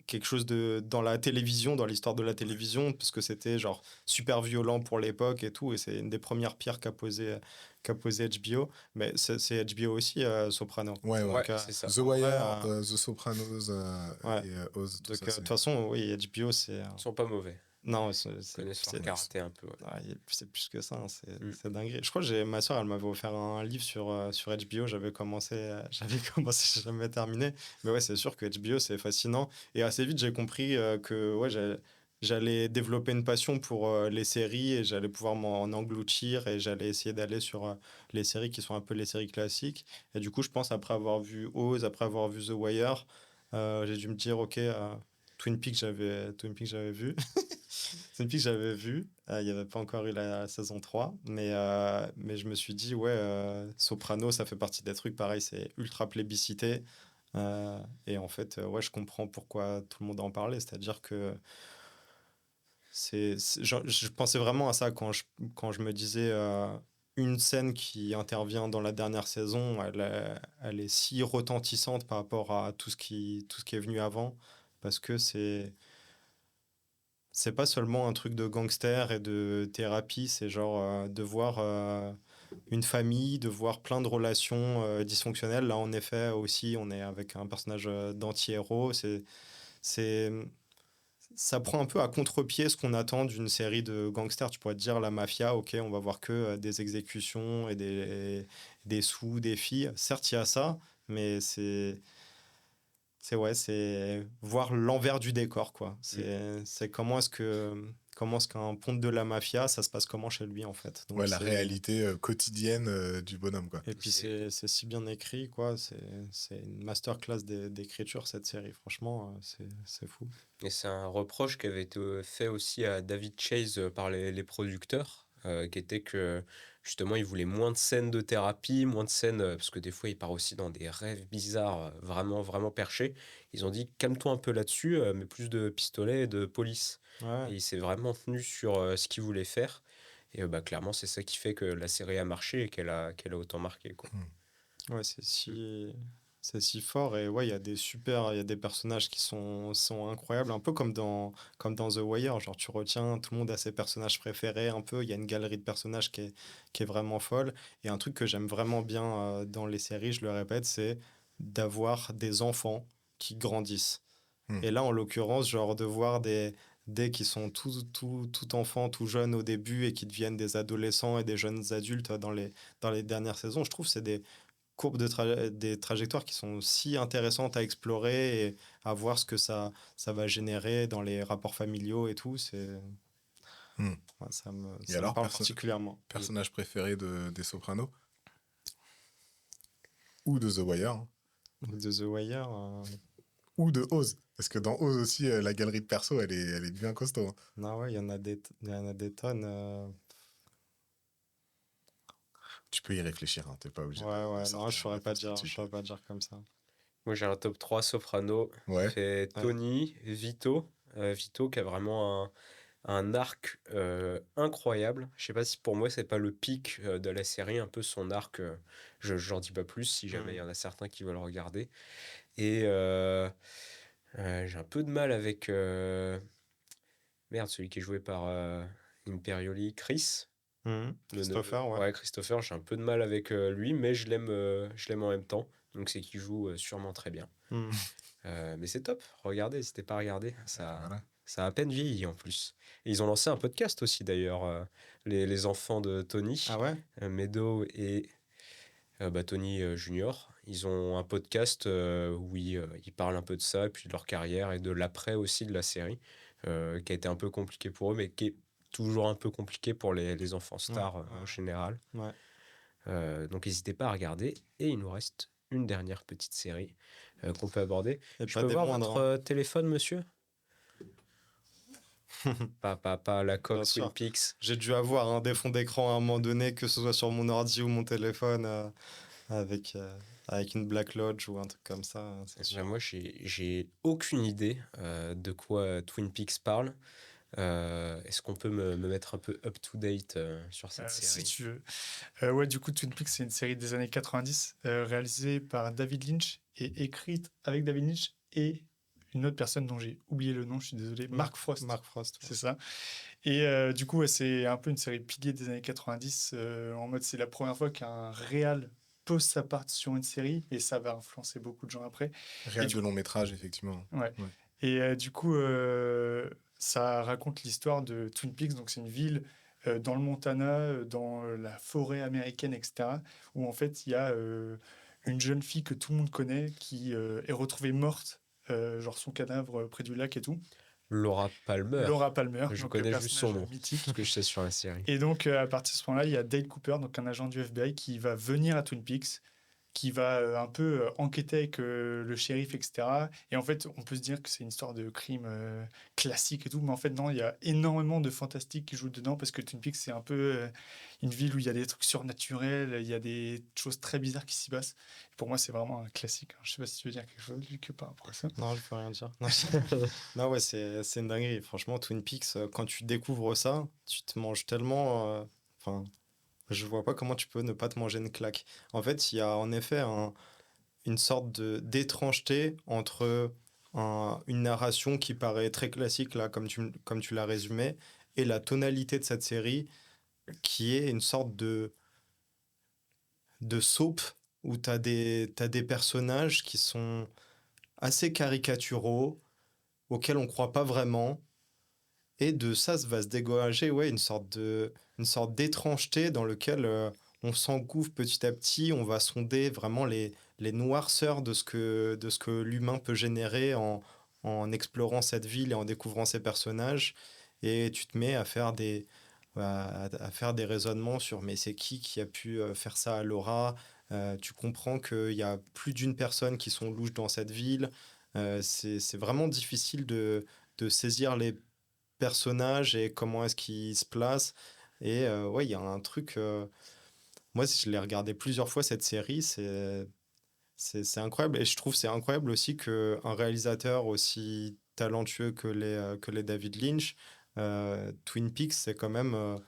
quelque chose dans la télévision, dans l'histoire de la télévision, parce que c'était genre super violent pour l'époque et tout. Et c'est une des premières pierres qu'a posé HBO. Mais c'est HBO aussi, Soprano. Ouais, ouais. Donc, c'est ça. The en vrai, Wire, The Sopranos ouais. et Oz, tout Donc, ça, de c'est... toute façon, oui, HBO, c'est. Ils sont pas mauvais. Non, Ils connaissent leur karaté un peu. Ouais. c'est plus que ça, hein, Mm. c'est dingue. Je crois que ma soeur, elle m'avait offert un livre sur HBO. J'avais commencé, j'ai jamais terminé. Mais ouais, c'est sûr que HBO, c'est fascinant. Et assez vite, j'ai compris que ouais, j'allais développer une passion pour les séries et j'allais pouvoir m'en engloutir et j'allais essayer d'aller sur les séries qui sont un peu les séries classiques. Et du coup, je pense, après avoir vu Oz, après avoir vu The Wire, j'ai dû me dire, ok, Twin Peaks, j'avais vu. Twin Peaks, j'avais vu. Il n'y avait pas encore eu la saison 3. Mais je me suis dit, ouais, Soprano, ça fait partie des trucs. Pareil, c'est ultra plébiscité. Et en fait, ouais, je comprends pourquoi tout le monde en parlait. C'est-à-dire que je pensais vraiment à ça quand je me disais une scène qui intervient dans la dernière saison, elle est si retentissante par rapport à tout ce qui est venu avant. Parce que c'est pas seulement un truc de gangster et de thérapie, c'est genre de voir une famille, de voir plein de relations dysfonctionnelles. Là, en effet, aussi, on est avec un personnage d'anti-héros. C'est, ça prend un peu à contre-pied ce qu'on attend d'une série de gangsters. Tu pourrais te dire la mafia, ok, on va voir que des exécutions et des sous, des filles. Certes, il y a ça, mais c'est voir l'envers du décor, quoi. C'est comment est-ce qu'un ponte de la mafia, ça se passe comment chez lui, en fait. Donc Ouais, la réalité quotidienne du bonhomme, quoi. et puis c'est si bien écrit, quoi. C'est une masterclass d'écriture, cette série. Franchement, c'est fou. Et c'est un reproche qui avait été fait aussi à David Chase par les producteurs, qui était que justement il voulait moins de scènes de thérapie, moins de scènes, parce que des fois il part aussi dans des rêves bizarres, vraiment, vraiment perchés. Ils ont dit calme-toi un peu là-dessus, mais plus de pistolets et de police. Ouais, Et il s'est vraiment tenu sur ce qu'il voulait faire. Et bah, clairement, c'est ça qui fait que la série a marché et qu'elle a autant marqué, quoi. ouais, c'est si fort. Et ouais, il y a des personnages qui sont incroyables, un peu comme dans The Wire. Genre, tu retiens, tout le monde a ses personnages préférés, un peu. Il y a une galerie de personnages qui est vraiment folle. Et un truc que j'aime vraiment bien dans les séries, je le répète, c'est d'avoir des enfants qui grandissent. Hmm. Et là, en l'occurrence, genre de voir des qui sont tout enfants, tout jeunes au début et qui deviennent des adolescents et des jeunes adultes dans les dernières saisons, je trouve que c'est des courbes des trajectoires qui sont si intéressantes à explorer et à voir ce que ça va générer dans les rapports familiaux et tout. Hmm. Ouais, Et ça me alors, parle particulièrement. personnage préféré des Sopranos ou de The Wire, hein, De The Wire, ou de Oz. Parce que dans Oz aussi, la galerie de perso, elle est bien costaud, hein. non, ouais, il y en a des tonnes. Tu peux y réfléchir, hein, t'es pas obligé Ouais, de ouais, non, sortir je saurais pas n'importe quel dire, je truc. saurais pas dire comme ça. Moi, j'ai un top 3 Soprano. Ça Ouais. fait Tony, Vito. Vito qui a vraiment un arc incroyable. Je sais pas si pour moi, c'est pas le pic de la série, un peu son arc. J'en dis pas plus si jamais il y en a certains qui veulent regarder. Et j'ai un peu de mal avec. Merde, celui qui est joué par Imperioli, Chris. Le Christopher, neveu. ouais. Ouais, Christopher, j'ai un peu de mal avec lui, mais je l'aime en même temps. Donc c'est qu'il joue sûrement très bien. Hmm. Mais c'est top, regardez, n'hésitez pas à regarder. Voilà. Ça a à peine vieilli en plus. Et ils ont lancé un podcast aussi d'ailleurs, les enfants de Tony, Ah ouais? Meadow et Tony Junior. Ils ont un podcast où ils parlent un peu de ça, et puis de leur carrière et de l'après aussi de la série, qui a été un peu compliqué pour eux, mais qui est toujours un peu compliqué pour les enfants stars en général. Ouais. Donc n'hésitez pas à regarder. Et il nous reste une dernière petite série qu'on peut aborder. Et Je pas peux des voir moindres, votre hein. téléphone, monsieur? Pas la coque Bien Twin sûr. Peaks. J'ai dû avoir des fonds d'écran à un moment donné, que ce soit sur mon ordi ou mon téléphone, avec, avec une Black Lodge ou un truc comme ça, c'est sûr. Moi, j'ai aucune idée de quoi Twin Peaks parle. Est-ce qu'on peut me mettre un peu up-to-date sur cette Si série? tu veux. Ouais, du coup, Twin Peaks, c'est une série des années 90, réalisée par David Lynch et écrite avec David Lynch et une autre personne dont j'ai oublié le nom, je suis désolé, Mark Frost. Mark Frost. C'est ça. Et du coup, c'est un peu une série pilier des années 90, en mode c'est la première fois qu'un réal pose sa part sur une série, et ça va influencer beaucoup de gens après. Réel de long métrage, effectivement. Ouais. Ouais. Et du coup, ça raconte l'histoire de Twin Peaks, donc c'est une ville dans le Montana, dans la forêt américaine, etc., où en fait il y a une jeune fille que tout le monde connaît qui est retrouvée morte, genre son cadavre près du lac et tout. Laura Palmer. Laura Palmer, Je donc connais le juste son personnage nom, mythique. ce que je sais sur la série. Et donc, à partir de ce moment-là, il y a Dale Cooper, donc un agent du FBI, qui va venir à Twin Peaks, qui va un peu enquêter avec le shérif, etc. Et en fait, on peut se dire que c'est une histoire de crime classique et tout, mais en fait, non, il y a énormément de fantastique qui joue dedans, parce que Twin Peaks, c'est un peu une ville où il y a des trucs surnaturels, il y a des choses très bizarres qui s'y passent. Et pour moi, c'est vraiment un classique. Je sais pas si tu veux dire quelque chose, Luc, par rapport à ça. Non, je peux rien dire. Non, ouais, c'est une dinguerie. Franchement, Twin Peaks, quand tu découvres ça, tu te manges tellement. Enfin, je vois pas comment tu peux ne pas te manger une claque. En fait, il y a en effet une sorte d'étrangeté entre une narration qui paraît très classique, là, comme tu l'as résumé, et la tonalité de cette série, qui est une sorte de soap où t'as des personnages qui sont assez caricaturaux, auxquels on croit pas vraiment. Et de ça va se dégager une sorte d'étrangeté dans lequel on s'engouffre petit à petit, on va sonder vraiment les noirceurs de ce que l'humain peut générer en explorant cette ville et en découvrant ses personnages. Et tu te mets à faire des raisonnements sur mais c'est qui a pu faire ça à Laura. Tu comprends qu'il y a plus d'une personne qui sont louches dans cette ville. C'est vraiment difficile de saisir les personnages et comment est-ce qu'ils se placent. Et ouais, il y a un truc. Moi, je l'ai regardé plusieurs fois cette série. C'est incroyable. Et je trouve c'est incroyable aussi qu'un réalisateur aussi talentueux que les David Lynch, Twin Peaks, c'est quand même,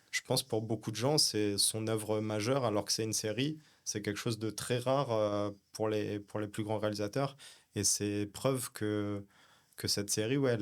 je pense pour beaucoup de gens, c'est son œuvre majeure alors que c'est une série. C'est quelque chose de très rare pour les plus grands réalisateurs. Et c'est preuve que cette série, ouais,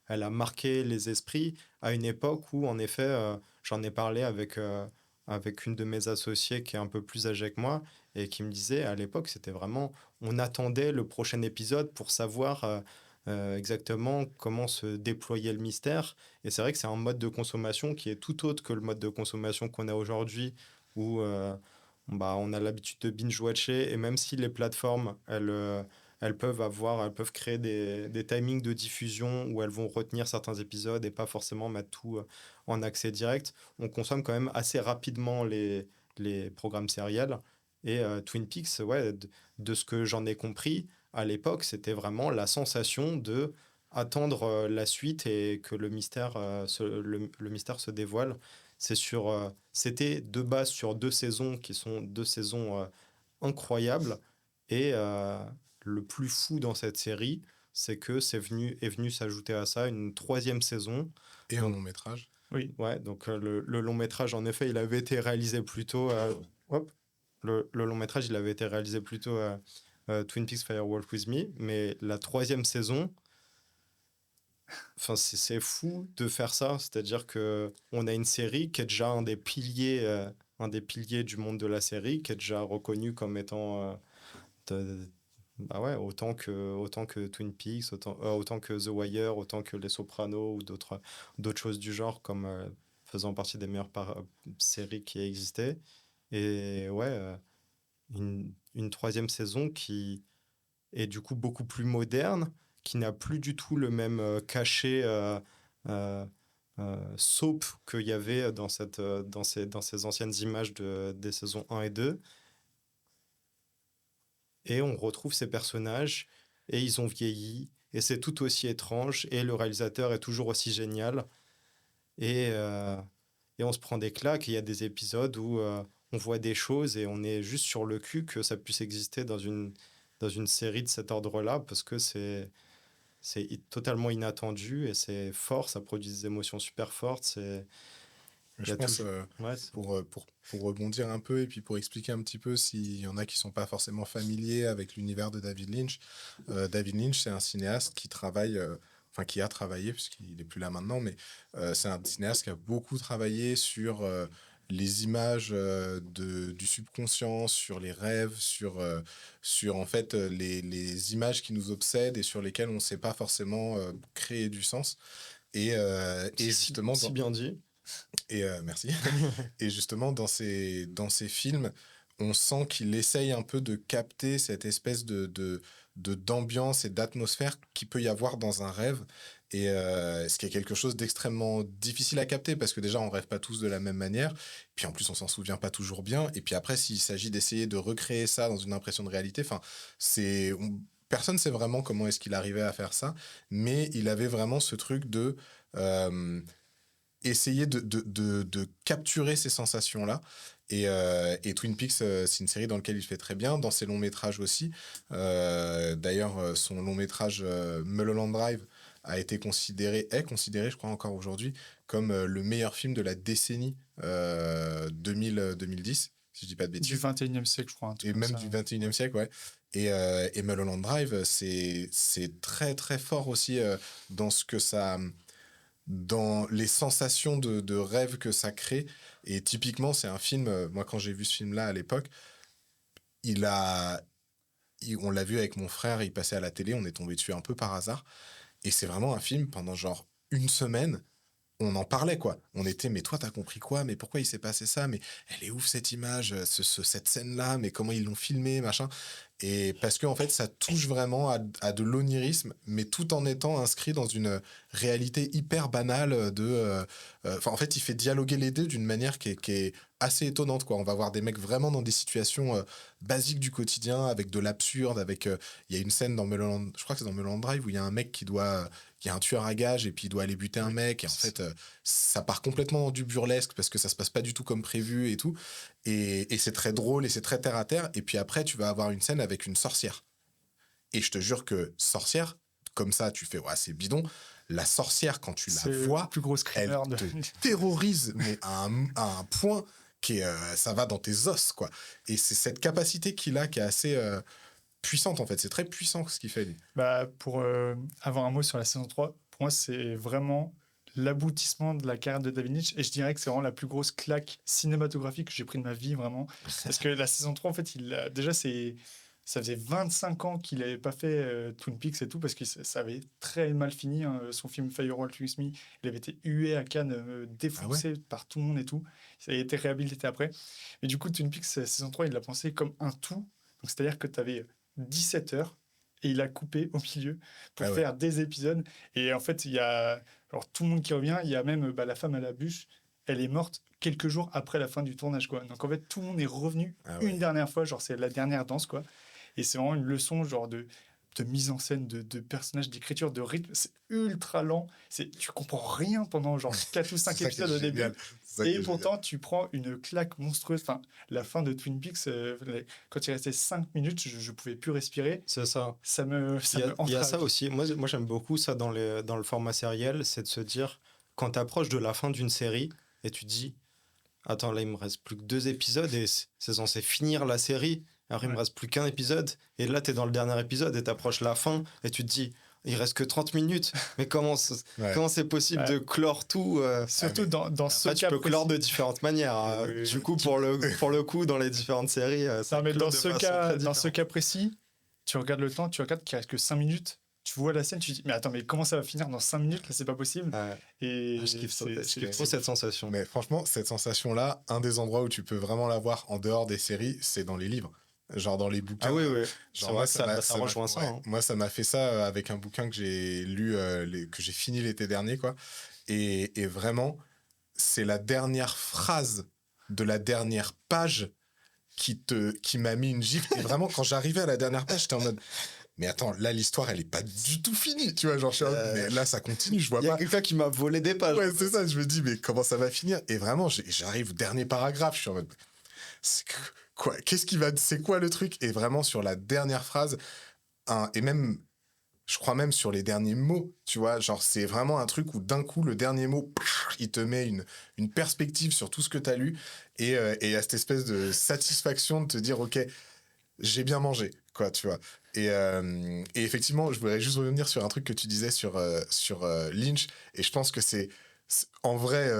elle a marqué les esprits à une époque où, en effet, j'en ai parlé avec une de mes associées qui est un peu plus âgée que moi et qui me disait à l'époque, c'était vraiment, on attendait le prochain épisode pour savoir exactement comment se déployait le mystère. Et c'est vrai que c'est un mode de consommation qui est tout autre que le mode de consommation qu'on a aujourd'hui où on a l'habitude de binge-watcher et même si les plateformes, elles peuvent créer des timings de diffusion où elles vont retenir certains épisodes et pas forcément mettre tout en accès direct. On consomme quand même assez rapidement les programmes sériels. Et Twin Peaks, ouais, de ce que j'en ai compris, à l'époque, c'était vraiment la sensation de attendre la suite et que le mystère se dévoile. C'était de base sur 2 saisons qui sont 2 saisons incroyables. Et le plus fou dans cette série, c'est que est venu s'ajouter à ça une 3e saison. Et un long métrage. Oui. Ouais, donc le long métrage, en effet, il avait été réalisé plus tôt. Le long métrage, il avait été réalisé plus tôt Twin Peaks Fire Walk With Me. Mais la 3e saison, enfin, c'est fou de faire ça. C'est-à-dire qu'on a une série qui est déjà un des piliers du monde de la série, qui est déjà reconnu comme étant. Bah ouais, autant que Twin Peaks, autant que The Wire, autant que Les Sopranos ou d'autres choses du genre, comme faisant partie des meilleures séries qui existaient. Et ouais, une troisième saison qui est du coup beaucoup plus moderne, qui n'a plus du tout le même cachet soap qu'il y avait dans ces anciennes images des saisons 1 et 2. Et on retrouve ces personnages, et ils ont vieilli, et c'est tout aussi étrange, et le réalisateur est toujours aussi génial. Et on se prend des claques, et il y a des épisodes où on voit des choses, et on est juste sur le cul que ça puisse exister dans une série de cet ordre-là, parce que c'est totalement inattendu, et c'est fort, ça produit des émotions super fortes. Il y Je a pense, Ouais, pour rebondir un peu et puis pour expliquer un petit peu s'il y en a qui ne sont pas forcément familiers avec l'univers de David Lynch, David Lynch, c'est un cinéaste qui travaille, enfin qui a travaillé, puisqu'il n'est plus là maintenant, mais c'est un cinéaste qui a beaucoup travaillé sur les images du subconscient, sur les rêves, sur en fait les images qui nous obsèdent et sur lesquelles on ne sait pas forcément créer du sens. Et justement, si bien dit. Et merci. Et justement, dans ces films, on sent qu'il essaye un peu de capter cette espèce d'ambiance et d'atmosphère qu'il peut y avoir dans un rêve. Et ce qui est quelque chose d'extrêmement difficile à capter, parce que déjà, on rêve pas tous de la même manière. Puis en plus, on s'en souvient pas toujours bien. Et puis après, s'il s'agit d'essayer de recréer ça dans une impression de réalité, enfin, personne ne sait vraiment comment est-ce qu'il arrivait à faire ça, mais il avait vraiment ce truc de essayer de capturer ces sensations-là. Et Twin Peaks, c'est une série dans laquelle il fait très bien, dans ses longs métrages aussi. D'ailleurs, son long métrage Mulholland Drive est considéré, je crois encore aujourd'hui, comme le meilleur film de la décennie 2010, si je dis pas de bêtises. Du 21e siècle, je crois. Et même du 21e siècle, ouais. Et Mulholland Drive, c'est très très fort aussi dans ce que ça... dans les sensations de rêve que ça crée. Et typiquement, c'est un film, moi quand j'ai vu ce film-là à l'époque, on l'a vu avec mon frère, il passait à la télé, on est tombé dessus un peu par hasard. Et c'est vraiment un film, pendant genre une semaine, on en parlait, quoi. On était, mais toi, t'as compris quoi? Mais pourquoi il s'est passé ça? Mais elle est ouf, cette image, cette scène-là, mais comment ils l'ont filmé, machin. Et parce qu'en fait, ça touche vraiment à de l'onirisme, mais tout en étant inscrit dans une réalité hyper banale en fait, il fait dialoguer les deux d'une manière qui est assez étonnante, quoi. On va voir des mecs vraiment dans des situations basiques du quotidien, avec de l'absurde, il y a une scène dans je crois que c'est dans Mulholland Drive, où il y a un mec il y a un tueur à gages et puis il doit aller buter un mec, et en fait ça part complètement dans du burlesque parce que ça se passe pas du tout comme prévu et tout, et c'est très drôle et c'est très terre à terre. Et puis après tu vas avoir une scène avec une sorcière, et je te jure que sorcière, comme ça tu fais ouais c'est bidon, la sorcière quand tu la vois, plus gros elle te terrorise mais à un point qui est, ça va dans tes os, quoi. Et c'est cette capacité qu'il a qui est assez puissante, en fait. C'est très puissant ce qu'il fait, lui. Bah, pour avoir un mot sur la saison 3, pour moi, c'est vraiment l'aboutissement de la carrière de David Lynch. Et je dirais que c'est vraiment la plus grosse claque cinématographique que j'ai pris de ma vie, vraiment. Parce que la saison 3, en fait, ça faisait 25 ans qu'il n'avait pas fait Twin Peaks et tout, parce que ça avait très mal fini. Hein. Son film Firewall With Me, il avait été hué à Cannes, défoncé par tout le monde et tout. Ça a été réhabilité après. Mais du coup, Twin Peaks, saison 3, il l'a pensé comme un tout. Donc, c'est-à-dire que tu avais 17 heures et il a coupé au milieu pour faire des épisodes. Et en fait, il y a alors, tout le monde qui revient. Il y a même la femme à la bûche. Elle est morte quelques jours après la fin du tournage, quoi. Donc, en fait, tout le monde est revenu une dernière fois. Genre, c'est la dernière danse, quoi. Et c'est vraiment une leçon genre de mise en scène, de personnages, d'écriture, de rythme. C'est ultra lent. Tu comprends rien pendant genre 4 ou 5 épisodes au début. Et pourtant, tu prends une claque monstrueuse. Enfin, la fin de Twin Peaks, quand il restait 5 minutes, je ne pouvais plus respirer. C'est ça. Il y a ça aussi. Moi, j'aime beaucoup ça dans le format sériel, c'est de se dire, quand tu approches de la fin d'une série, et tu te dis, attends, là, il me reste plus que 2 épisodes, et c'est censé finir la série. Alors, il me reste plus qu'un épisode, et là, tu es dans le dernier épisode, et tu approches la fin, et tu te dis, il reste que 30 minutes, mais comment c'est possible de clore tout Surtout dans ce cas tu peux clore de différentes manières. Du coup, pour le coup, dans les différentes séries, ça mais dans ce cas précis, tu regardes le temps, tu regardes qu'il reste que 5 minutes, tu vois la scène, tu te dis, mais attends, mais comment ça va finir dans 5 minutes? Là, c'est pas possible. Et je kiffe trop cette sensation. Mais franchement, cette sensation-là, un des endroits où tu peux vraiment la voir en dehors des séries, c'est dans les livres. genre dans les bouquins. Ah oui, oui. Genre, C'est vrai que ça m'a- rejoint ça. ouais, Hein. moi, ça m'a fait ça avec un bouquin que j'ai lu, que j'ai fini l'été dernier, quoi. Et vraiment, c'est la dernière phrase de la dernière page qui m'a mis une gifle. Et vraiment, quand j'arrivais à la dernière page, j'étais en mode, mais attends, là, l'histoire, elle est pas du tout finie, tu vois, genre, je suis en mode, mais là, ça continue, je vois Il y a pas. quelqu'un qui m'a volé des pages. Ouais, c'est ça, je me dis, mais comment ça va finir? Et vraiment, j'arrive au dernier paragraphe, je suis en mode, c'est quoi? C'est quoi le truc? Et vraiment, sur la dernière phrase, et même, je crois même sur les derniers mots, tu vois, genre, c'est vraiment un truc où d'un coup, le dernier mot, il te met une perspective sur tout ce que t'as lu, et il y a cette espèce de satisfaction de te dire, ok, j'ai bien mangé, quoi, tu vois. Et effectivement, je voudrais juste revenir sur un truc que tu disais sur Lynch, et je pense que en vrai,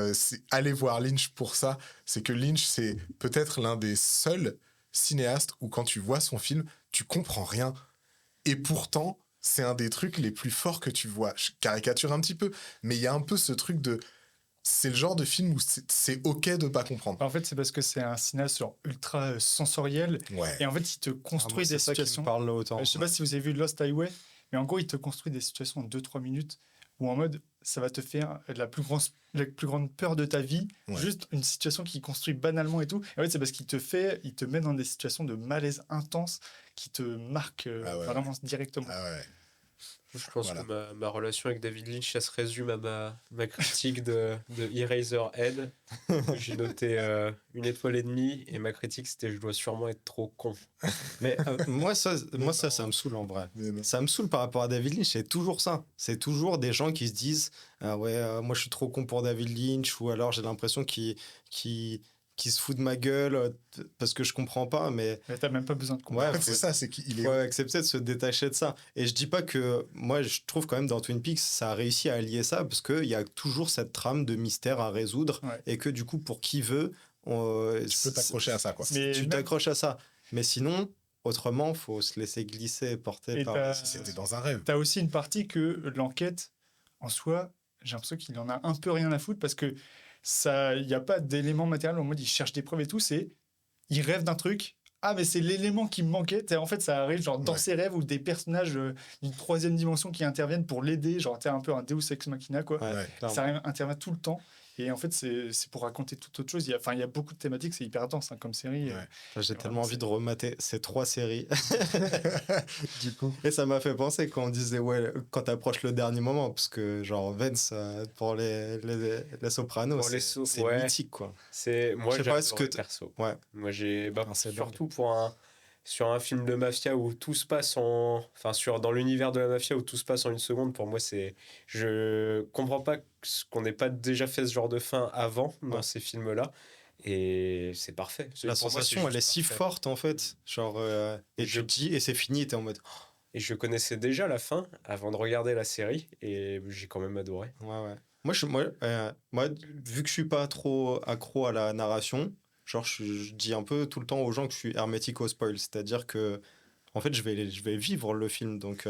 aller voir Lynch pour ça, c'est que Lynch, c'est peut-être l'un des seuls cinéastes où quand tu vois son film, tu comprends rien. Et pourtant, c'est un des trucs les plus forts que tu vois. Je caricature un petit peu, mais il y a un peu ce truc de... C'est le genre de film où c'est OK de pas comprendre. En fait, c'est parce que c'est un cinéaste genre ultra sensoriel. Ouais. Et en fait, il te construit des C'est ça qui situations. me parle là autant. Je sais pas si vous avez vu Lost Highway, mais en gros, il te construit des situations en 2-3 minutes où en mode, ça va te faire la plus grande peur de ta vie. Ouais. Juste une situation qui construit banalement et tout. Et en fait, c'est parce qu'il te met dans des situations de malaise intense qui te marquent vraiment directement. Ah ouais. Je pense Voilà. que ma relation avec David Lynch, ça se résume à ma critique de Eraserhead. J'ai noté 1,5 étoile, et ma critique, c'était je dois sûrement être trop con. Mais moi, ça me saoule en vrai. Mais non. Ça me saoule par rapport à David Lynch, c'est toujours ça. C'est toujours des gens qui se disent ah ouais, moi je suis trop con pour David Lynch, ou alors j'ai l'impression qu'il se fout de ma gueule parce que je comprends pas, mais Mais t'as même pas besoin de comprendre. En ouais, fait, c'est ça, c'est qu'il est... faut accepter de se détacher de ça. Et je dis pas que moi je trouve quand même dans Twin Peaks ça a réussi à allier ça parce qu'il y a toujours cette trame de mystère à résoudre et que du coup pour qui veut Tu peux t'accrocher à ça, quoi. Mais tu même- t'accroches à ça. Mais sinon, autrement, faut se laisser glisser, porter Et par. C'était dans un rêve. T'as aussi une partie que l'enquête, en soi, j'ai l'impression qu'il en a un peu rien à foutre parce que il n'y a pas d'élément matériel en mode il cherche des preuves et tout, il rêve d'un truc. Ah, mais c'est l'élément qui me manquait. En fait, ça arrive genre dans ses rêves ou des personnages d'une troisième dimension qui interviennent pour l'aider. Genre, t'es un peu un Deus Ex Machina, quoi. Ouais, clairement. Ça intervient tout le temps. Et en fait, c'est pour raconter toute autre chose. Il y a beaucoup de thématiques, c'est hyper dense comme série. Ouais. J'ai vraiment, tellement envie de remater ces 3 séries. Du coup... Et ça m'a fait penser quand on disait, ouais, quand t'approches le dernier moment, parce que genre Vance, pour les Sopranos, Pour les c'est ouais. mythique, quoi. Moi, Je sais j'ai pas ce que perso. Ouais. Moi, j'ai c'est surtout sur un film de mafia où tout se passe dans l'univers de la mafia où tout se passe en 1 seconde. Pour moi, je comprends pas qu'on n'ait pas déjà fait ce genre de fin avant dans ces films-là. Et c'est parfait. La Pour moi, sensation, elle est juste si parfait. forte, en fait. Genre, et tu te dis, et c'est fini, et t'es en mode. Et je connaissais déjà la fin avant de regarder la série et j'ai quand même adoré. Ouais. Moi, vu que je suis pas trop accro à la narration, genre, je dis un peu tout le temps aux gens que je suis hermétique au spoil. C'est-à-dire que, en fait, je vais vivre le film. Donc,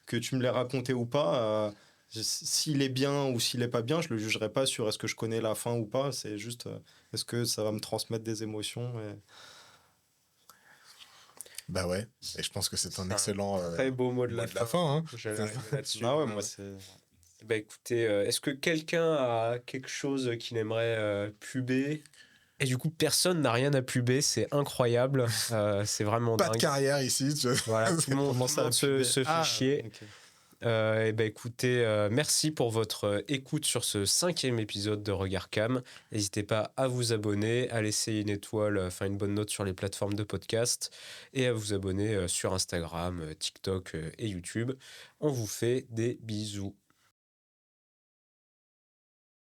que tu me l'aies raconté ou pas, s'il est bien ou s'il est pas bien, je le jugerai pas sur est-ce que je connais la fin ou pas. C'est juste, est-ce que ça va me transmettre des émotions Bah ouais, et je pense que c'est un excellent très beau mot de la fin. Hein. J'allais arriver là-dessus. Ah ouais, moi, c'est. Bah écoutez, est-ce que quelqu'un a quelque chose qu'il aimerait puber? Et du coup, personne n'a rien à puber, c'est incroyable. C'est vraiment Pas dingue. de carrière ici. Voilà, tout le monde se fait chier. Ok. Et ben écoutez, merci pour votre écoute sur ce 5e épisode de Regard Cam. N'hésitez pas à vous abonner, à laisser une étoile, enfin une bonne note sur les plateformes de podcast et à vous abonner sur Instagram, TikTok et YouTube. On vous fait des bisous.